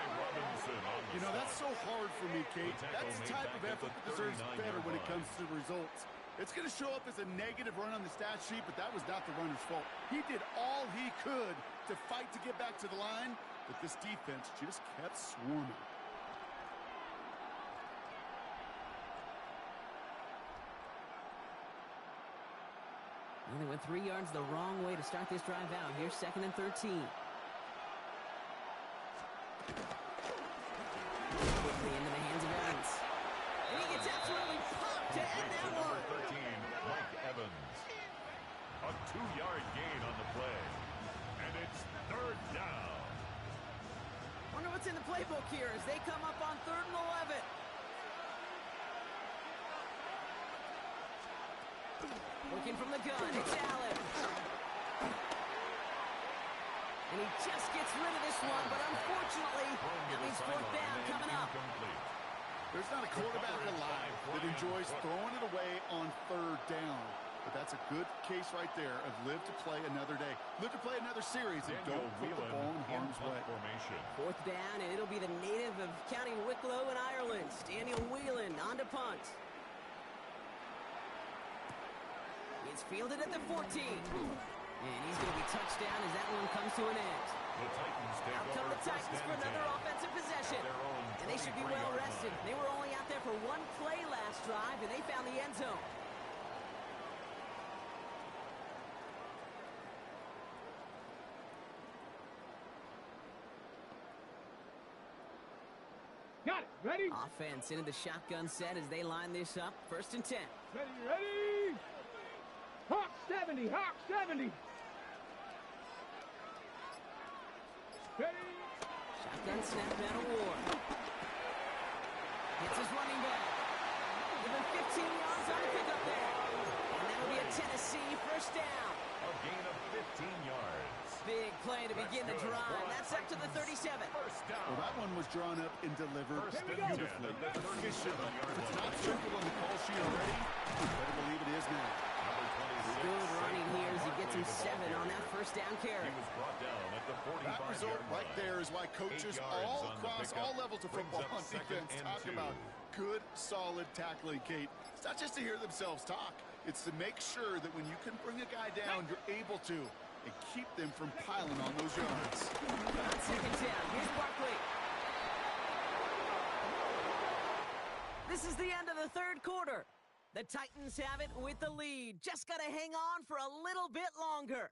You know, that's so hard for me, Kate. That's the type of effort that deserves better when it comes to the results. It's going to show up as a negative run on the stat sheet, but that was not the runner's fault. He did all he could to fight to get back to the line, but this defense just kept swarming. And they went 3 yards the wrong way to start this drive out. Here's 2nd and 13. Quickly into the hands of Evans. And he gets absolutely popped to end that one. Number 13, Mike Evans. A 2-yard gain on the play. And it's 3rd down. Wonder what's in the playbook here as they come up on 3rd and 11. Looking from the gun, it's Allen. And he just gets rid of this one, but unfortunately, that means 4th down coming up. There's not a quarterback alive that enjoys throwing it away on 3rd down. But that's a good case right there of live to play another day. Live to play another series and don't put the ball in harm's way. 4th down, and it'll be the native of County Wicklow in Ireland, Daniel Whelan, on to punt. It's fielded at the 14. And he's going to be touched down as that one comes to an end. Out come the Titans for another offensive possession. And they should be well rested. They were only out there for 1 play last drive, and they found the end zone. Got it. Ready? Offense into the shotgun set as they line this up. 1st and 10. Ready, ready. Hawk 70, Hawk 70. Ready. Shotgun snap out of Ward. Hits his running back. Give him 15 yards on the pickup there. And that'll be a Tennessee 1st down. A gain of 15 yards. Big play to begin the drive. That's up to the 37. Well, that one was drawn up and delivered beautifully, efficiently. If it's not circled on the call sheet already, you better believe it is now. Good running here as he gets him 7 on that 1st down carry. He was brought down at the 45-yard line. That result right there is why coaches all across all levels of football on defense talk about good, solid tackling, Kate. It's not just to hear themselves talk. It's to make sure that when you can bring a guy down, you're able to. and keep them from piling on those yards. On second down, here's Barkley. This is the end of the third quarter. The Titans have it with the lead. Just got to hang on for a little bit longer.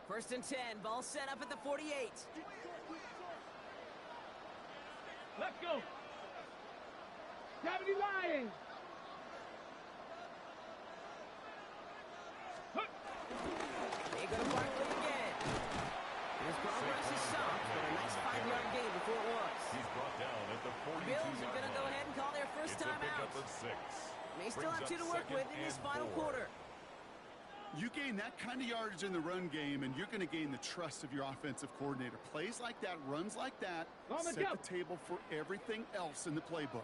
First and 10, ball set up at the 48. Let's go. 70 Lions. They go to Barkley again. And his progress is soft, but a nice 5-yard gain before it was. He's brought down at the 42-yard line. Bills are going to go ahead and call their first time out. Of 6. They still have 2 to work with in this final quarter. You gain that kind of yardage in the run game, and you're going to gain the trust of your offensive coordinator. Plays like that, runs like that, set the table for everything else in the playbook.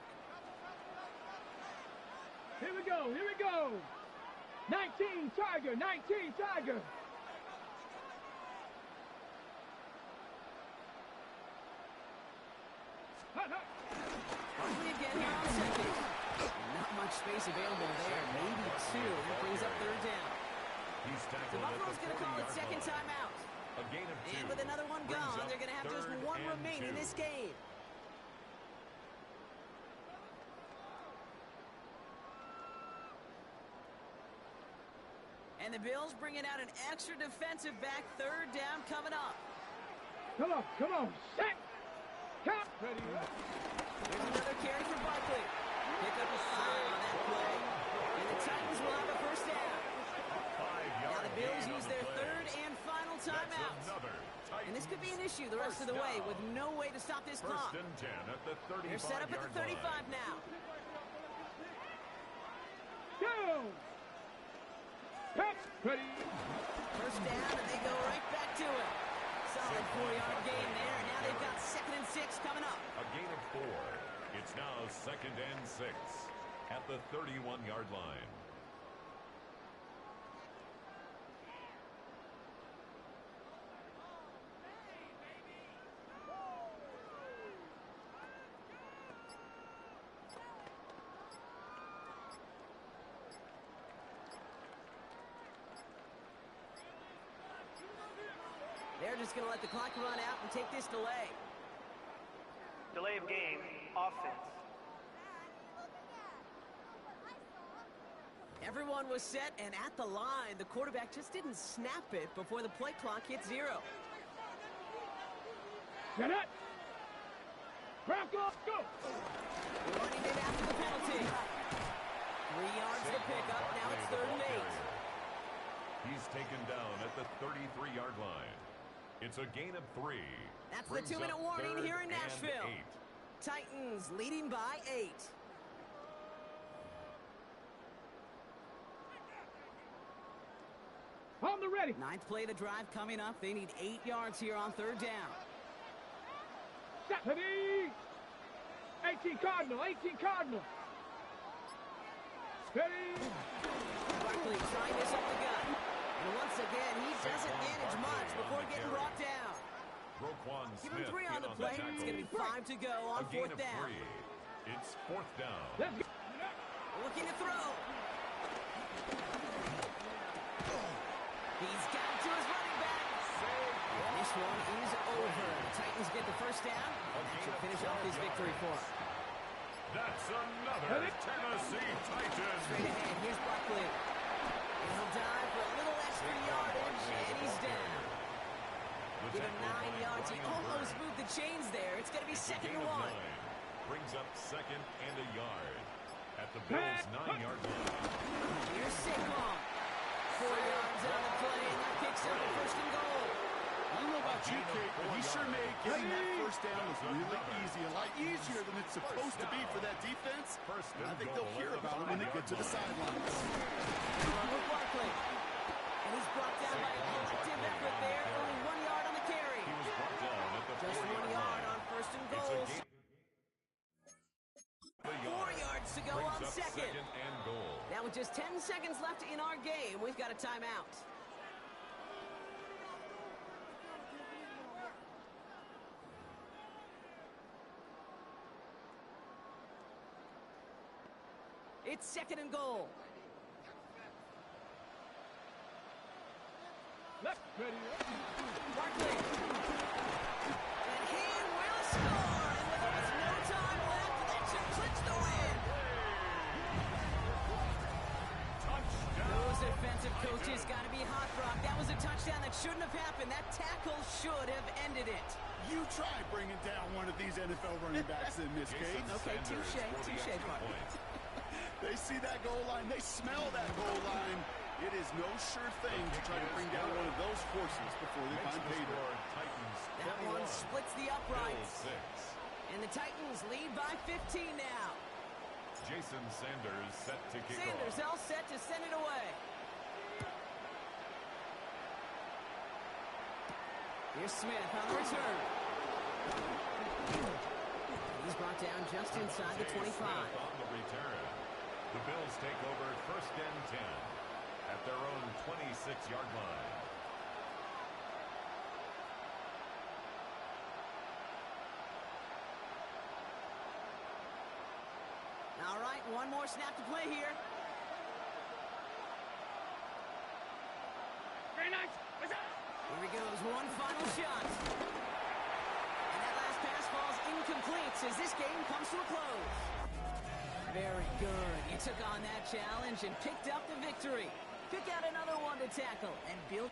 Here we go. Here we go. 19 Tiger. 19 Tiger. Barkley again here on second. Not much space available there. Maybe 2. That brings up third down. So Buffalo's going to call it second timeout. A gain of 2. And with another one gone, they're going to have just 1 remaining in this game. And the Bills bringing out an extra defensive back. Third down coming up. Come on, come on. Set. Cut. Ready. Here's another carry for Barkley. Pick up a 5 on that play. And the Titans will have a first down. Now the Bills use their third and final timeout. And this could be an issue the rest of the way with no way to stop this clock. First and 10 at the 35-yard line. They're set up at the 35 now. Go. Ready. First down, and they go right back to it. Solid 4-yard gain there. Now they've got 2nd and 6 coming up. A gain of 4. It's now 2nd and 6 at the 31-yard line. They're just going to let the clock run out and take this delay. Delay of game, offense. Everyone was set and at the line. The quarterback just didn't snap it before the play clock hit 0. Get it. Bronco, go. Running it after the penalty. 3 yards to pick up. Now it's 3rd and 8. He's taken down at the 33-yard line. It's a gain of 3. That's the 2-minute warning here in Nashville. Titans leading by 8. On the ready. 9th play of the drive coming up. They need 8 yards here on 3rd down. Ready. 18 Cardinal. 18 Cardinal. Ready. Barkley trying this up the gut. And once again, he doesn't manage much before getting brought down. Give him 3 on the play. It's going to be 5 to go on 4th down. It's 4th down. Let's go. Looking to throw. He's got it to his running back. And this one is over. The Titans get the first down. And that should finish off his victory for him. That's another Tennessee Titans. Straight ahead, here's Barkley. And he'll dive for a little extra yardage, and he's down. Give him 9 yards. He almost moved the chains there. It's going to be 2nd and 1. Brings up 2nd and a yard at the Bills' 9-yard line. Here's Saquon. 4 yards on the play, and that picks up a 1st and goal. I don't know about you, Kate, but he sure made getting that first down was really easy. A lot easier than it's supposed to be for that defense. And I think they'll hear about it when they get to the sidelines. With Barkley. And he's brought down by a collective effort there. Only 1 yard on the carry. He was brought down at the Just 1 yard on 1st and goals. 4 yards to go on 2nd. And goal. Now with just 10 seconds left in our game, we've got a timeout. It's 2nd and goal. Left, ready. Barkley. And he will score. And with almost no time left, that should clinch the win. Those defensive coaches got to be hot, Brock. That was a touchdown that shouldn't have happened. That tackle should have ended it. You try bringing down one of these NFL running backs in this case. Okay, touche, Mark. They see that goal line. They smell that goal line. It is no sure thing to try to bring down one of those forces before they find pay dirt. That one splits the uprights. And the Titans lead by 15 now. Jason Sanders set to kick Sanders off. all set to send it away. Here's Smith on the return. He's brought down just inside the 25. On the return. The Bills take over 1st and 10 at their own 26-yard line. All right, one more snap to play here. Very nice. Here he goes, one final shot. And that last pass falls incomplete as this game comes to a close. Very good. He took on that challenge and picked up the victory. Pick out another one to tackle and build.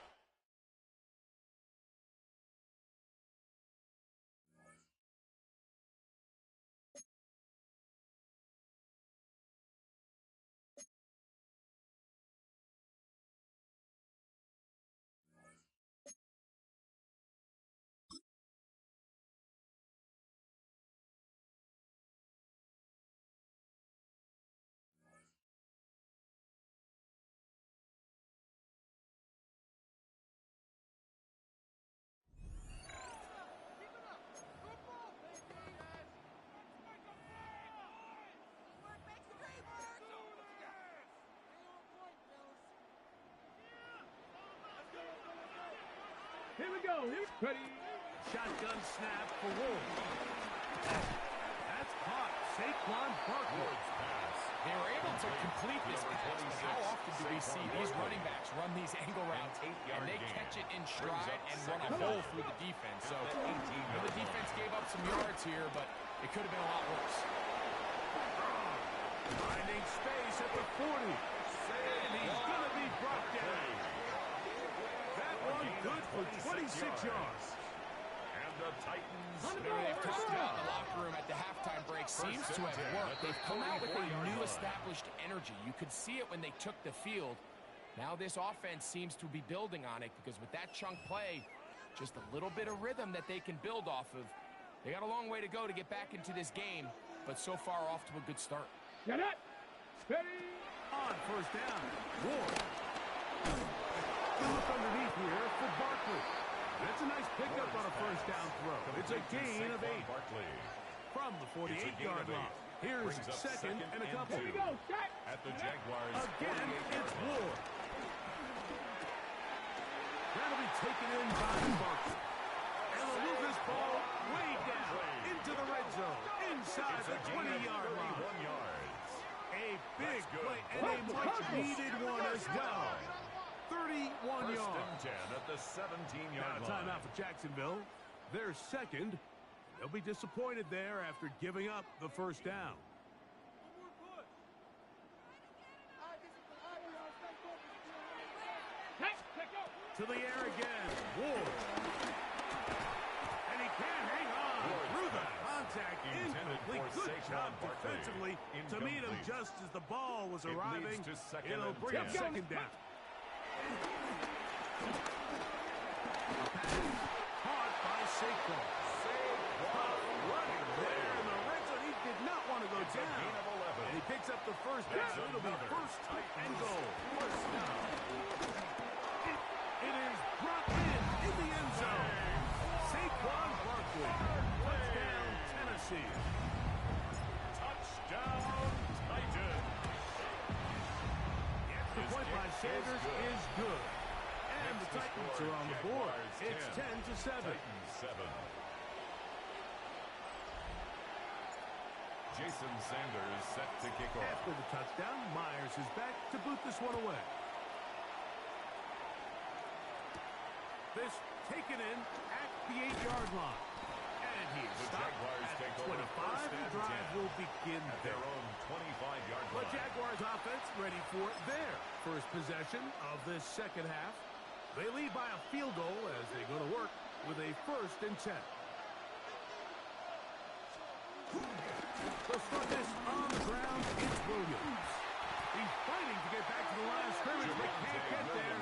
Here we go. Ready. Shotgun snap for Wolf. That's caught. Saquon Barkley. They were able to complete this pass, but how often do we see these running backs run these angle routes and they catch it in stride and run a hole through the defense? So the defense gave up some yards here, but it could have been a lot worse. Finding space at the 40. And he's going to be brought down. That one good for 26 yards. And the Titans. They've talked about the locker room at the halftime break seems to have worked. They've come out with a new established energy. You could see it when they took the field. Now this offense seems to be building on it because with that chunk play, just a little bit of rhythm that they can build off of. They got a long way to go to get back into this game, but so far off to a good start. Get it. Ready. On 1st down. Ward. Good look underneath here for Barkley. That's a nice pickup on a 1st down throw. It's a gain of 8. From the 48-yard line. Here's 2nd and a couple. Here we go. Shot. At the Jaguars. Again, it's Ward. That'll be taken in by Barkley. And they'll move this ball way down into the red zone. Inside the 20-yard line. A big play and a much-needed one as well. 31 yards. 1st and 10 at the 17-yard line. Timeout for Jacksonville. They're second. They'll be disappointed there after giving up the 1st down. To the air again. Ward. And he can't hang on. Through the contact. Incomplete. Good job defensively to meet him just as the ball was arriving. It'll bring up 2nd down. Caught by Saquon. Running there in the red zone. He did not want to go down. And he picks up the 1st down. It'll be 1st and goal. It is brought in the end zone. Saquon Barkley. Touchdown, Tennessee. Touchdown, Titans. The point by Sanders is good. And the Titans are on the board. It's 10-7. Titans 7. Jason Sanders set to kick off. After the touchdown, Myers is back to boot this one away. This taken in at the 8-yard line. And he is stopped at 25. The drive will begin at their own 25-yard line. The Jaguars offense ready for their first possession of this second half. They lead by a field goal as they go to work with a 1st and 10. They'll start this on the ground. It's Williams. He's fighting to get back to the line of scrimmage, but can't get there.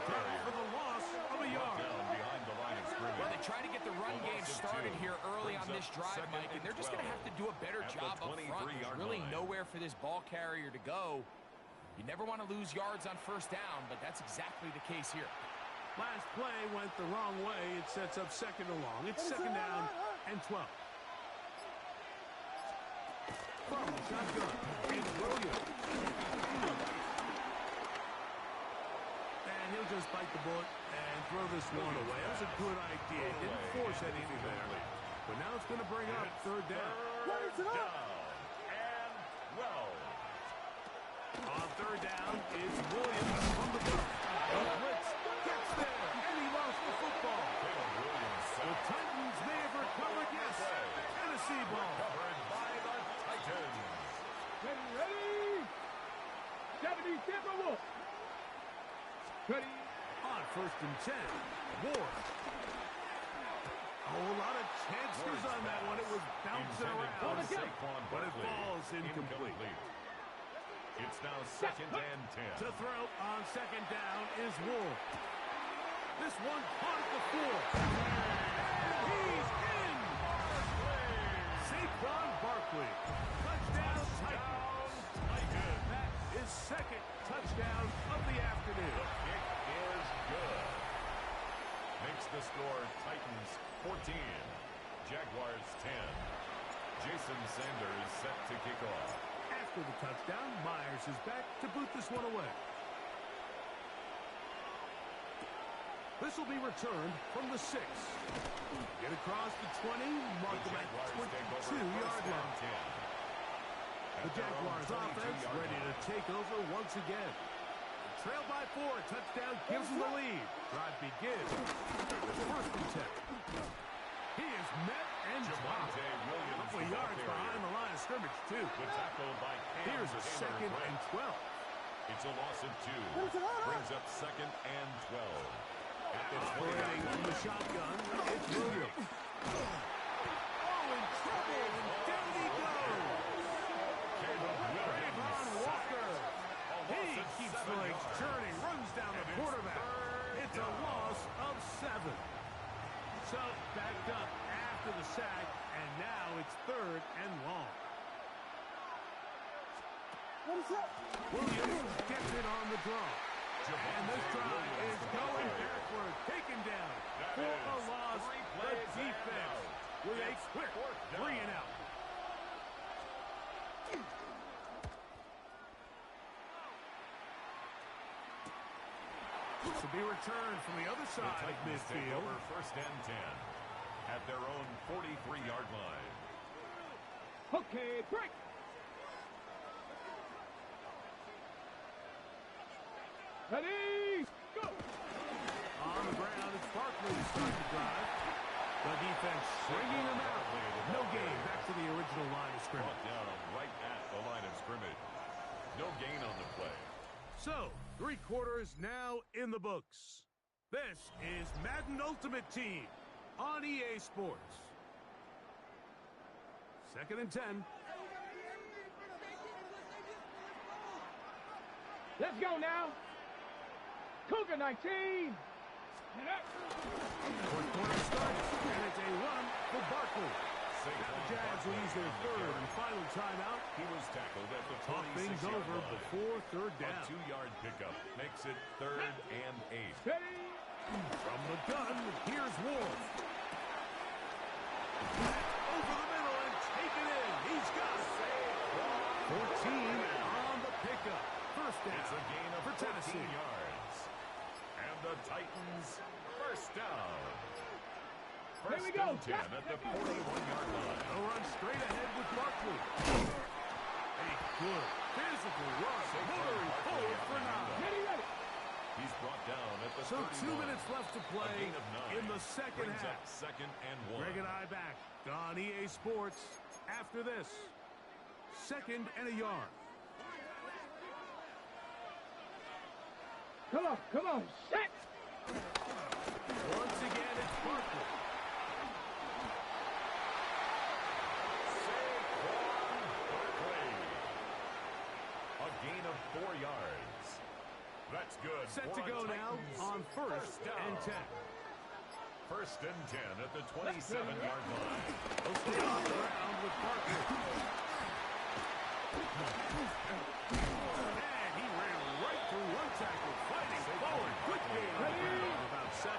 Down for the loss of a yard. Behind the line of scrimmage. Well, they try to get the run game started here early on this drive, Mike, and they're just going to have to do a better job up front. There's really nowhere for this ball carrier to go. You never want to lose yards on 1st down, but that's exactly the case here. Last play went the wrong way. It sets up 2nd and long. It's 2nd down and 12. From the shotgun, it's Williams. And he'll just bite the bullet and throw this one away. That was a good idea. Didn't force anything there. But now it's going to bring up 3rd down. And well. On 3rd down, it's Williams from the book. The blitz gets there, and he lost the football. The Titans may have recovered, yes. Tennessee ball. Covered by the Titans. Ready? 77 Wolf. Ready? On 1st and 10, Ward. A whole lot of chances on that one. It was bouncing around, but it falls incomplete. It's now 2nd and 10. To throw on 2nd down is Wolf. This one caught at the 4. And he's in! Saquon Barkley. Touchdown, Titans. That is 2nd touchdown of the afternoon. The kick is good. Makes the score Titans 14. Jaguars 10. Jason Sanders set to kick off. After the touchdown, Myers is back to boot this one away. This will be returned from the 6. Get across the 20, mark them at 22-yard line. The Jaguars offense ready to take over once again. Trail by 4, touchdown gives them the lead. Drive begins. 1st and 10. He is met and dropped. A couple of yards behind the line of scrimmage, too. Here's a 2nd and 12. It's a loss of 2. Brings up 2nd and 12. Operating from the shotgun, it's Williams. Oh, in trouble, and down he goes. Trayvon Walker. He keeps the legs churning, runs down the quarterback. It's a loss of 7. So, backed up after the sack, and now it's 3rd and long. Williams gets it on the draw. And this drive is going backward, taken down for a loss. The defense with a quick 3 and out. This will be returned from the other side of midfield. 1st and 10 at their own 43-yard line. Okay, break. Ready? Go! On the ground, it's Barkley to start the drive. The defense swinging him out. No gain. Back to the original line of scrimmage. Brought down right at the line of scrimmage. No gain on the play. So, 3 quarters now in the books. This is Madden Ultimate Team on EA Sports. 2nd and 10. Let's go now. Cougar 19. Fourth quarter starts, and it's a run for Barkley. Now the Jags will use their 3rd and final timeout. He was tackled at the 26-yard Talk things over line. before 3rd down. A 2-yard pickup makes it 3rd and 8. Ready? From the gun, here's Wolf. Over the middle and taken in. He's got it. 14 on the pickup. 1st down. It's a gain of for Tennessee. 14 yards. And the Titans 1st down. 1st go. and 10 at the 41-yard line. They'll run straight ahead with Barkley. A good physical run. Moving forward for 9. Ready, ready. He's brought down at the So 31. 2 minutes left to play A gain of 9. in the second Brings half. up 2nd and 1. Greg and I back on EA Sports after this. 2nd and a yard. Come on, set. Once again, it's Barkley. Saquon Barkley. A gain of 4 yards. That's good. Set for to a go now Titans on first down. and 10. 1st and 10 at the 27-yard line. They'll stay on the ground with Barkley. And he ran right through one tackle, fighting forward. Quick gain of about 7.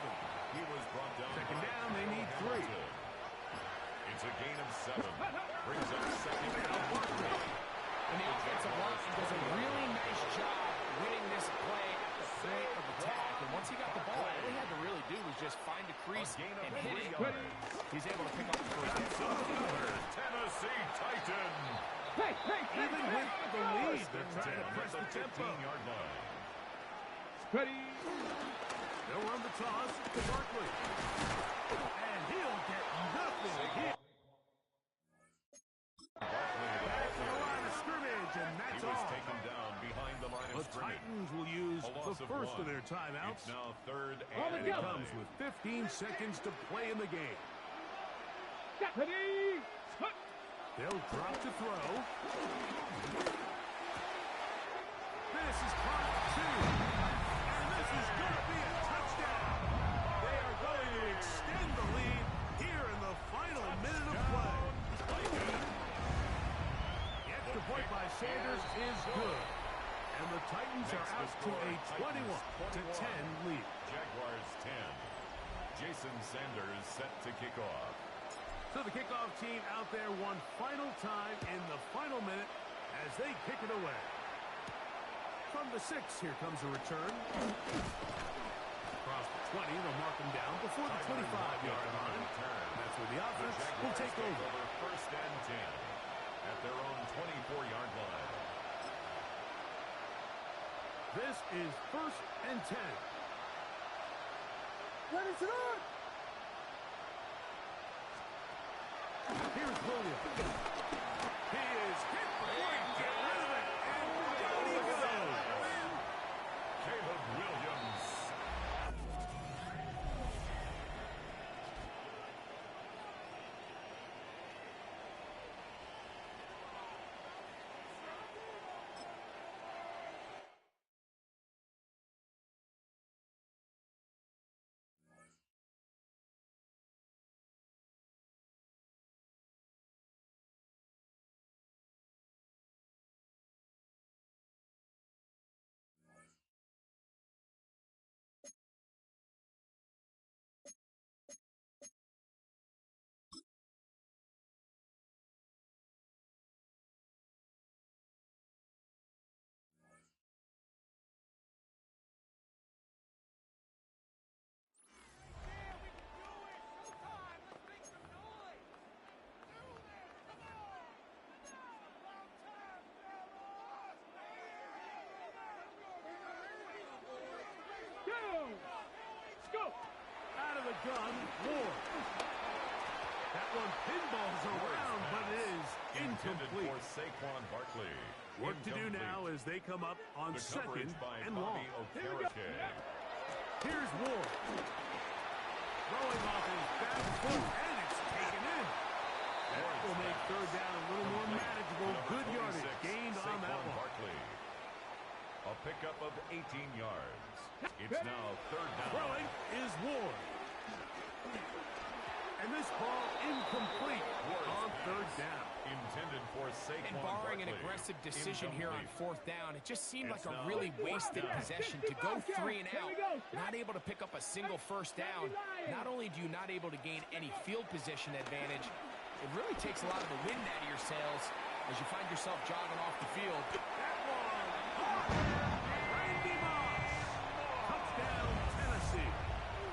He was brought down. Second by down, they need 3. It's a gain of 7. Brings up 2nd and 3. And the offensive line does a really nice job winning this play at the point of attack. And once he got the ball, all he had to really do was just find a crease and hit it. He's able to pick up the first down. Another Tennessee Titan. Hey, Even with the lead, they're First trying to and 10 press at the the tempo. 15-yard line. ready. They'll run the toss to Barkley. And he'll get nothing here. Back to the line of scrimmage, and He that's was all. taken down behind the line The of scrimmage. Titans will use A the loss of first 1. of their timeouts. It's now 3rd On the and And it go. 9. comes with 15 seconds to play in the game. Ready. They'll drop to throw. This is caught 2. And this is going to be a touchdown. They are going to extend the lead here in the final minute of play. The extra point by Sanders is good. And the Titans are out to a 21-10 lead. Jaguars 10. Jason Sanders set to kick off. So the kickoff team out there one final time in the final minute as they kick it away. From the 6, here comes a return. Across the 20, they'll mark them down before the 25-yard line. That's where the offense will take over. 1st and 10 at their own 24-yard line. This is 1st and 10. Ready to run. Here's Williams. He is hit before he can get rid of it. And down he goes. Caleb Williams. Out of the gun, Ward. That one pinballs around, but it is incomplete. For Saquon Barkley. Work to do now as they come up on The 2nd coverage by and long. Bobby Okereke. Here's Ward. Throwing off his back foot, and it's taken in. That will make 3rd down a little more manageable. Good yardage gained on that Saquon one. Barkley. A pickup of 18 yards. It's now 3rd down. Throwing is Ward. And this ball incomplete on 3rd down. Intended for Saquon And barring an Barkley. aggressive decision here on Incomplete. 4th down, it just seemed like It's a now really 4th wasted down. possession to go 3 and out. Not able to pick up a single first down. Not only do you not able to gain any field position advantage, it really takes a lot of the wind out of your sails as you find yourself jogging off the field. That one. Randy Moss. Touchdown, Tennessee.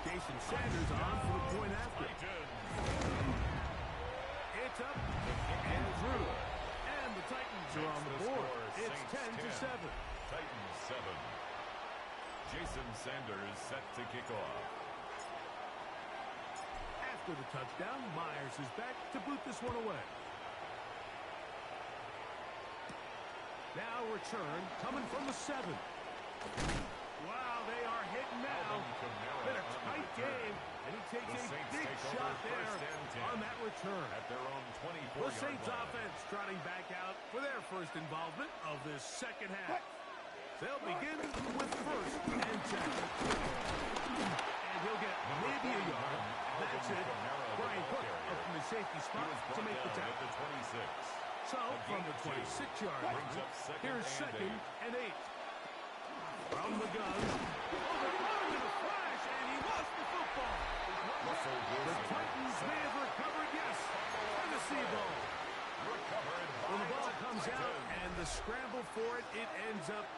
Jason Sanders on for the point after. Titans It's up and through. And the Titans are on the board. It's 10-7. Titans 7. Jason Sanders set to kick off. After the touchdown, Myers is back to boot this one away. Now return coming from the 7. Wow, they are hitting now. Been a tight game, and he takes a big shot there on that return. At their own 24-yard line. The Saints offense trotting back out for their first involvement of this second half. They'll begin with 1st and 10. And he'll get maybe a yard. That's it. Brian Cook up from the safety spot to make the tackle. So, from the 26-yard line, here's 2nd and 8. From the gun. Oh, they're running in a flash, and he lost the football. The Titans may have recovered, yes. Tennessee ball. When the ball comes out and the scramble for it, it ends up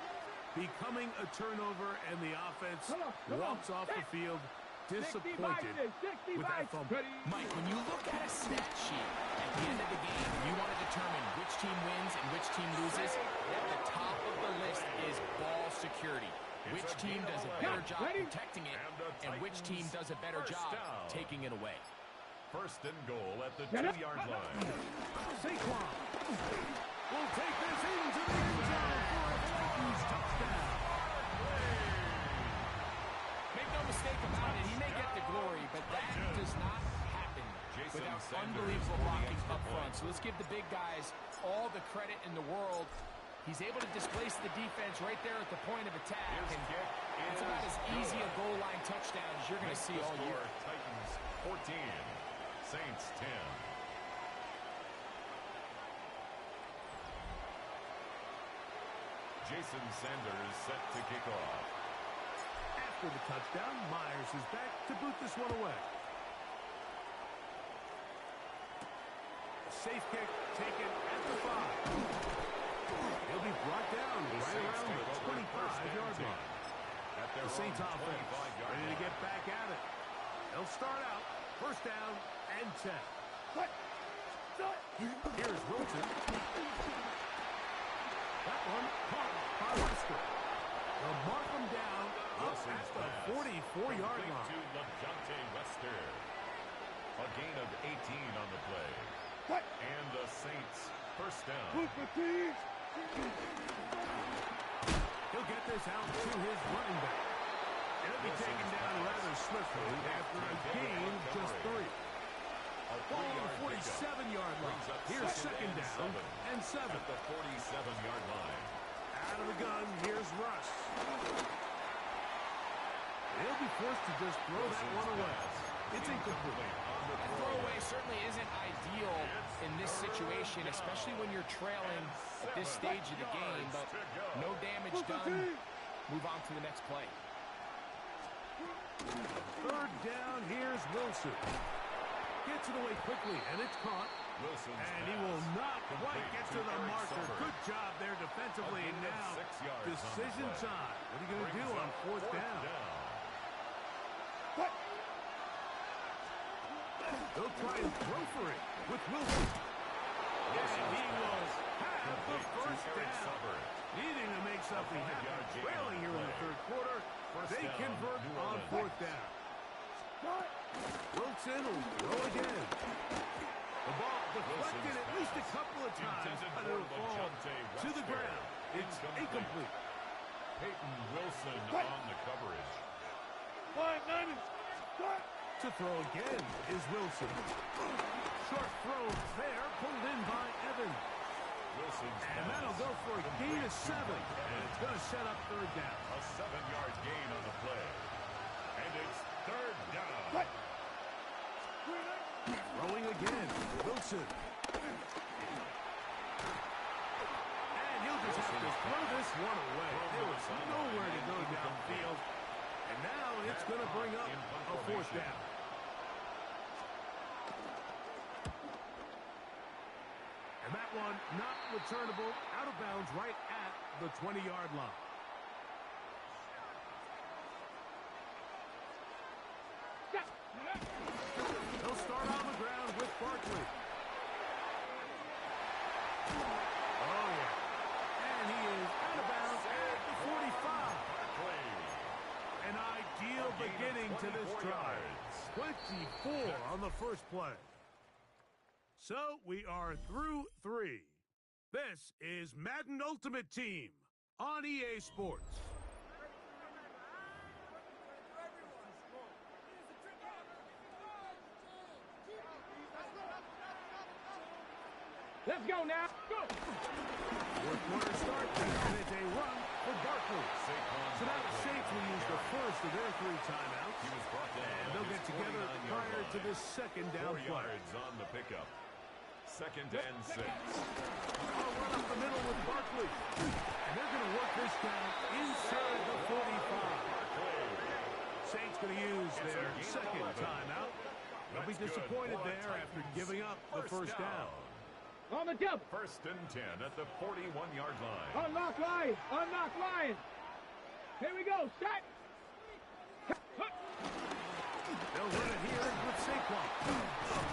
becoming a turnover, and the offense walks off the field disappointed with that fumble. Mike, when you look at a stat sheet at the end of the game, you want to determine which team wins and which team loses. At the top of the list is ball security. Which team does a better job protecting it, and which team does a better job taking it away. 1st and goal at the 2-yard line. Saquon will take this into the end zone for a Titans touchdown. Make no mistake about it, he may get the glory, but that does not happen without unbelievable blocking up front. So let's give the big guys all the credit in the world. He's able to displace the defense right there at the point of attack. And it's about as easy a goal line touchdown as you're going to see all year. Titans 14, Saints 10. Jason Sanders set to kick off. After the touchdown, Myers is back to boot this one away. Safe kick taken at the 5. He'll be brought down right around the 25-yard line. The Saints offense ready to get back at it. They'll start out 1st down and 10. Here's Wilson. That one caught by Lester. They'll mark him down up at the 44-yard line. A gain of 18 on the play. And the Saints 1st down. He'll get this out to his running back. It'll be taken down rather swiftly after a gain of just 3. Ball on the 47-yard line. Here's 2nd down and 7. At the 47-yard line. Out of the gun, here's Russ. He'll be forced to just throw that one away. It's incomplete. That throwaway certainly isn't ideal in this situation, especially when you're trailing at this stage of the game, but no damage done. Move on to the next play. 3rd down, here's Wilson. Gets it away quickly, and it's caught. And he will not quite get to the marker. Good job there defensively. Now, decision time. What are you going to do on 4th down? They'll try and throw for it with Wilson. Yes, and he will have the 1st down. Needing to make something happen. Trailing here in the 3rd quarter. They convert on 4th down. Wilson will throw again. The ball deflected at least a couple of times, but it'll fall to the ground. It's incomplete. Peyton Wilson on the coverage. To throw again is Wilson. Short throw there, pulled in by Evans. And that'll go for a gain of 7. And it's going to set up 3rd down. A 7-yard gain on the play. And it's 3rd down. Throwing again, Wilson. And he'll just have to throw this one away. There was nowhere to go downfield. And now it's going to bring up a 4th down. And that one not returnable, out of bounds right at the 20-yard line. They'll start on the play. So we are through 3. This is Madden Ultimate Team on EA Sports. Let's go now. Go. Fourth quarter start, and it's a run for Barkley. So now the Saints will use the first of their 3 timeouts. And they'll get together prior to the second down 4 play. yards on the pickup. 2nd and 6. I'll run up the middle with Barkley. And they're going to work this down inside the 45. Saints going to use their second timeout. They'll be disappointed there after giving up the first down. On the double. 1st and 10 at the 41-yard line. Unlock line. Unlock line. Here we go. Set. They'll run it here with Saquon.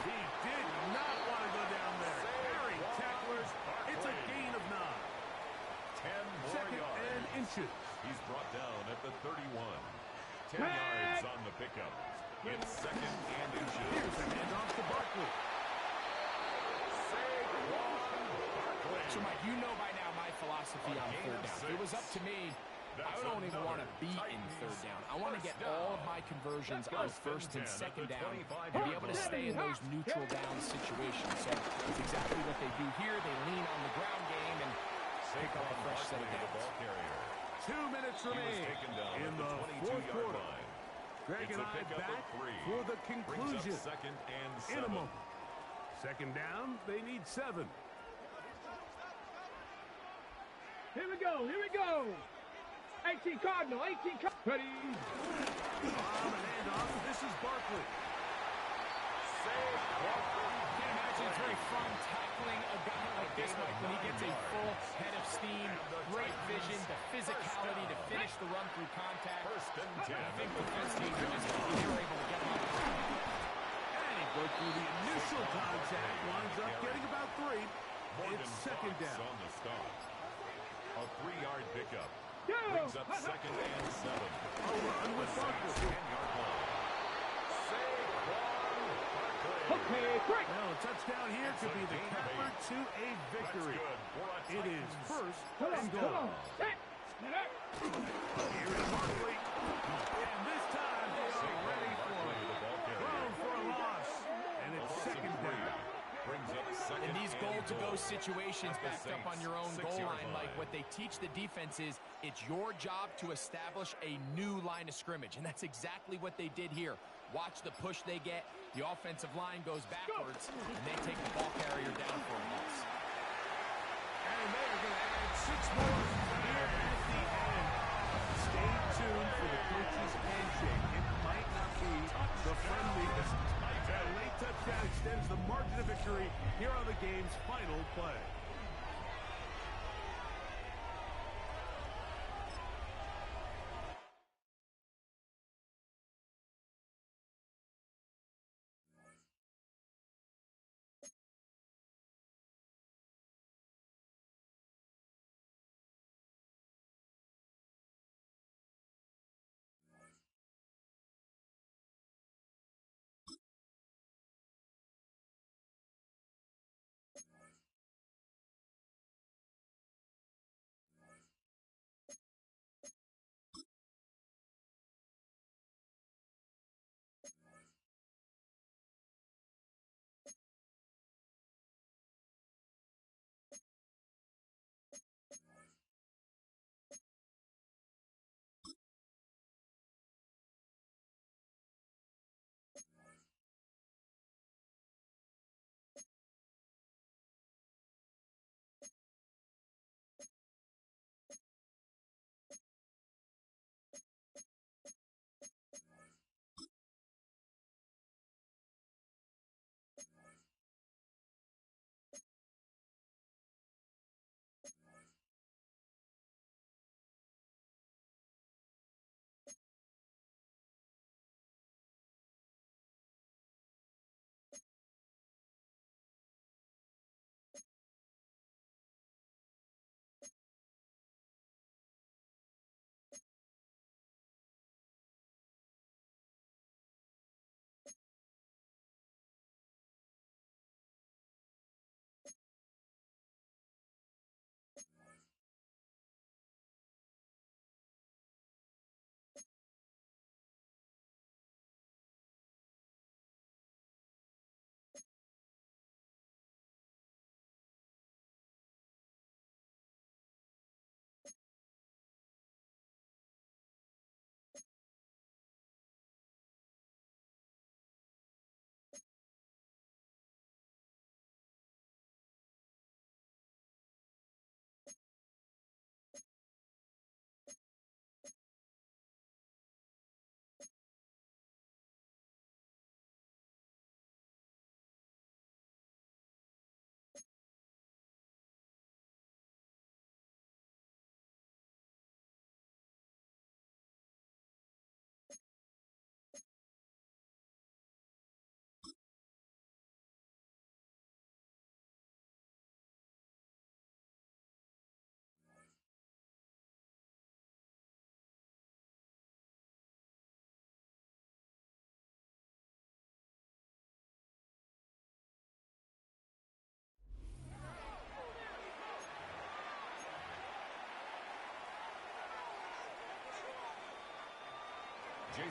He did not want to go down there. Carrying tacklers. It's a gain of 9. 10 more 2nd yards. and inches. He's brought down at the 31. 10 yards on the pickup. It's 2nd and inches. Here's a handoff to Barkley. So, Mike, you know by now my philosophy on 3rd down. If it was up to me, I don't even want to be in 3rd down. I want to get all of my conversions on 1st and 2nd down and be able to stay in those neutral down situations. So it's exactly what they do here. They lean on the ground game and pick up a fresh set of downs. 2 minutes remain in the 4th quarter. Greg and I back for the conclusion. 2nd and 7. In a moment. 2nd down, they need 7. Here we go. Here we go. 18 Cardinal. 18 Cardinal. Ready. Arm and handoff. This is Barkley. Can't imagine it's very fun tackling a guy like this, Mike, when he gets a full head of steam, great vision, the physicality to finish the run through contact. 1st and 10. I think the defense team was just they were able to get him up. And he broke through the initial contact. Winds up getting about 3. It's 2nd down. On the stop. A 3-yard pickup. Go. Brings up 2nd and 7. A run with Barkley. 10-yard line. Okay, great. Well, a touchdown here could be the capper to a victory. It is 1st and Come goal. on. Set. Here is Barkley. And this time they are ready for it. Thrown for a loss. And it's 2nd down. Brings up 2nd In these and goal-to-go goal. situations At the backed up on Saints' your own goal 6-yard line, Mike, what they teach the defense is it's your job to establish a new line of scrimmage, and that's exactly what they did here. Watch the push they get. The offensive line goes backwards, and they take the ball carrier down for a loss. And they are going to add 6 more here at the end. Stay tuned for the coach's handshake. It might not be the friendliest. That late touchdown extends the margin of victory here on the game's final play.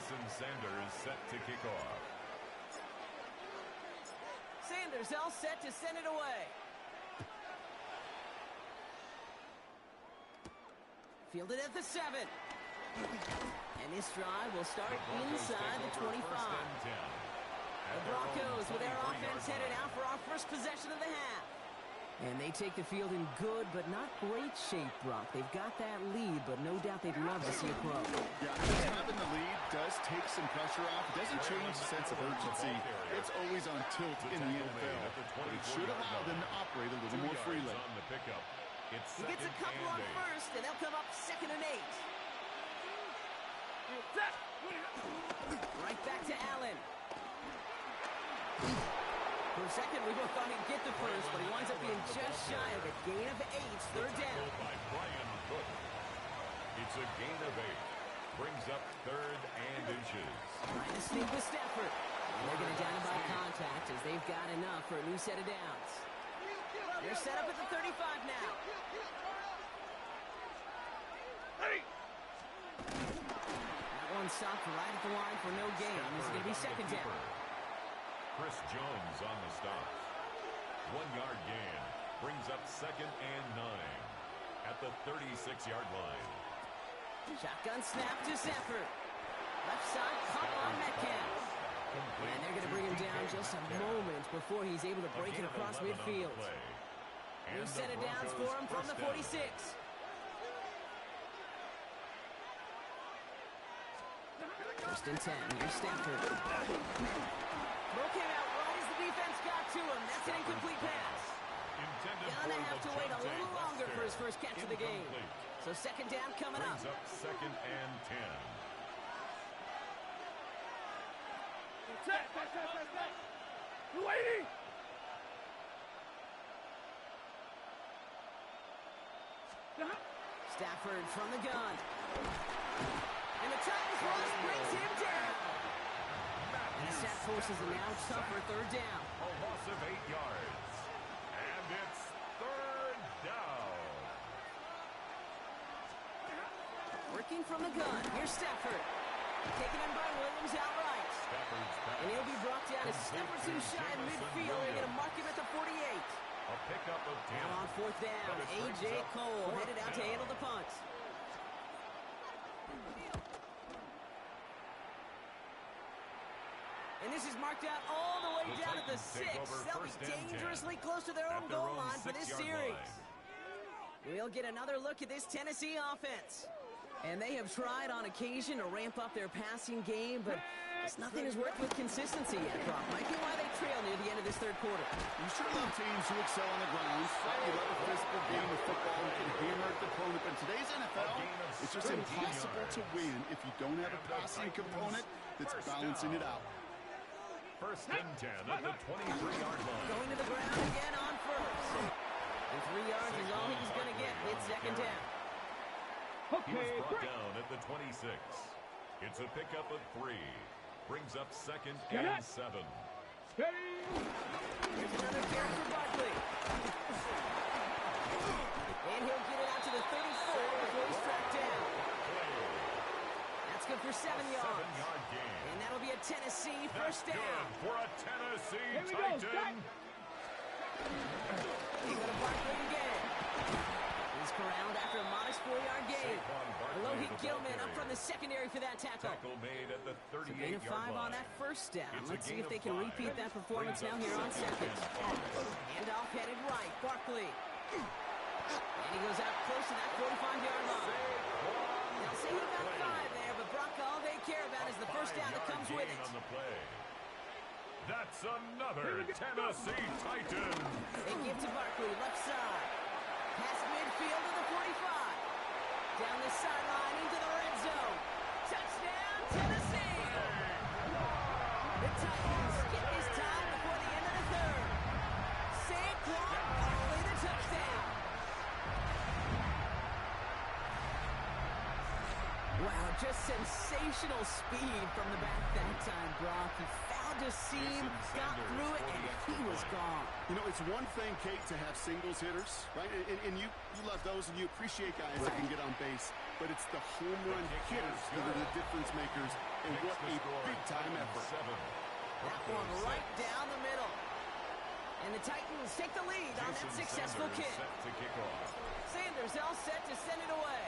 Jason Sanders set to kick off. Sanders all set to send it away. Fielded at the 7. And this drive will start inside the 25. The Broncos with their offense headed out for our first possession of the half. And they take the field in good but not great shape, Brock. They've got that lead, but no doubt they'd love to see a pro. Yeah, I think having the lead does take some pressure off. It doesn't change the sense of urgency. It's always on tilt in the NFL. But it should allow them to operate a little more freely. He gets a couple on first, and they'll come up 2nd and 8. Right back to Allen. For a second, we both thought he'd get the first, but he winds up being just shy of a gain of 8, 3rd down. It's a gain of 8. Brings up 3rd and inches. Trying to sneak with Stafford. They're going to down by contact as they've got enough for a new set of downs. They're set up at the 35 now. That one stopped right at the line for no gain. This is going to be 2nd down. Chris Jones on the stop. 1-yard gain. Brings up 2nd and 9 at the 36-yard line. Shotgun snap to Stafford. Left side, pop on Metcalf. And they're going to bring him down just a moment before he's able to break it across midfield. New set of downs for him from the 46. First and 10. Here's Stafford. Throw came out right as the defense got to him. That's an incomplete pass. Gonna have to wait a little longer for his first catch of the game. So 2nd down coming up. Brings up 2nd and 10. Set. Waiting. Stafford from the gun. And the Titans rush brings him down. And set forces a now tougher 3rd down. A loss of 8 yards. And it's 3rd down. Working from the gun. Here's Stafford. Taken in by Williams outright. And he'll be brought down as Stafford too shy in midfield. They're going to mark him at the 48. A pickup of 10. Now on 4th down, A.J. Cole headed out to handle the punt. And this is marked out all the way down at the 6. They'll be dangerously close to their own goal line for this series. We'll get another look at this Tennessee offense. And they have tried on occasion to ramp up their passing game, but nothing has worked with consistency yet, Brock. Might be why they trail near the end of this 3rd quarter. You sure love teams who excel on the ground. You love a physical game of football who can hammer the opponent. But in today's NFL, it's just impossible to win if you don't have a passing component that's balancing it out. First and 10 at the 23-yard line. Going to the ground again on first. And 3 yards is all he's going to get. It's 2nd down. He was brought down at the 26. It's a pickup of 3. Brings up 2nd and 7. Here's another carry for Barkley. And he'll get it out to the 34 before he's tracked down. That's good for 7 yards. 7-yard gain. And that'll be a Tennessee first down. For a Tennessee Titan. They go to Barkley again. He's corralled after a modest 4-yard gain. Alohi Gilman up from the secondary for that tackle. Tackle made at the 38-yard line. Gain of 5 on that first down. Let's see if they can repeat that performance now here on 2nd. Handoff headed right. Barkley. And he goes out close to that 45-yard line. They'll say he got 5 there, but Brock, all they care about is the first down that comes with it. That's another Tennessee Titan. They give to Barkley, left side. Past midfield to the 45. Down the sideline into the red zone. Touchdown, Tennessee! The Titans get this time before the end of the 3rd. Saquon Barkley the touchdown. Wow, just sensational speed from the back that time, Brock. He found a seam, got through it, and he was gone. You know, it's one thing, Kate, to have singles hitters, right? And you love those, and you appreciate guys that can get on base. But it's the home run hitters that are the difference makers. And what a big-time effort. That one right down the middle. And the Titans take the lead on that successful kick. Sanders all set to send it away.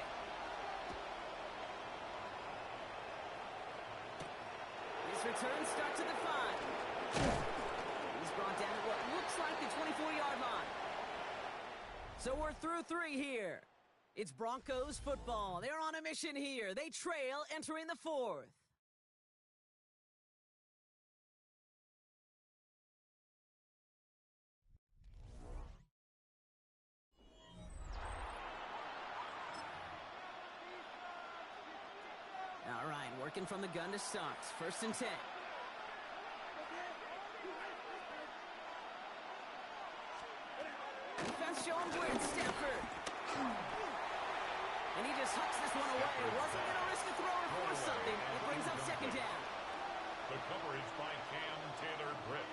His return start to the 5. He's brought down at what looks like the 24-yard line. So we're through 3 here. It's Broncos football. They're on a mission here. They trail entering the 4th. All right, working from the gun to start. 1st and 10. Defense showing blitz. Stafford. And he just hucks this one away. Wasn't going to risk a throw or force something. It brings up 2nd down. The coverage by Cam Taylor-Britt.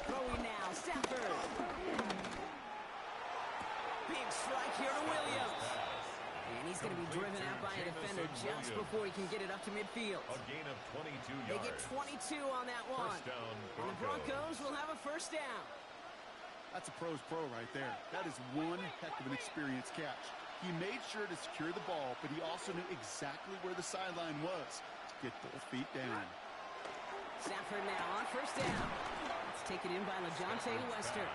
Throwing now, Stafford. Big strike here to Williams. And he's going to be driven out by a defender just before he can get it up to midfield. A gain of 22 yards. They get 22 on that one. First down, and the Broncos will have a 1st down. That's a pro's pro right there. That is one heck of an experienced catch. He made sure to secure the ball, but he also knew exactly where the sideline was to get both feet down. Stafford now on 1st down. It's taken in by LaJohntay Wester.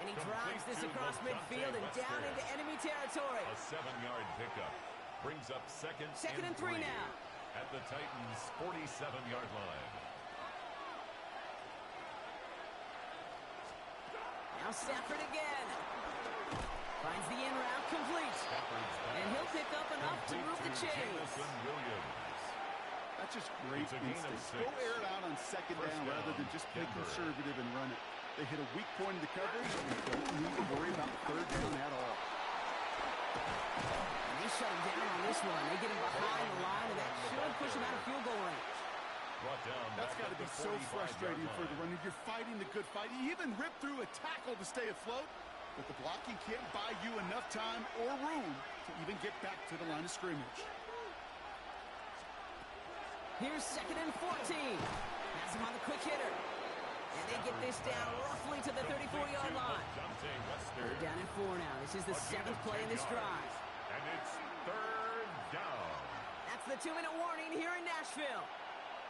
And he drives this across midfield and down into enemy territory. A 7-yard pickup. Brings up second and 3 now. At the Titans' 47-yard line. Now Stafford again. Finds the in route complete. And he'll pick up enough to move the chains. That's just great instinct. Go air it out on 2nd down rather than just play conservative and run it. They hit a weak point in the coverage and don't need to worry about 3rd down at all. And they shut him down on this one. They get him behind the line, and that should push him out of field goal range. That's got to be so frustrating for the runner. You're fighting the good fight. He even ripped through a tackle to stay afloat, but the blocking can't buy you enough time or room to even get back to the line of scrimmage. Here's 2nd and 14. Has him on the quick hitter. And they get this down roughly to the 34-yard line. 3rd down and 4 now. This is the 7th play in this drive. And it's 3rd down. That's the 2-minute warning here in Nashville.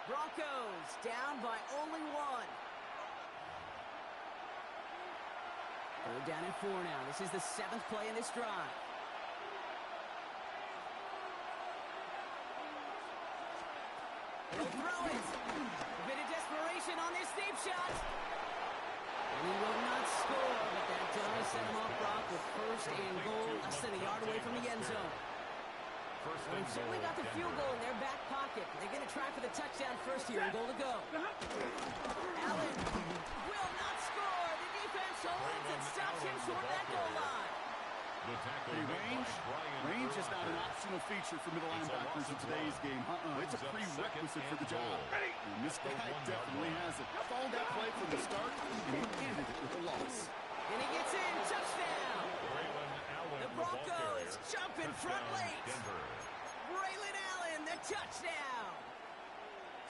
Broncos down by only 1. 3rd down and 4 now. This is the 7th play in this drive. He'll throw it. A bit of desperation on this deep shot. And he will not score, but that does set him off, Brock, with 1st and goal, less than a yard away from the end zone. Well, they've certainly got the field goal in their back pocket. They're going to try for the touchdown first here, and goal to go. Allen will not score. The defense holds and stops him short of that goal line. Range is not an optional feature for middle linebackers in today's game. It's a prerequisite for the job. And this guy definitely has it. Followed that play from the start, and he ended it with a loss. And he gets in. Touchdown. The Broncos jumping front late. Braylon Allen, the touchdown.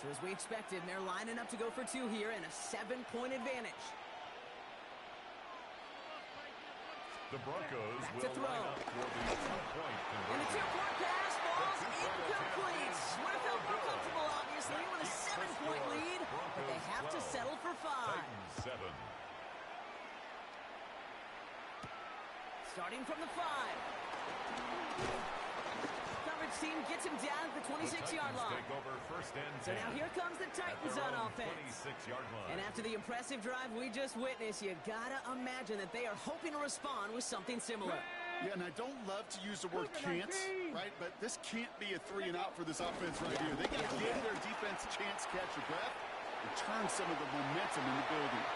So as we expected, they're lining up to go for 2 here and a 7-point advantage. The Broncos back will to throw. line up for the 2-point conversion. And the 2-point pass falls incomplete. Would have felt more comfortable, obviously, with a 7-point lead, but they have to settle for 5. Titans 7. Starting from the 5. Coverage team gets him down at the 26-yard line. Take over 1st and 10. So now here comes the Titans on offense. 26-yard line. And after the impressive drive we just witnessed, you gotta imagine that they are hoping to respond with something similar. Yeah, and I don't love to use the word can't, right? But this can't be a 3-and-out for this offense right here. They got to give their defense a chance to catch a breath and turn some of the momentum in the building.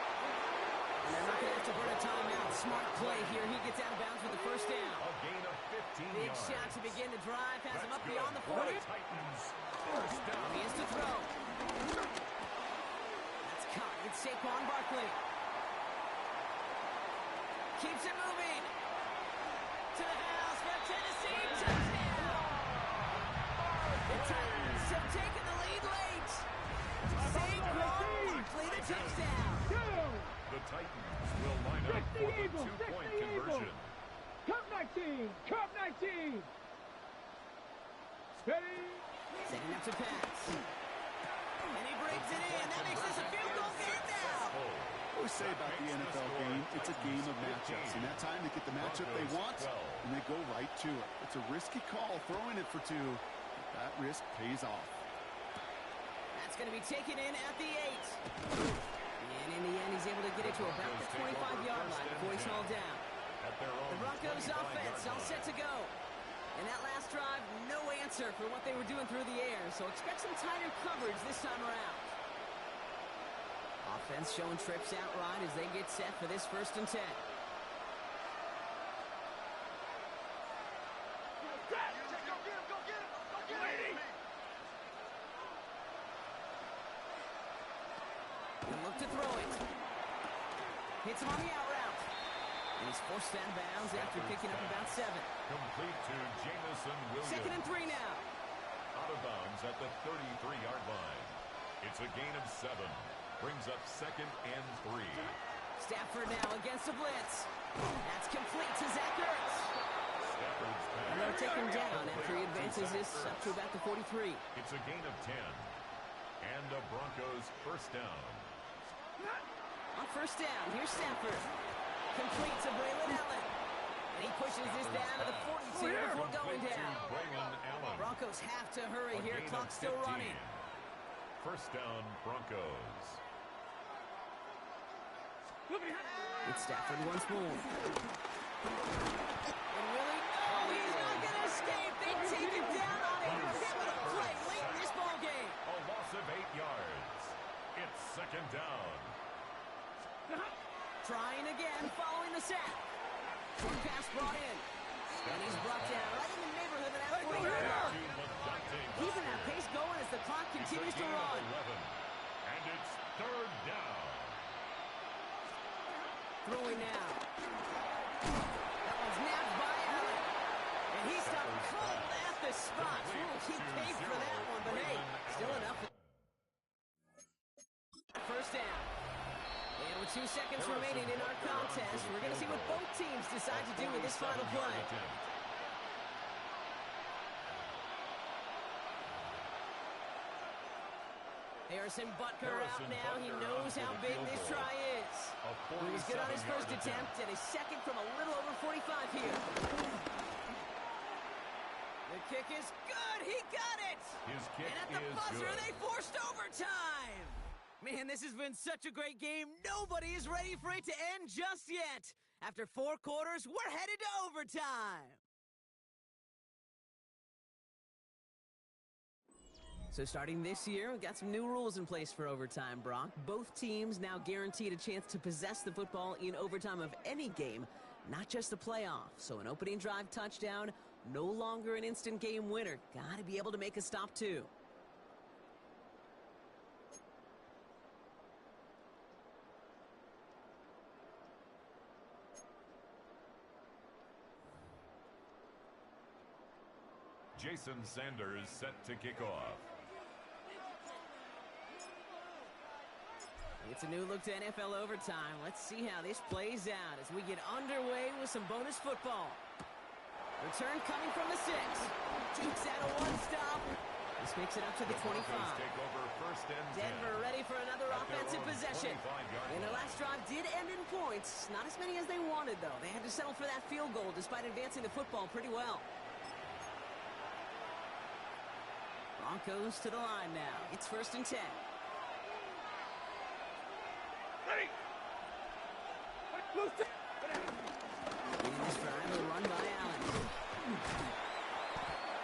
And And they're not going to have to burn a timeout. Smart play here. He gets out of bounds for the first down. A gain of 15 Big yards. shot to begin the drive. Has him up beyond the 40. Titans first down. He has to throw. That's caught. It's Saquon Barkley. Keeps it moving. To the house for Tennessee. Touchdown! The Titans have taken the lead late. Saquon Barkley, the touchdown. The Titans will line up for the two-point conversion. Cup 19! Cup 19! Ready? Setting up to pass. And he brings it in. That makes this a field goal game now. What we say about the NFL game, it's a game of matchups. And that time they get the matchup they want, and they go right to it. It's a risky call throwing it for two. That risk pays off. That's going to be taken in at the 8. And in the end, he's able to get it to about the 25-yard line before he's hauled down. The Broncos offense all set to go. And that last drive, no answer for what they were doing through the air. So expect some tighter coverage this time around. Offense showing trips out right as they get set for this 1st and 10. Look to throw it. Hits him on the out route. And he's forced out of bounds after picking up about 7. Complete to Jamison Williams. 2nd and 3 now. Out of bounds at the 33-yard line. It's a gain of 7. Brings up 2nd and 3. Stafford now against the blitz. That's complete to Zach Ertz. Stafford's pass. And they'll take him down after he advances this up to about the 43. It's a gain of 10. And a Broncos first down. On 1st down, here's Stafford. Complete to Braylon Allen. And he pushes this down to the 42 before going down. Broncos have to hurry here. Clock's still running. First down, Broncos. It's Stafford once more. And really, oh, he's not going to escape. They take him down on a pivotal play late in this ball game. A loss of 8 yards. It's 2nd down. Trying again, following the sack. One pass brought in. And he's brought down right in the neighborhood of that 40-yard line. Keeping that pace going as the clock continues to run. 11, and it's 3rd down. Throwing now. That one's nabbed by Allen. And he stopped cold at the spot. Ooh, he paid for that one, but hey, still enough. 1st down. And with 2 seconds remaining in our contest, we're going to see what both teams decide to do with this final play. Harrison Butker out now. He knows how big this try is. He was good on his first attempt, and his second from a little over 45 here. The kick is good. He got it. His kick and at the buzzer, good. they forced overtime. Man, this has been such a great game. Nobody is ready for it to end just yet. After 4 quarters, we're headed to overtime. So starting this year, we've got some new rules in place for overtime, Brock. Both teams now guaranteed a chance to possess the football in overtime of any game, not just the playoff. So an opening drive touchdown, no longer an instant game winner. Got to be able to make a stop, too. Jason Sanders set to kick off. It's a new look to NFL overtime. Let's see how this plays out as we get underway with some bonus football. Return coming from the 6. Takes out a 1-stop. This makes it up to the 25. Take over 1st and 10. Denver ready for another offensive possession. And their last drive did end in points. Not as many as they wanted, though. They had to settle for that field goal despite advancing the football pretty well. Broncos to the line now. It's 1st and 10. Ready. In this drive, a run by Allen.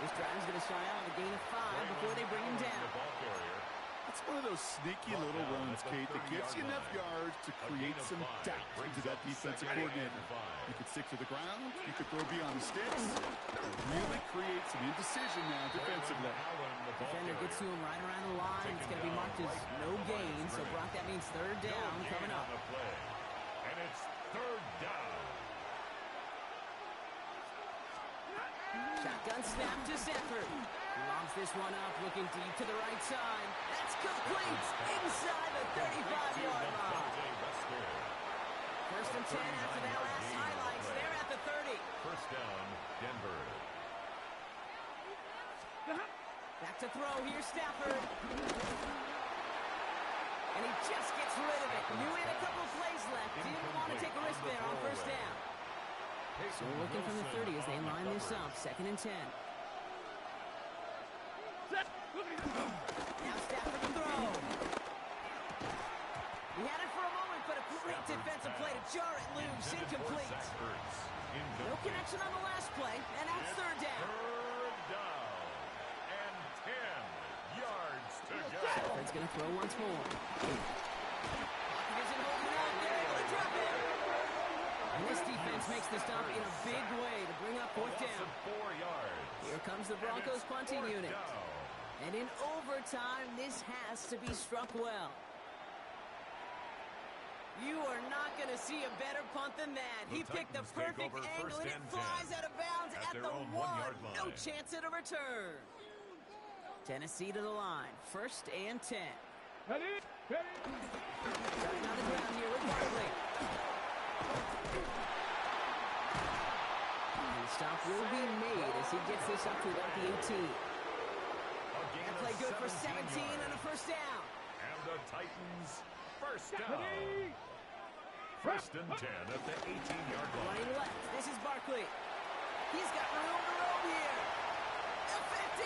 This drive is going to start out with a gain of 5 before they bring him down. It's one of those sneaky little runs, Kate, that gives you enough yards to create some doubt into that defensive coordinator. You could stick to the ground. You could throw beyond the sticks. Really create some indecision now defensively. Defender gets to him right around the line. It's going to be marked as no gain. So, Brock, that means third down coming up. And it's third down. Shotgun snap to Sanford. Lobs this one up, looking deep to the right side. That's complete inside the 35-yard line. First and 10 after that last highlights. They're at the 30. First down, Denver. Back to throw. Here's Stafford. And he just gets rid of it. Knew he had a couple of plays left. Didn't want to take a risk there on first down. So we're looking from the 30 as they line this up. Second and 10. Now Stafford to throw. He had it for a moment, but a great defensive play to jar it loose. Incomplete. No connection on the last play, and that's third down. Third down. And 10 yards to go. Stafford's going to throw once more. Pocket isn't holding up. They're able to drop it. And this defense makes the stop in a big way to bring up fourth down. 4 yards. Here comes the Broncos punting unit. Down. And in overtime, this has to be struck well. You are not going to see a better punt than that. He picked the perfect angle, and it flies out of bounds at the 1. No chance at a return. Tennessee to the line. First and 10. Ready? Starting on the ground here with Barkley. And the stop will be made as he gets this up to about the 18. That play good for 17 and a first down. And the Titans first down. First and 10 at the 18-yard line. Running left. This is Barkley. He's got room to roam here. The 50.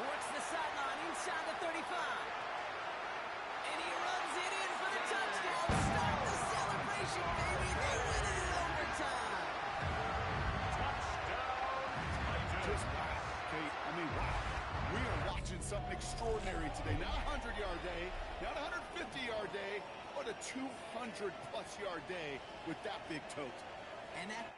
Works the sideline inside the 35. And he runs it in for the touchdown. Start the celebration, baby. They win it in overtime. Just wow, Kate. I mean, wow. We are watching something extraordinary today. Not a 100-yard day, not a 150-yard day, but a 200-plus-yard day with that big tote. And that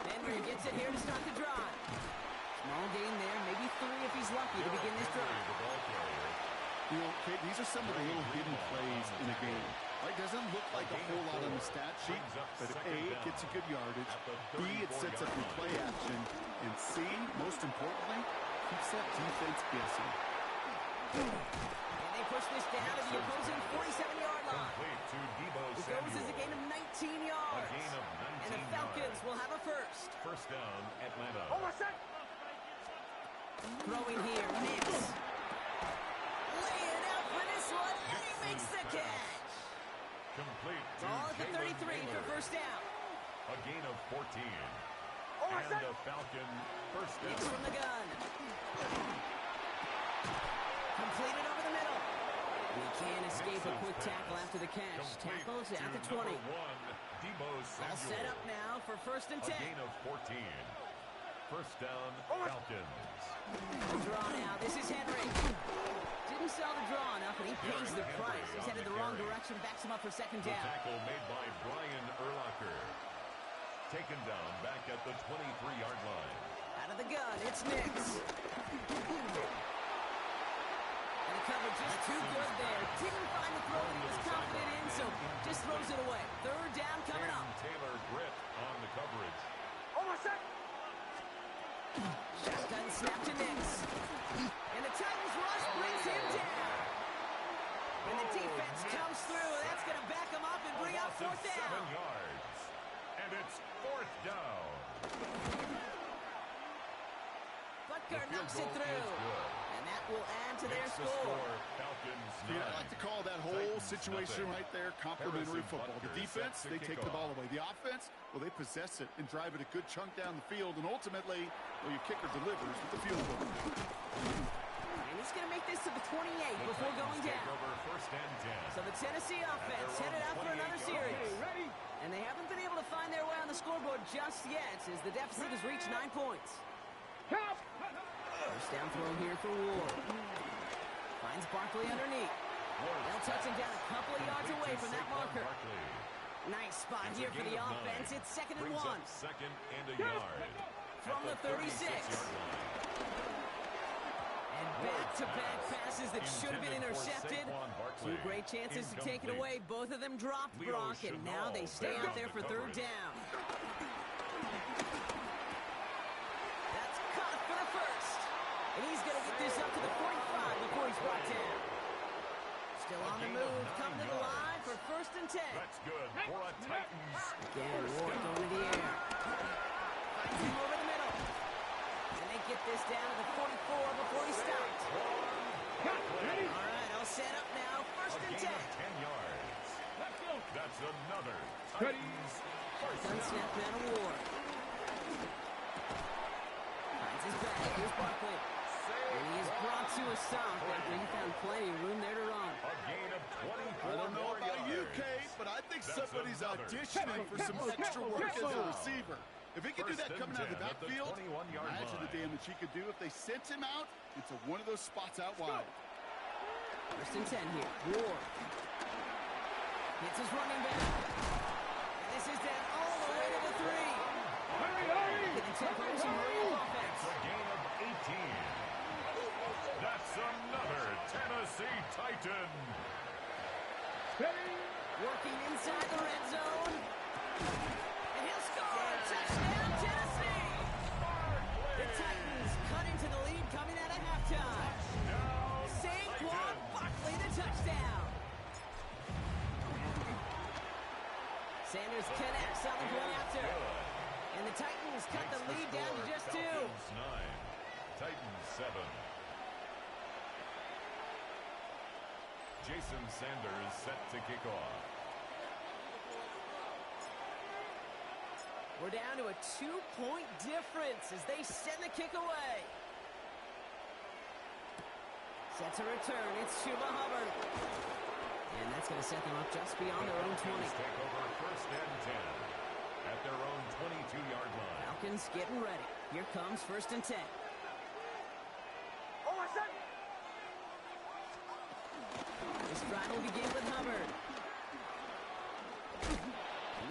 Henry gets it here to start the drive. Small gain there, maybe 3 if he's lucky to begin this drive. You know, Kate, these are some of the little hidden plays in a game. Right, doesn't look like a whole lot on the stat sheet, but A, it gets a good yardage, B, it sets up your play action, and C, most importantly, keeps that defense guessing. And they push this down to the opposing 47-yard line. It goes as a gain of 19 yards. And the Falcons will have a first. First down, Atlanta. Throwing here, Nix. Laying out for this one, and he makes the catch. Complete. Ball at the 33 for first down. A gain of 14. And a Falcon first down. Nix from the gun. Completed over the middle. He can't escape a quick tackle after the catch. Tackles at the 20. All set up now for first and 10. A gain of 14. First down, Falcons. The draw now. This is Henry. Didn't sell the draw enough, and he pays the price. He's headed the wrong direction. Backs him up for second down. The tackle made by Brian Urlacher. Taken down back at the 23-yard line. Out of the gun, it's Nix. And the coverage is too good there. Didn't find the throw that he was confident in, so just throws it away. Third down coming up. Taylor Britt on the coverage. Shotgun snap to Nix. And the Titans rush brings him down. And the defense comes through. That's going to back him up and bring out fourth down. 7 yards. And it's fourth down. Butker knocks it through. And that will add to their score. Falcons 9. Yeah, I like to call that whole Titans situation nothing. right there complimentary Harrison football. The Butker defense, set to they kick take the ball off. away. The offense, well, they possess it and drive it a good chunk down the field. And ultimately, well, your kicker delivers with the field goal. And he's going to make this to the 28 before going down. Over first and 10. So the Tennessee offense headed out for another series. And they haven't been able to find their way on the scoreboard just yet as the deficit has reached 9 points. First down throw here for Ward. Finds Barkley underneath. They'll touch him down a couple of yards away from that marker. Nice spot here for the offense. It's second and 1. Second and a yard. From the 36. And back-to-back passes that should have been intercepted. 2 great chances to take it away. Both of them dropped, Brock, and now they stay out there for third down. That's caught for the first. And he's going to get this up to the 45 before he's brought down. Still on the move, coming to the line for first and 10. That's good for a Titans. Again, Ward going to the air. Finds him over the middle. And they get this down to the 44 before he stopped. All right, all set up now. First and 10. 10 yards. That's another Titans first Gun snap down to Ward. Finds his back. Here's Barkley. And he is brought to a stop after he found plenty of room there to run. A gain of 24 I don't know about you, Kate, but I think somebody's auditioning for some extra work as a receiver. If he can do that coming out of the backfield, imagine the damage he could do if they sent him out into one of those spots out wide. First and 10 here. Ward. Hits his running back. And this is down all the way to the 3. Getting tempo some real offense. A gain of 18. That's another Tennessee Titan. Working inside the red zone. And he'll score. Touchdown, Tennessee. The Titans cut into the lead coming out of halftime. Saquon Barkley, the touchdown. Sanders connects on the point after. And the Titans cut the lead down to just 2. Falcons 9. Titans 7. Jason Sanders set to kick off. We're down to a 2-point difference as they send the kick away. Set to return. It's Chuba Hubbard. And that's going to set them up just beyond their own 20. Take over first and 10 at their own 22-yard line. Falcons getting ready. Here comes first and 10. This drive will begin with Hubbard.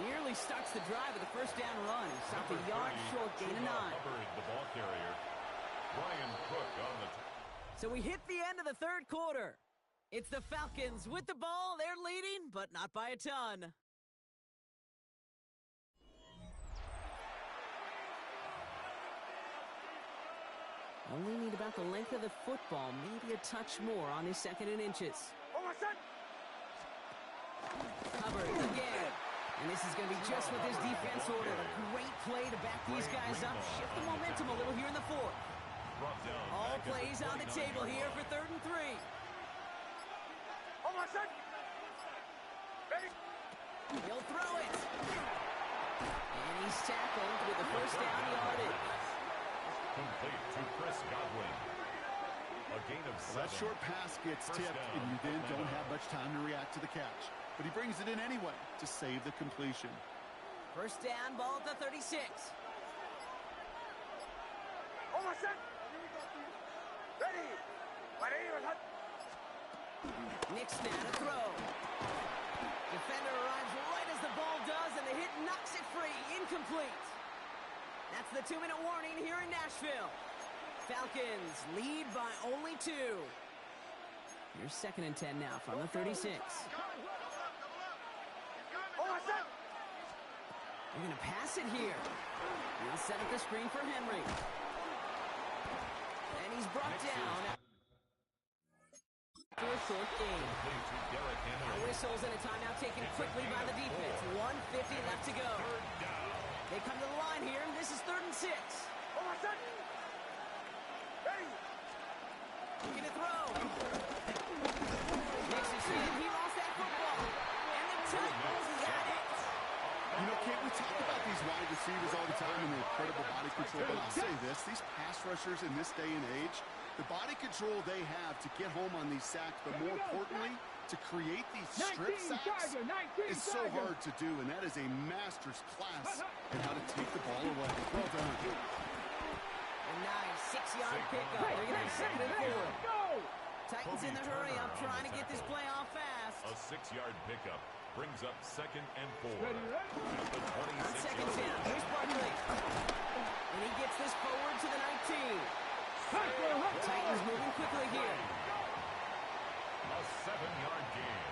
Near starts the drive with a first down run. He stopped a yard short, gain of 9. Hubbard, the ball carrier. Brian Cook on the... So we hit the end of the third quarter. It's the Falcons with the ball. They're leading, but not by a ton. Only need about the length of the football, maybe a touch more on his 2nd and inches. Hubbard again. And this is going to be just what this defense ordered. A great play to back these guys up. Shift the momentum a little here in the 4th. All plays on the table here for 3rd and 3. He'll throw it. And he's tackled with a first down yardage. Complete to Chris Godwin. A gain of 7. That short pass gets tipped, and you then don't have much time to react to the catch. But he brings it in anyway to save the completion. First down, ball at the 36. Nick snap to throw. Defender arrives right as the ball does, and the hit knocks it free. Incomplete. That's the 2-minute warning here in Nashville. Falcons lead by only 2. Here's 2nd and 10 now from the 36. They're going to pass it here. He'll set up the screen for Henry. And he's brought down for a short game. Now whistles and a timeout taken quickly by the defense. 1:50 left to go. They come to the line here, and this is 3rd and 6. Looking to throw. Makes a stand. He lost that football. And the Titans got it. You know, Kate, we talk about these wide receivers all the time and their incredible body control, but I'll say this, these pass rushers in this day and age, the body control they have to get home on these sacks, but more importantly, to create these strip sacks is so hard to do, and that is a master's class in how to take the ball away. Well done. A nice 6-yard pickup. They're going to have 2nd and 4. Titans in the hurry up, trying to get this play off fast. A 6-yard pickup brings up 2nd and 4. On 2nd down, here's Barkley. And he gets this forward to the 19. Titans moving quickly here. A 7-yard gain.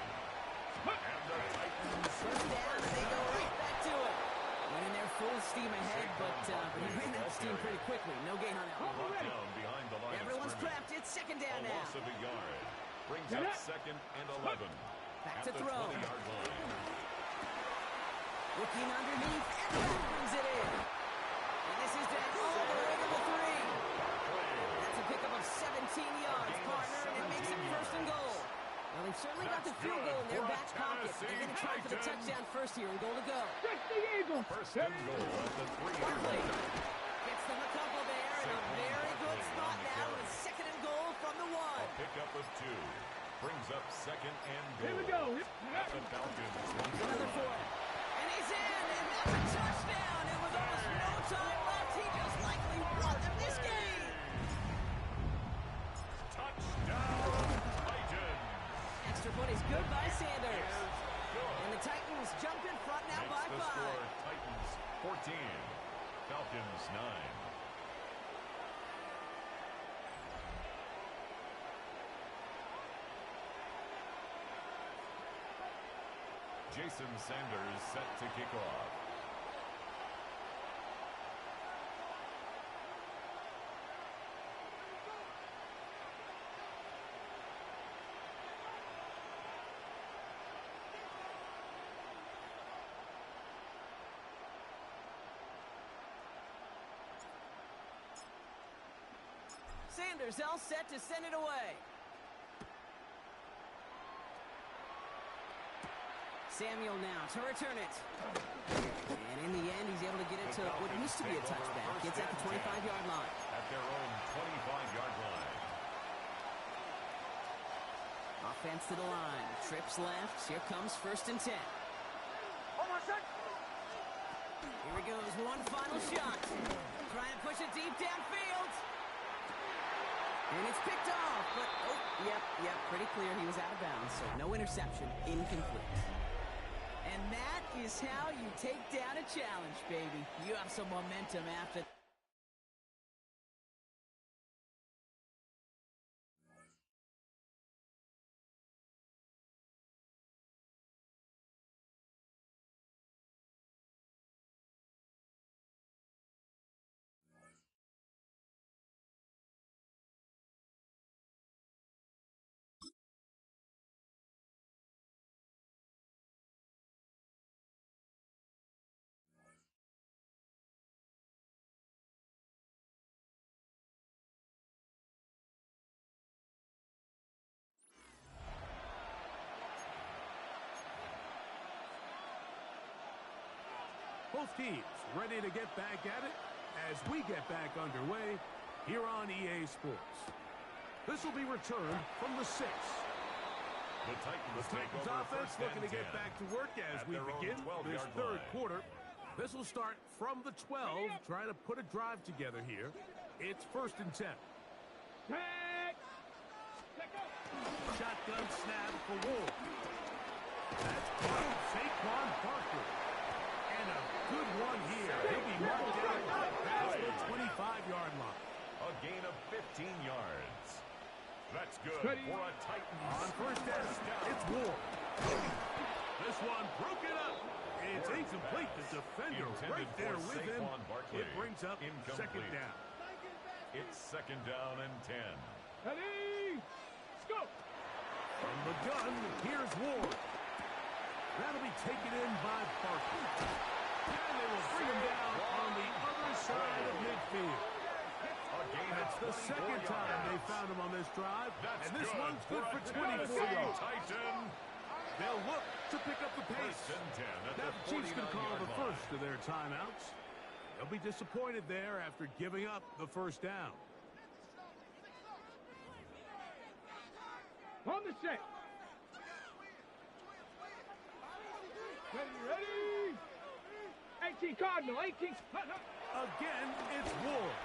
And the Titans first down, and they go right back to it. Went in there full steam ahead, but he ran that steam pretty quickly. No gain on that one. down behind the line. Everyone's prepped. It's 2nd down a now. Loss of a yard. Brings up 2nd and 11. Back at to the throw. 20-yard line. Looking underneath, and back brings it in. And this is down all the way to the 3. That's a pickup of 17 yards, partner, and it makes it 1st and goal. Well, they've certainly got the field goal in their back pocket. They're going to try for the touchdown first here and goal to go. First and goal at the 3-yard line. Gets them a couple there, and a very good spot now with 2nd and goal from the 1. A pickup of 2. Brings up 2nd and goal. Here we go. At the Falcons. Another 4. And he's in, and that's a touchdown. It was almost no time left. He just likely won them this game. Touchdown, Titans. Extra point is good by Sanders. And the Titans jump in front now by 5. Score, Titans 14. Falcons 9. Jason Sanders set to kick off. Sanders all set to send it away. Samuel now to return it. And in the end, he's able to get it to what used to be a touchback. Gets at the 25-yard line. At their own 25-yard line. Offense to the line. Trips left. Here comes 1st and 10. Here he goes. One final shot. Trying to push it deep downfield. And it's picked off. But, oh, yep, pretty clear he was out of bounds. So no interception. Incomplete. And that is how you take down a challenge, baby. You have some momentum after. Both teams ready to get back at it as we get back underway here on EA Sports. This will be returned from the 6. The Titans offense looking to get back to work as we begin this third quarter. This will start from the 12, trying to put a drive together here. It's 1st and 10. Shotgun snap for Wolf. That's Saquon Barkley. And a good one here. He'll be marked down past the 25-yard line. A gain of 15 yards. That's good for a Titans. On 1st down, it's Ward. This one broken up. It's incomplete. The defender right there with him. It brings up 2nd down. It's 2nd down and 10. Ready? Let's go. From the gun, here's Ward. That'll be taken in by Barkley. And they will bring him down on the other side of midfield. That's the 2nd time they found him on this drive. And this one's good for 24 yards. They'll look to pick up the pace. Now the Chiefs can call the first of their timeouts. They'll be disappointed there after giving up the 1st down. On the set. Ready? 18 Cardinal, 18. Again, it's Ward.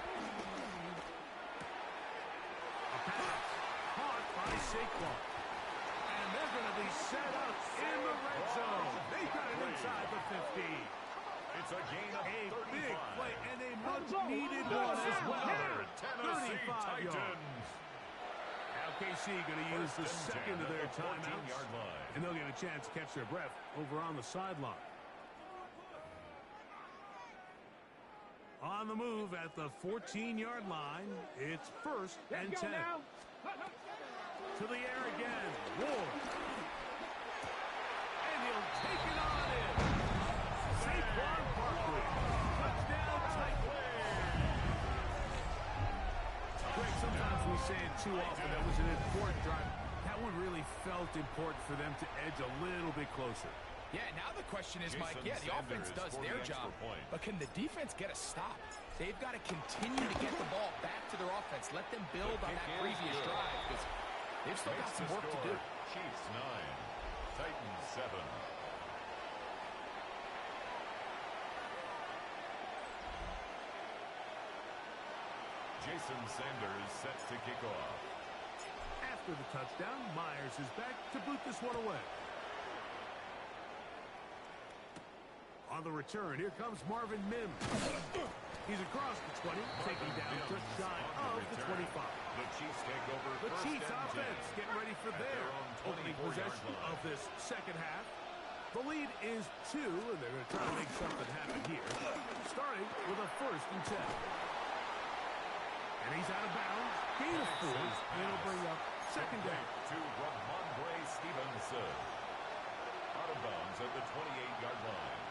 A pass caught by Saquon. And they're going to be set up in the red zone. They got it inside the 50. It's a gain of 35. Big play and a much-needed one as well. Tennessee 35 yards. Titans. Now KC going to use the 2nd of their timeouts. And they'll get a chance to catch their breath over on the sideline. On the move at the 14-yard line, it's 1st and 10. To the air again, Ward. And he'll take it on in. Saquon Barkley. Touchdown, Titans. Greg, sometimes we say it too often. That was an important drive. That one really felt important for them to edge a little bit closer. Yeah, now the question is, Mike, the offense does their job, but can the defense get a stop? They've got to continue to get the ball back to their offense. Let them build on that previous drive, because they've still got some work to do. Chiefs 9, Titans 7. Jason Sanders set to kick off. After the touchdown, Myers is back to boot this one away. On the return, here comes Marvin Mims. He's across the 20, taking down just shy of the 25. The Chiefs take over. The Chiefs offense getting ready for their opening possession of this 2nd half. The lead is 2, and they're going to try to make something happen here. Starting with a 1st and 10. And he's out of bounds. Gain of 4, and it'll bring up 2nd down. To Ramondre Stevenson. Out of bounds at the 28-yard line.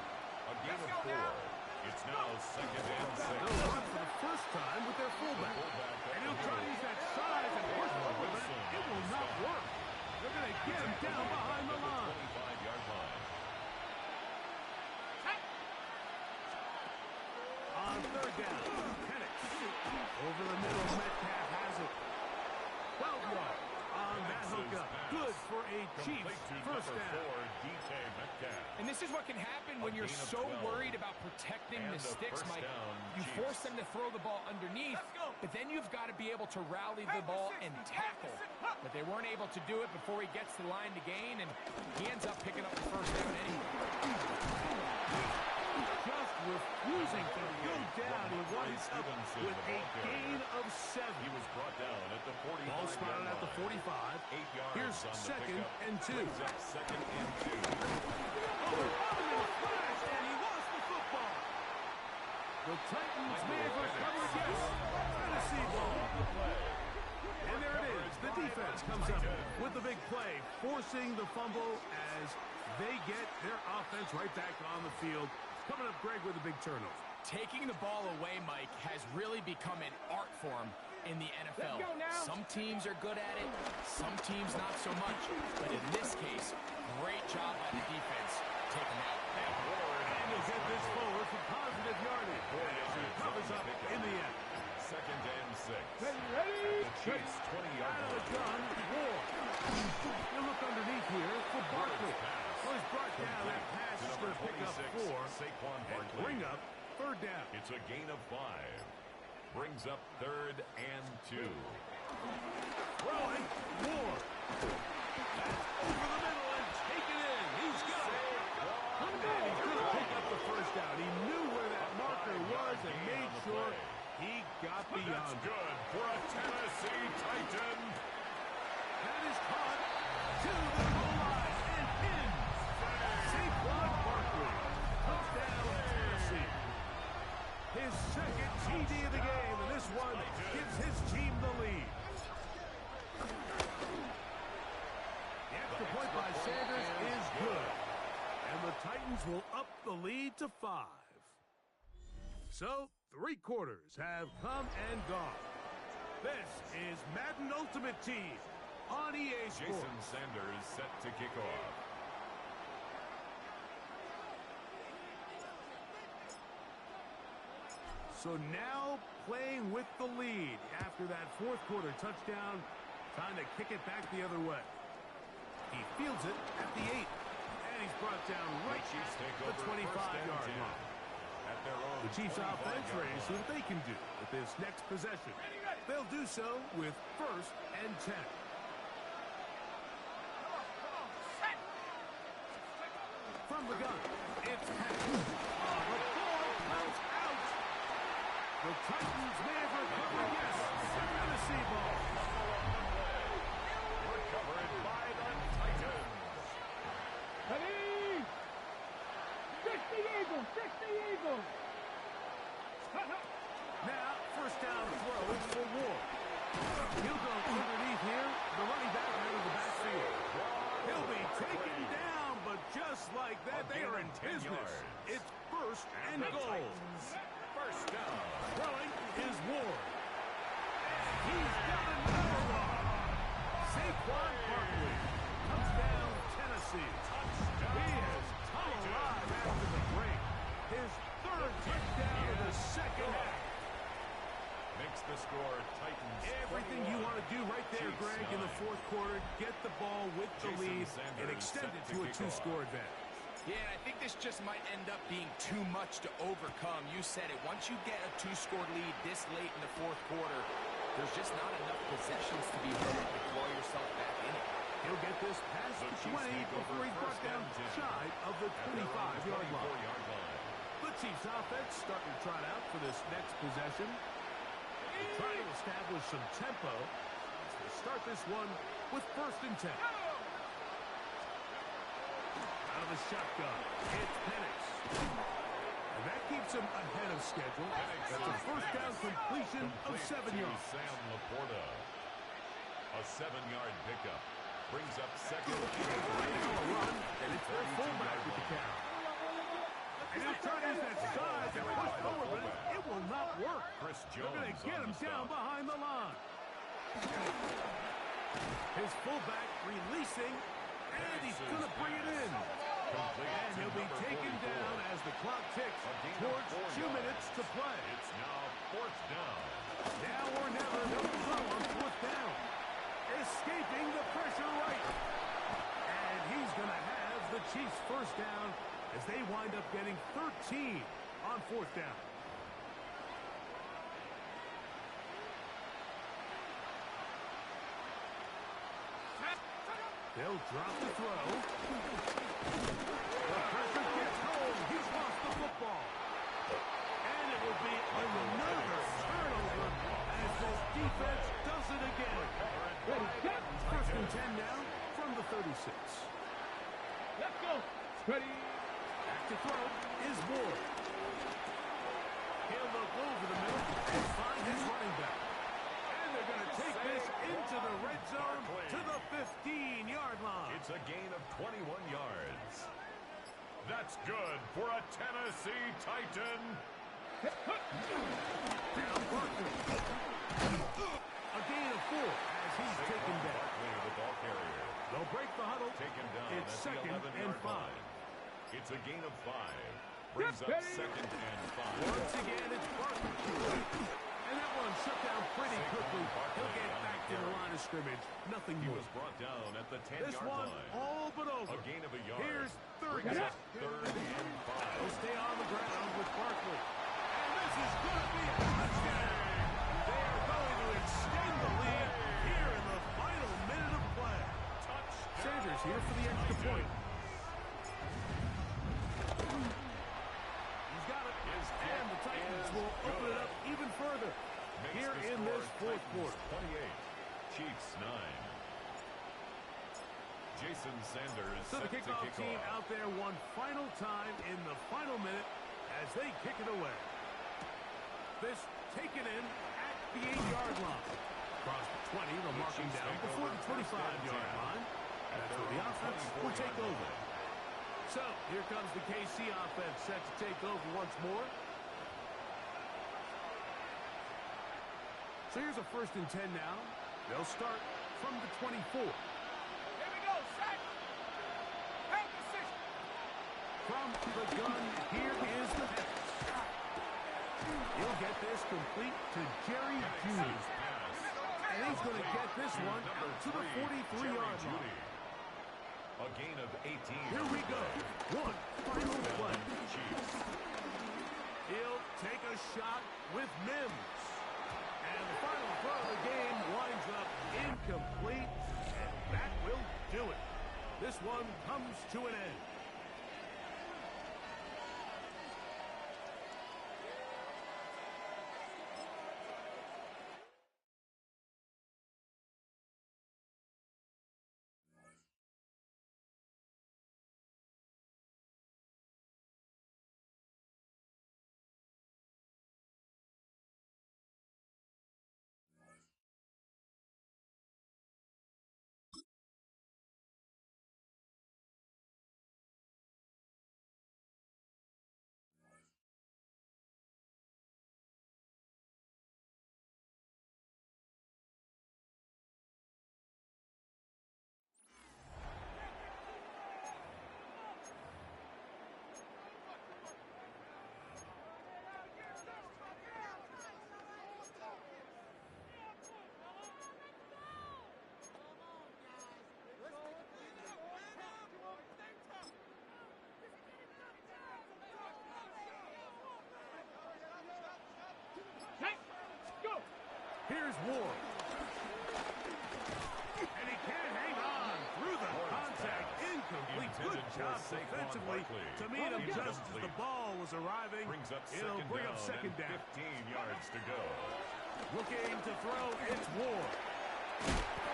A gain of 4. It's now 2nd and 6. They'll run for the first time with their fullback. And he'll try to use that size and horsepower with it. It will not work. They're going to get him down behind the line. 25-yard line. On 3rd down, Penix. Over the middle, Metcalf has it. 12 yards. on that hookup. Good for a Chiefs first down. And this is what can happen when you're so worried about protecting the sticks, Mike. You force them to throw the ball underneath, but then you've got to be able to rally the ball and tackle. But they weren't able to do it before he gets to the line to gain, and he ends up picking up the first down anyway. Just refusing to go down. He winds up with a gain of 7. He was brought down at the 45. Ball spotted at the 45. 8 yards. Here's second and 2. Second and 2. Oh, flash, and he lost the football. The Titans may have recovered. Yes, Tennessee ball. And there it is. The defense comes up with the big play, forcing the fumble as they get their offense right back on the field. Coming up, Greg, with a big turnover. Taking the ball away, Mike, has really become an art form in the NFL. Some teams are good at it, some teams not so much. But in this case, great job by the defense taking that. And he'll get this forward for positive yardage. He covers up in the end. Second and 6. Ready? Chiefs 20-yard Out of the gun, Ward. You look underneath here for Barkley. Well, he's brought down. That pass is going to pick up 4 and bring up third down. It's a gain of 5. Brings up third and 2. Throwing, Ward. That's over the middle and taken in. He's got it. And he's going to pick up the first down. He knew where that marker was and made sure he got beyond. That's good for a Tennessee Titan. That is caught to the goal line and in. Saquon Barkley. Touchdown, Tennessee. His second TD of the game, and this one gives his team the lead. The extra point by Sanders is good. And the Titans will up the lead to 5. So, 3 quarters have come and gone. This is Madden Ultimate Team on EA Sports. Jason Sanders set to kick off. So now playing with the lead after that fourth quarter touchdown. Time to kick it back the other way. He fields it at the 8. And he's brought down right at the 25-yard line. At their own The Chiefs offense ready to see what they can do with this next possession. They'll do so with 1st and 10. From the gun, it's Pat. The ball comes out. The Titans may have recovered. Yes, Tennessee ball. Recovered by the Titans. Ready? 60 Eagles! 60 Eagles! Now, first down throw. It's for Ward. He'll go underneath here. The running back out of the backfield. He'll be taken down, but just like that, they are in business. It's 1st and goal. First down. Throwing is Ward. He's got another one. Saquon Barkley. Touchdown, Tennessee. He has come alive after the break. His 3rd touchdown of the second half. Makes the score Titans. Everything you want to do right there, Greg, in the fourth quarter. Get the ball with the lead and extend it to a 2-score advantage. Yeah, I think this just might end up being too much to overcome. You said it. Once you get a 2-score lead this late in the fourth quarter, there's just not enough possessions to be had to throw yourself back in it. He'll get this past the 20 before he's brought down shy of the 25-yard line. The Chiefs offense starting to trot out for this next possession. They try to establish some tempo as they start this one with 1st and 10. Out of the shotgun, it's Penix. And that keeps him ahead of schedule. That's a first down completion of 7 yards. Sam Laporta. A 7-yard pickup. Brings up second. Run, and it's their fullback with the count. And he'll try to use that size and push forward, but it will not work. Chris They're going to Jones get him down behind the line. His fullback releasing, and he's going to bring it in. And he'll be taken down as the clock ticks towards 2 minutes to play. It's now 4th down. Now or never, they'll throw on 4th down. escaping the pressure right. And he's going to have the Chiefs first down as they wind up getting 13 on fourth down. They'll drop the throw. The pressure gets home. He's lost the football. And it will be another turnover as this defense does it again. First and 10 now from the 36. Let's go. Ready. Back to throw is Ward. He'll look over the middle and find his running back. And they're going to take this into the red zone to the 15-yard line. It's a gain of 21 yards. That's good for a Tennessee Titan. Down Barkley. A gain of 4 as he's taken down. Barkley, the ball carrier. They'll break the huddle. Taken down. It's second and 5. It's a gain of 5. Brings up second and 5. Once again, it's Barkley. And that one shut down pretty quickly. He'll get back to the line of scrimmage. Nothing He more. was brought down at the 10-yard line. This one all but over. A gain of a yard. Here's third Brings down. up third and 5. They'll stay on the ground with Barkley. And this is going to be a touchdown. They are going to extend the lead here in the final minute of play. Touchdown. Sanders here for the extra point. He's got it. And the Titans will open it up even further here in this fourth quarter. 28. Chiefs 9. Jason Sanders So the set to kickoff kick team off. out there one final time in the final minute as they kick it away. This taken in at the 8-yard line. Across the 20, they'll mark him down before the 25-yard line. That's where the offense will take over. So here comes the KC offense set to take over once more. So here's a first and 10 now. They'll start from the 24. Here we go. Set. Help decision. From the gun, here is the pass. He'll get this complete to Jerry Jeudy. And he's going to get this one out to the 43-yard line. A gain of 18. Here we go. One final play. Chiefs. He'll take a shot with Mims. And the final throw of the game winds up incomplete. And that will do it. This one comes to an end. Here's Ward. And he can't hang on through the contact. Incomplete. Good job defensively to meet him just as the ball was arriving. It'll bring up second down. 15 yards to go. Looking to throw, it's Ward.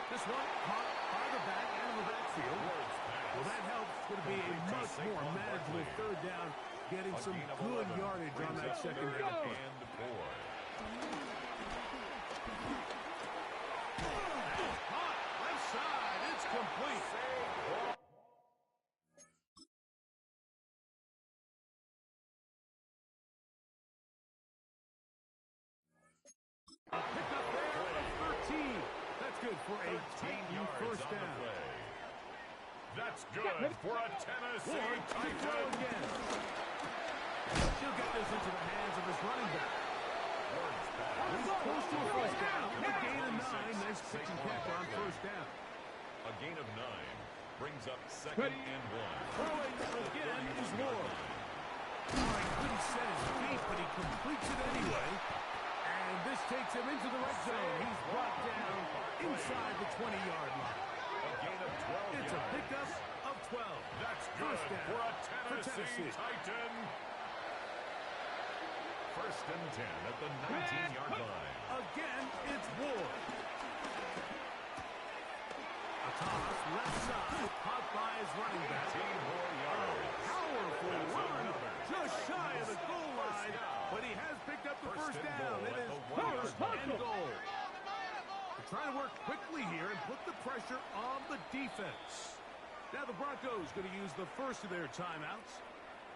This one caught by the back end of the backfield. Well, that helps. It's going to be a much more manageable third down, getting some good yardage on that second down. And 4. Left side, it's complete. A pickup there of 13. That's good for a Titan first down. That's good for a Tennessee Ward to throw Titan. again. She'll get this into the hands of his running back. He's close to a first down. A gain of 9. Nice pitch and catch on first down. A gain of 9 brings up 2nd and 1. Throwing again is Ward. Oh, he couldn't set his feet, but he completes it anyway. And this takes him into the red zone. He's brought down inside the 20-yard line. A gain of 12 It's a pickup of 12. That's good First down for a for Tennessee Titan. 1st and 10 at the 19-yard line. Again, it's Ward. A toss, left side, caught by his running back. 18 more yards. Powerful run, just shy of the goal line, but he has picked up the first down. It is first and goal. They're trying to work quickly here and put the pressure on the defense. Now the Broncos going to use the first of their timeouts.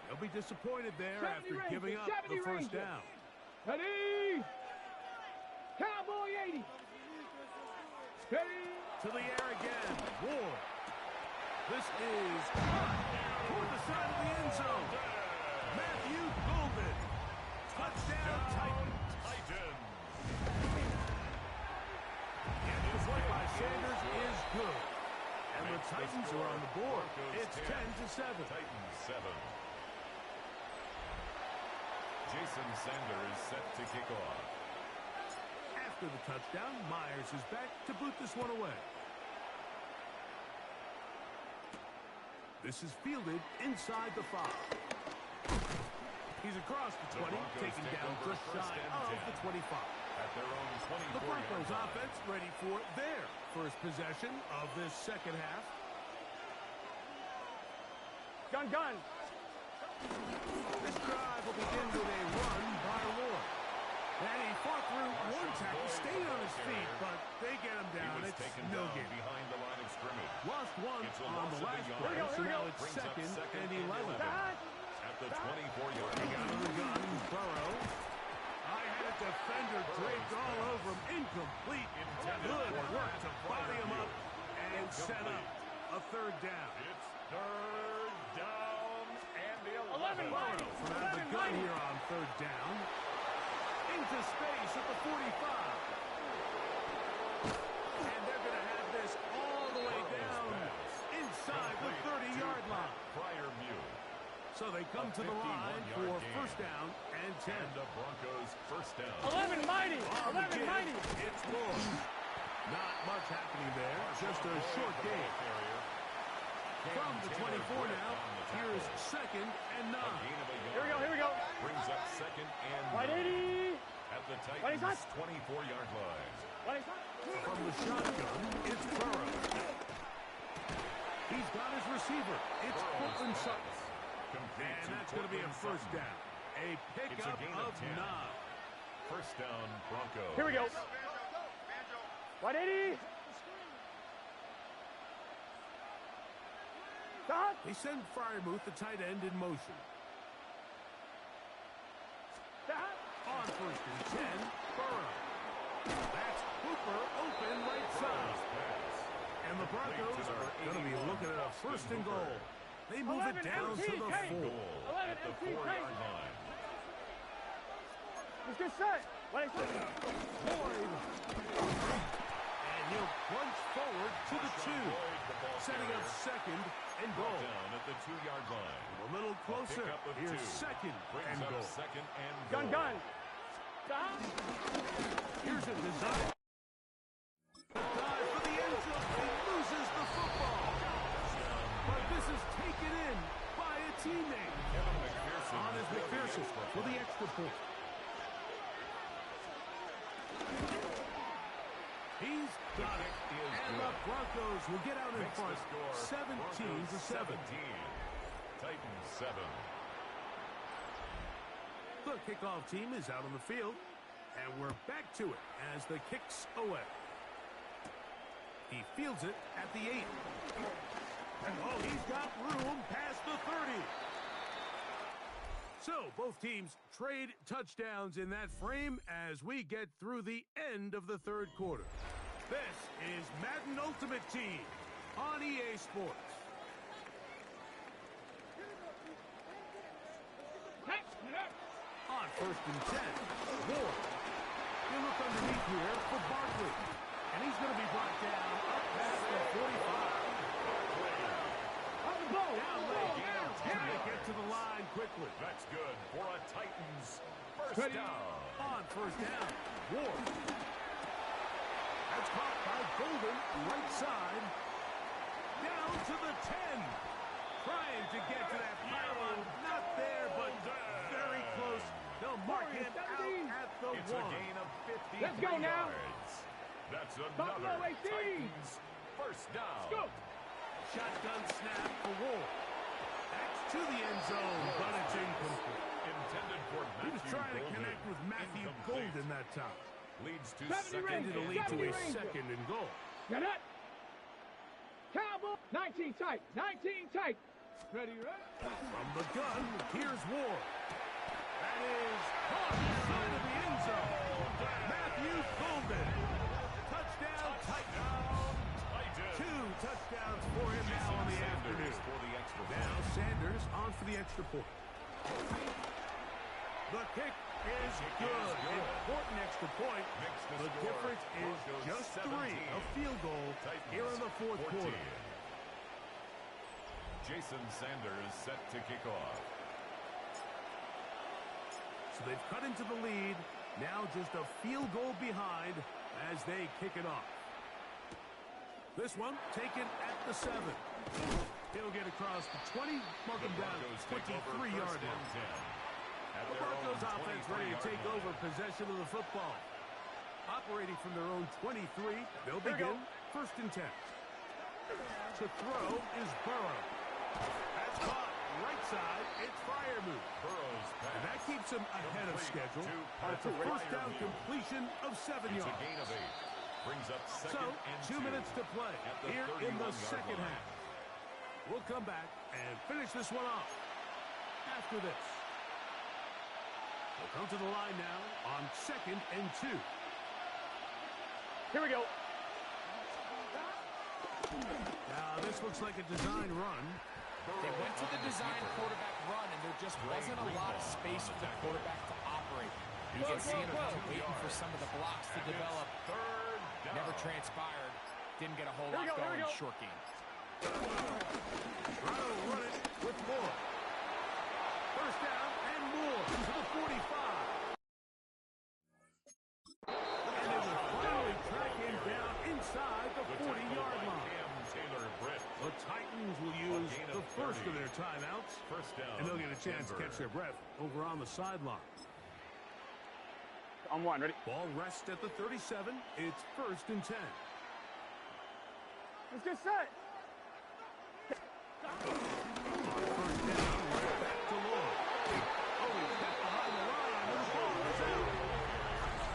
They'll be disappointed there after giving up the first down. Ready? Cowboy 80. Ready? To the air again. Ward. This is toward the side of the end zone. Matthew Golden. Touchdown, Titans. And the play by Sanders is good. And the Titans are on the board. It's 10-7. Titans 7. Jason Sanders set to kick off. After the touchdown, Myers is back to boot this one away. This is fielded inside the 5. He's across the 20, taken down just shy of the 25. At their own 24-yard The Broncos line. offense ready for their first possession of this second half. Gun. This drive will begin with a run by Ward. And he fought through one tackle, stayed on his feet, but they get him down. He was It's taken no down gain. behind the line of scrimmage. Lost one It's a on loss the of a last yard. play, so now it's Brings up second and 11. At the 24-yard He line. out of the gun, Burrow. I had a defender draped all over him, incomplete. Good work to body him up and set up a third down. It's 3rd down and 11. Burrow from out of the gun here on third down. Into space at the 45. And they're going to have this all the way down inside the 30-yard line. Prior Mew. So they come to the line for first down and 10. And the Broncos first down. 11 mighty. On the 11 give, mighty. it's Ward. Not much happening there. Just a short gain. From the 24 now, here's 2nd and 9. Here we go. Brings up 2nd and 180. at the What is that? Titans' 24-yard line. From the shotgun, it's Burrow. He's got his receiver. It's Cortland Sutton. And that's going to be a first down. A pickup of 9. First down, Broncos. Here we go. 180. Stop. They send Freiermuth, the tight end, in motion. Stop. On first and 10, Burrow. That's Hooper open right side. And the Broncos are going to be looking at a first and goal. They move it down to the 4. At the 4-yard line. Let's get set. Boyd. And he'll plunge forward to the 2. Setting up second and goal. Down at the 2-yard line. A little closer. Here's second and Brings goal. up 2nd and goal. Gun. Stop. Here's a design. Dive for the end zone. He loses the football. But this is taken in by a teammate. On his McPherson for the extra point. He's got it. And the Broncos will get out in front. 17-7. Titans 7. The kickoff team is out on the field. And we're back to it as the kick's away. He fields it at the 8. Oh, he's got room past the 30. So, both teams trade touchdowns in that frame as we get through the end of the third quarter. This is Madden Ultimate Team on EA Sports. On first and 10, Ward. look underneath here for Barkley. And he's going to be brought down up past the 45. On the ball. Down late. Trying to get to the line quickly. That's good for a Titans first down. On first down. Ward. That's caught by Golden, right side. Down to the 10. Trying to get to that pylon. Not there, but very close. They'll mark him out at the 1. It's a gain of 53 Let's go now. yards. That's Buffalo another 18. Titans first down. Let's go. Shotgun snap for Ward. That's to the end zone, but it's incomplete. Intended for Matthew He was trying to Golden. connect with Matthew Incomplete. Golden that time. Leads to 70 second Rangers. It'll and lead to 70 a Rangers. second and goal. Get it. Cowboy. 19 tight. 19 tight. Ready, right? From the gun, here's Ward. That is caught inside of the end zone. Matthew Golden. Touchdown, Titans. 2 touchdowns for him now on the afternoon. For the extra Now Sanders on for the extra point. The kick is good. Important extra point. The difference is just 3. A field goal here in the fourth quarter. Jason Sanders set to kick off. So they've cut into the lead. Now just a field goal behind as they kick it off. This one taken at the 7. He'll get across the 20, mark him down 23-yard line. The Broncos offense ready to take over possession of the football. Operating from their own 23, they'll begin first and 10. To throw is Burrow. That's caught right side. It's Freiermuth. Burrow's pass. And that keeps him ahead of schedule. That's a first down completion of 7 It's yards. a gain of 8. Brings up second So, and 2 minutes to play the here in the 31-yard second line. half. We'll come back and finish this one off after this. We'll come to the line now on 2nd and 2. Here we go. Now, this looks like a design run. They went to the design quarterback run, and there just wasn't a lot of space for the quarterback to operate. You can see him kind of waiting for some of the blocks to develop. Never transpired. Didn't get a whole lot going in short game. Try to run it with Moore. First down and Moore to the 45. And they will finally track him down inside the 40-yard line. The Titans will use the first of their timeouts. First down. And they'll get a chance to catch their breath over on the sideline. On 1, ready? Ball rests at the 37. It's first and 10. Let's get set. On first down, right back to Lloyd. Oh, he's got behind the line. And the ball is out.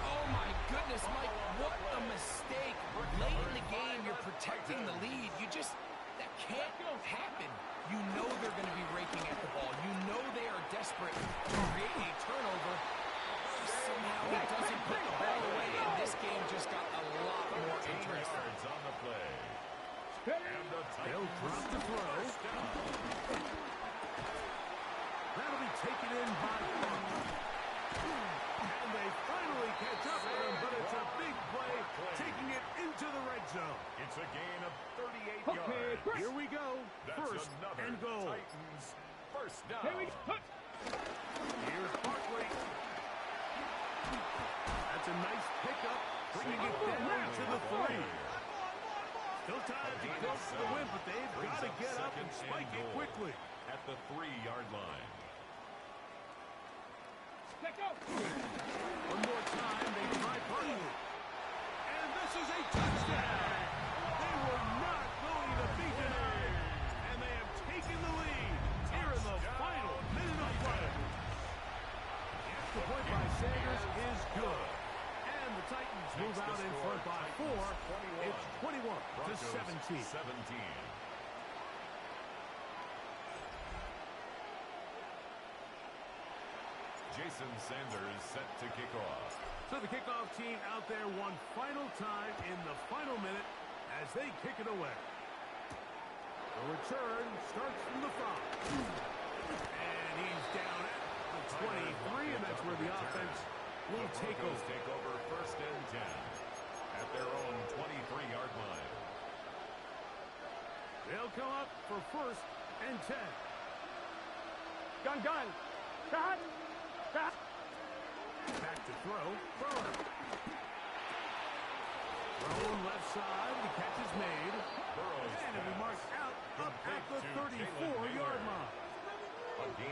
Oh, my goodness, Mike, what a mistake. Late in the game, you're protecting the lead. That can't happen. You know they're going to be raking at the ball. You know they are desperate to create a turnover. Somehow he doesn't put the ball away, and this game just got a lot more interesting. On the play. And the They'll drop to throw. That'll be taken in by Buck. And they finally catch up with him, but it's a big play, taking it into the red zone. It's a gain of 38 yards. Here we go. That's First another and goal. Titans first down. Here we go. Here's Barkley. That's a nice pickup, bringing it down to the 3. Still time to go for the win, but they've got to get up and spike it quickly. At the 3-yard line. Let go. One more time, they try Barkley. And this is a touchdown. They were not going to be denied, and they have taken the lead here in the final minute of play. The point by Sanders is good. And the Titans move out in front by 4. It's 21-17. Jason Sanders set to kick off. So the kickoff team out there one final time in the final minute as they kick it away. The return starts from the 5. And he's down at the 23, and that's where the offense will take over first and 10 at their own 23-yard line. They'll come up for first and 10. Gun. Cut. Back to throw. Burrow. Thrown left side. The catch is made. Burrow's and it'll be marked out up at the 34-yard line.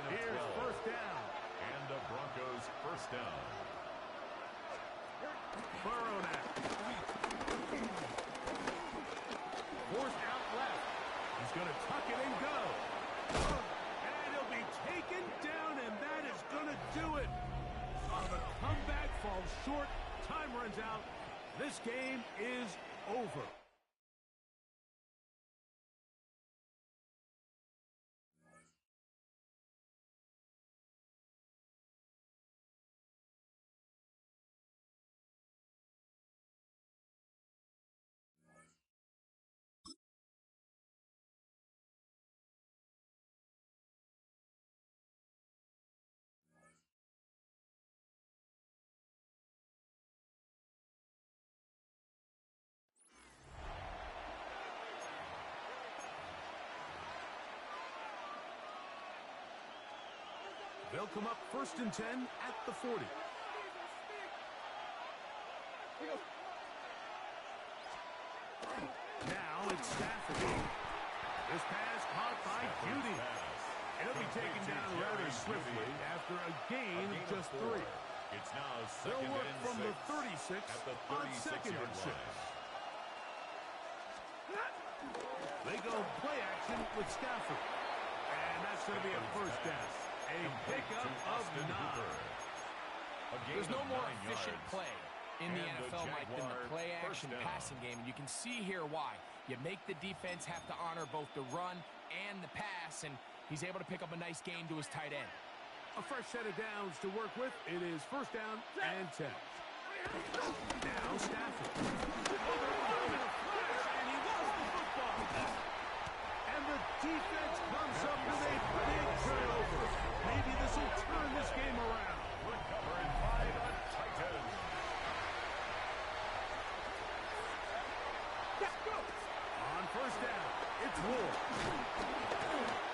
Here's first down. And the Broncos first down. Burrow now. Forced out left. He's going to tuck it and go. And he'll be taken down, and that is going to do it. The comeback falls short. Time runs out. This game is over. They'll come up first and 10 at the 40. Now it's Stafford. This pass caught by Cutie. It'll be taken down rather swiftly after a gain of just 3. It's now second and 6 from the 36 on second and 6. They go play action with Stafford. And that's going to be a first down. A pickup of 9. There's no more efficient play in the NFL, Mike, than the play-action passing game. And you can see here why. You make the defense have to honor both the run and the pass, and he's able to pick up a nice gain to his tight end. A fresh set of downs to work with. It is first down and 10. Now Stafford. And he lost the football. And the defense comes up with a big turnover. Maybe this will turn this game around. Recovered by the Titans. On first down, it's Ward.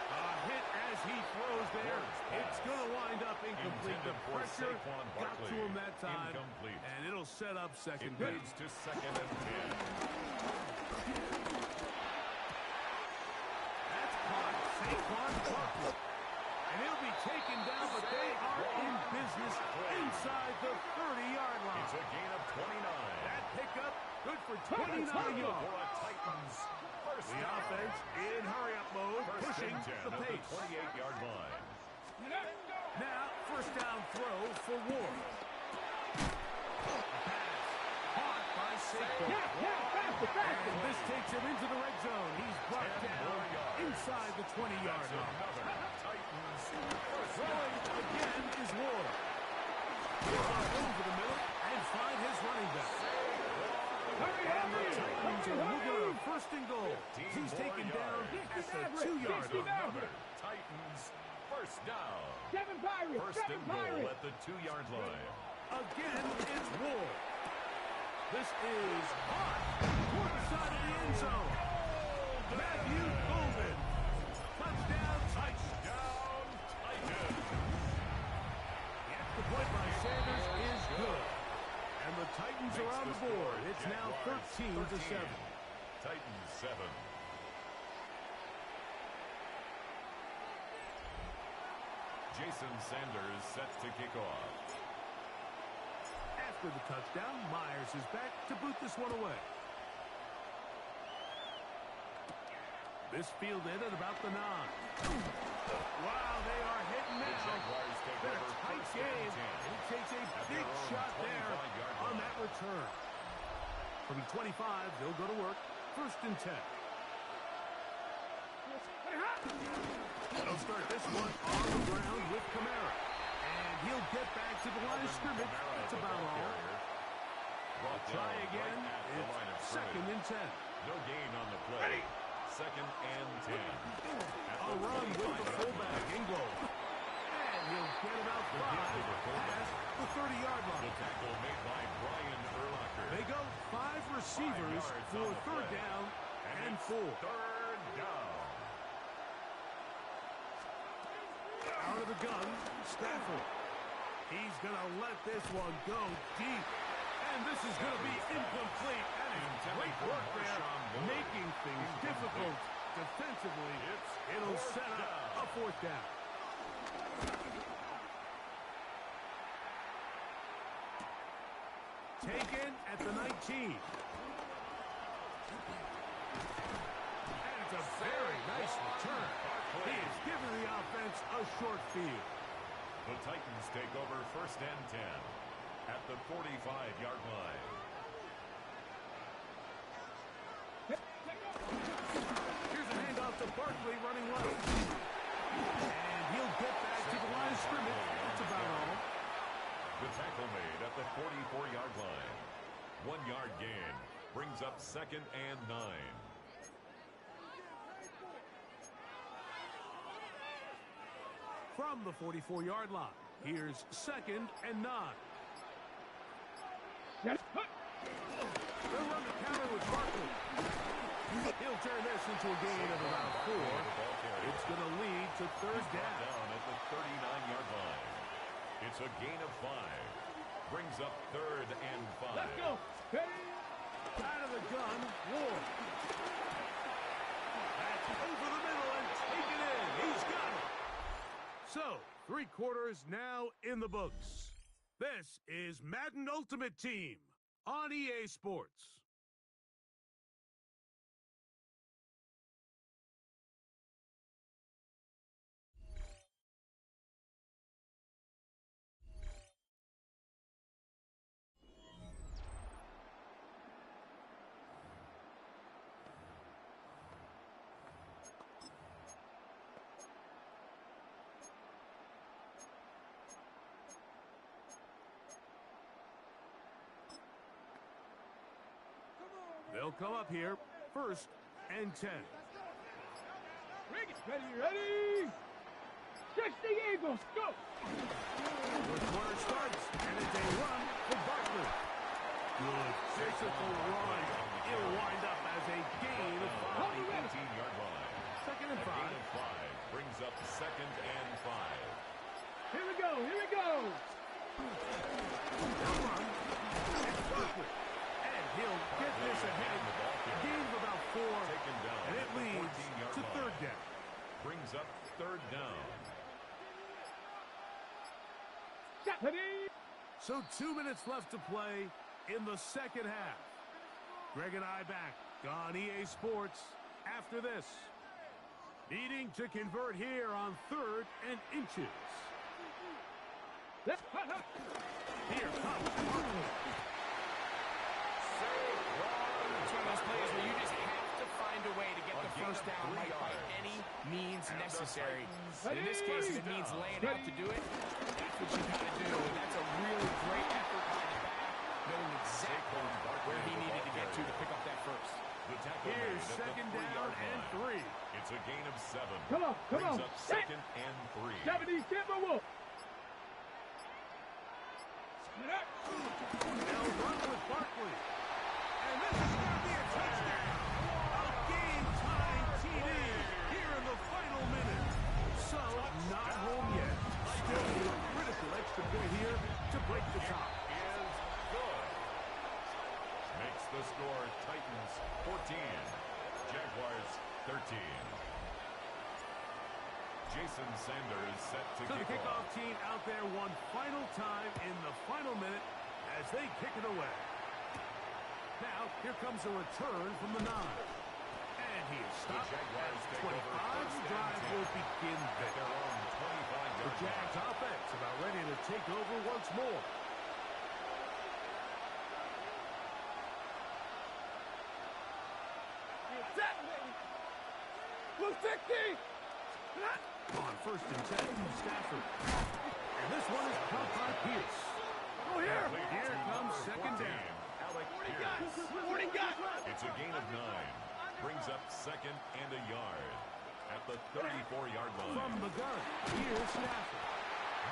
A hit as he throws there. It's going to wind up incomplete. The pressure got to him that time. And it'll set up second base. To second and 10. That's caught. Saquon Barkley. And he'll be taken down, but they are in business inside the 30-yard line. It's a gain of 29. That pickup, good for 29 yards. For a Titans first down. Offense in hurry-up mode, pushing the pace. 28-yard line. Now, first down throw for Ward. Pass caught by Saquon. And this takes him into the red zone. He's brought down inside the 20-yard line. Throwing again is Ward. He'll over the middle and find his running back. And the Titans are looking at a first and goal. He's taken down at the 2-yard line. Titans first down. First and goal at the 2-yard line. Again, it's Ward. This is hot toward the side of the end zone. Matthew Golden. Touchdown, Titans. The point by Sanders is good. And the Titans are on the board. It's now 13-7. Titans 7. Jason Sanders set to kick off. After the touchdown, Myers is back to boot this one away. This fielded at about the 9. Wow, they are hitting now. Been a tight game. He takes a big shot there on that return. From the 25, they'll go to work. First and 10. They'll start this one on the ground with Kamara. And he'll get back to the line of scrimmage. That's about all. Try again. It's second and 10. No gain on the play. Second and 10. A run with the fullback, Ingo. And he'll get about 5 past the 30-yard line. receivers for third down and 4. Third down. Out of the gun, Stafford. He's going to let this one go deep. And this is going to be incomplete. And great work there, making things difficult defensively. It'll set up a fourth down. Taken at the 19. And it's a very nice return. He is giving the offense a short field. The Titans take over first and 10 at the 45-yard line. Here's a handoff to Barkley running left. And he'll get back to the line of scrimmage. That's about all. The tackle made at the 44-yard line. 1 yard gain brings up second and 9. From the 44-yard line, here's second and 9. They'll run the counter with Barkley. He'll turn this into a gain of about 4. It's going to lead to third down at the 39-yard line. It's a gain of 5. Brings up third and 5. Let's go. Out of the gun, Ward. That's over the middle and taken in. He's got it. So, 3 quarters now in the books. This is Madden Ultimate Team on EA Sports. They'll come up here, first and 10. Ready. 60 Eagles, go. Fourth quarter starts, and it's a run for Barkley. Good physical run. It'll wind up as a gain of 5. On the 18-yard line. Second and 5. Gain of 5 brings up second and 5. Here we go. They'll run. It's Barkley. And he'll get this ahead. Gain of about 4. Taken down And it leads to third down. Brings up third down. So 2 minutes left to play in the second half. Greg and I back on EA Sports after this. Needing to convert here on third and inches. Here comes Barkley. It's one of those plays where you just have to find a way to get the first down right by any means necessary. In this case, if it means laying out to do it, that's what you got to do. And that's a really great effort by the back, knowing exactly where he needed to get to pick up that first. Here's second down and 3. It's a gain of 7. Come on. Brings up second and 3. 70 Timberwolves. They'll run with Barkley. And this is going to be a touchdown. A game-time TD here in the final minute. So, not home yet. Still need a critical extra point here to break the tie. Is good. Makes the score Titans 14. Jaguars 13. Jason Sanders set to So the kick kickoff off. team out there one final time in the final minute as they kick it away. Now, here comes a return from the 9. And he is stopped Jaguars at take 25. over first The and drive 10 will begin at there. their own 25-yard The Jags line. offense about ready to take over once more. On first and 10, Stafford. And this one is caught by Pierce. Oh, here comes second down. Alec Pierce. It's a gain of 9. Brings up second and a yard at the 34-yard line. From the gun, here's Stafford.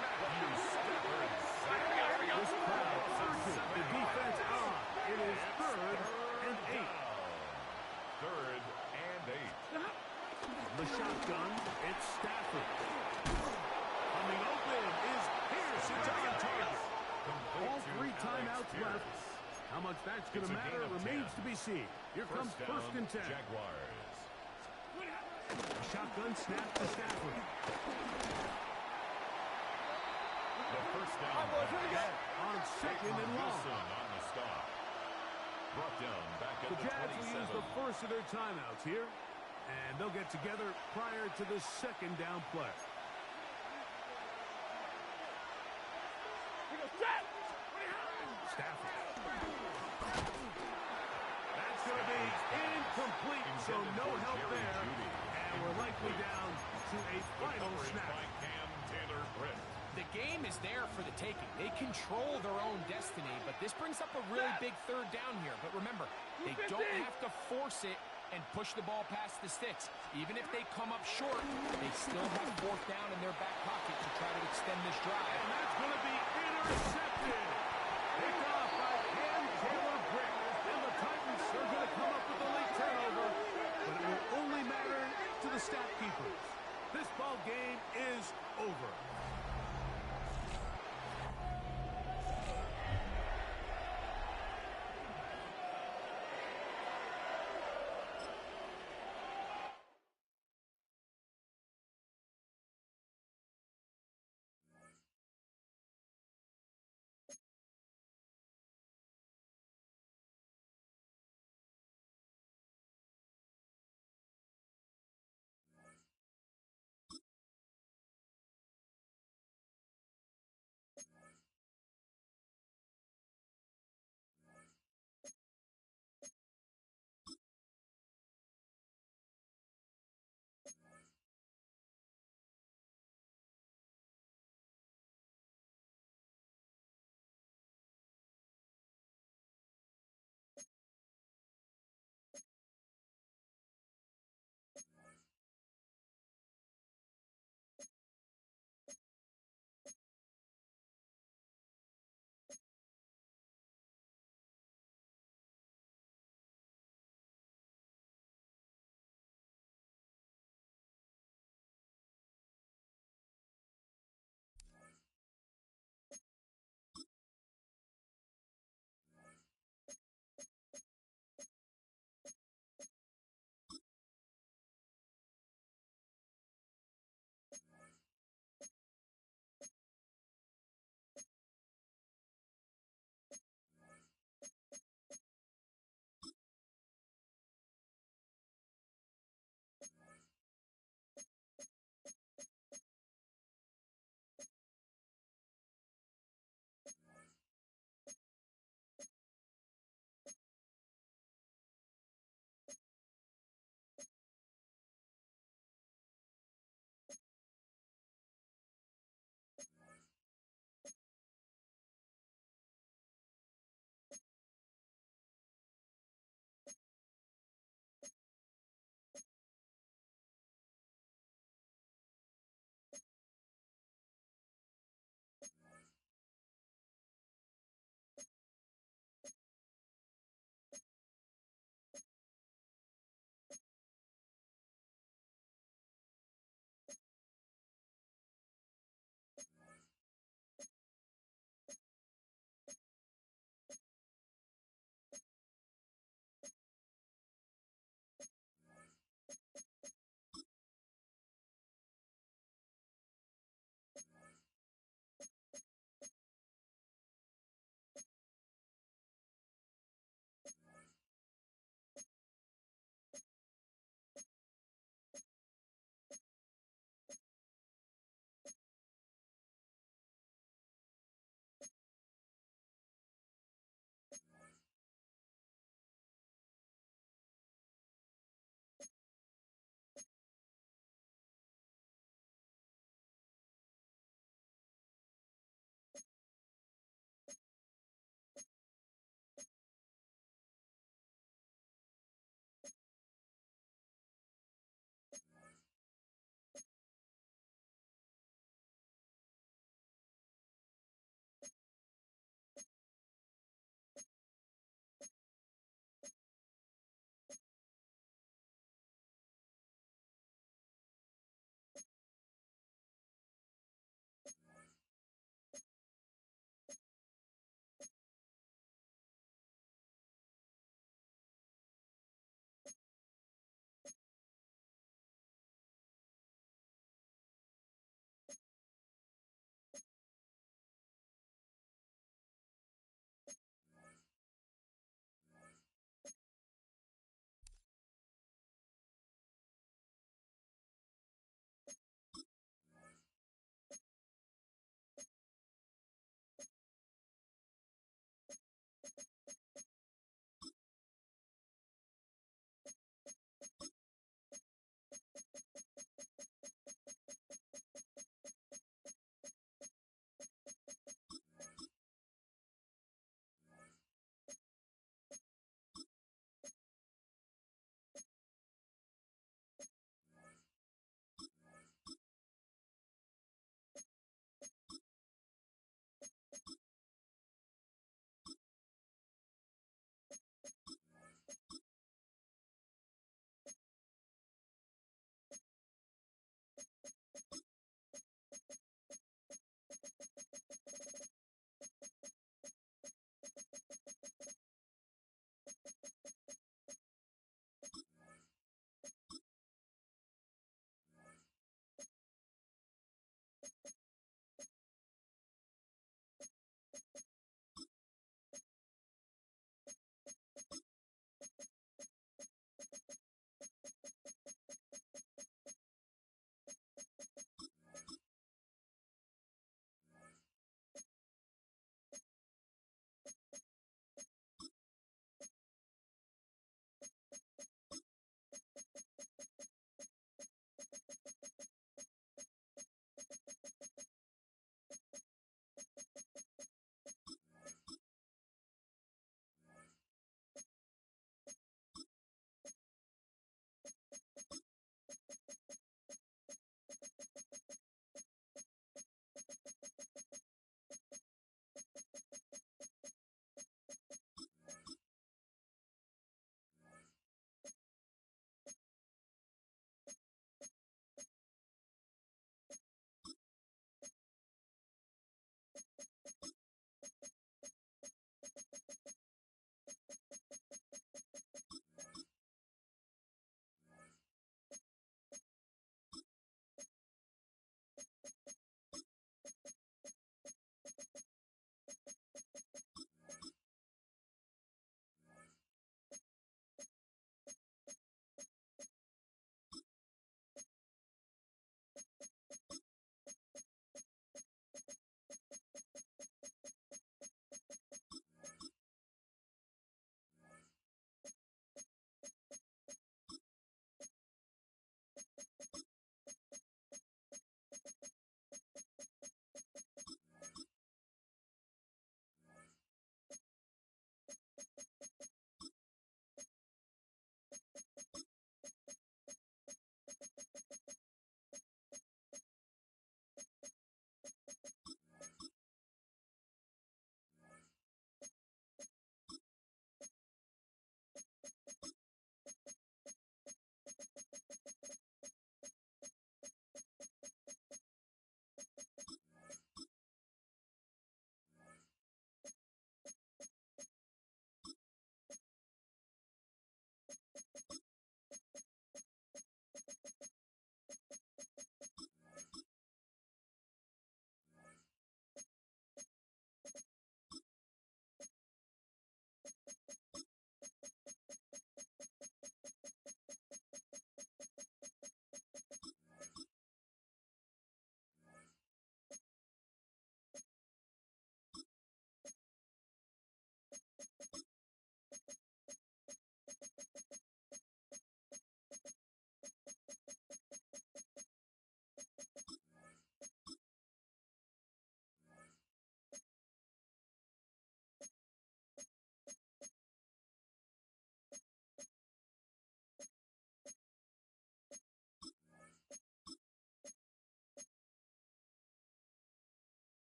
Matthew Stafford. This crowd urging the defense on. It is third shotgun. It's Stafford. Coming open is Pierce. It's on target. All 3 timeouts left. How much that's going to matter remains to be seen. Here comes first and 10. Jaguars. A shotgun snap to Stafford. The first down On second and long. Wilson on the stop. Brought down back at The the Jags will 27. use the first of their timeouts here. And they'll get together prior to the second down play. Stafford. That's going to be incomplete, so no help there. And we're likely down to a final snap. The game is there for the taking. They control their own destiny, but this brings up a really big third down here. But remember, they don't have to force it and push the ball past the sticks. Even if they come up short, they still have fourth down in their back pocket to try to extend this drive.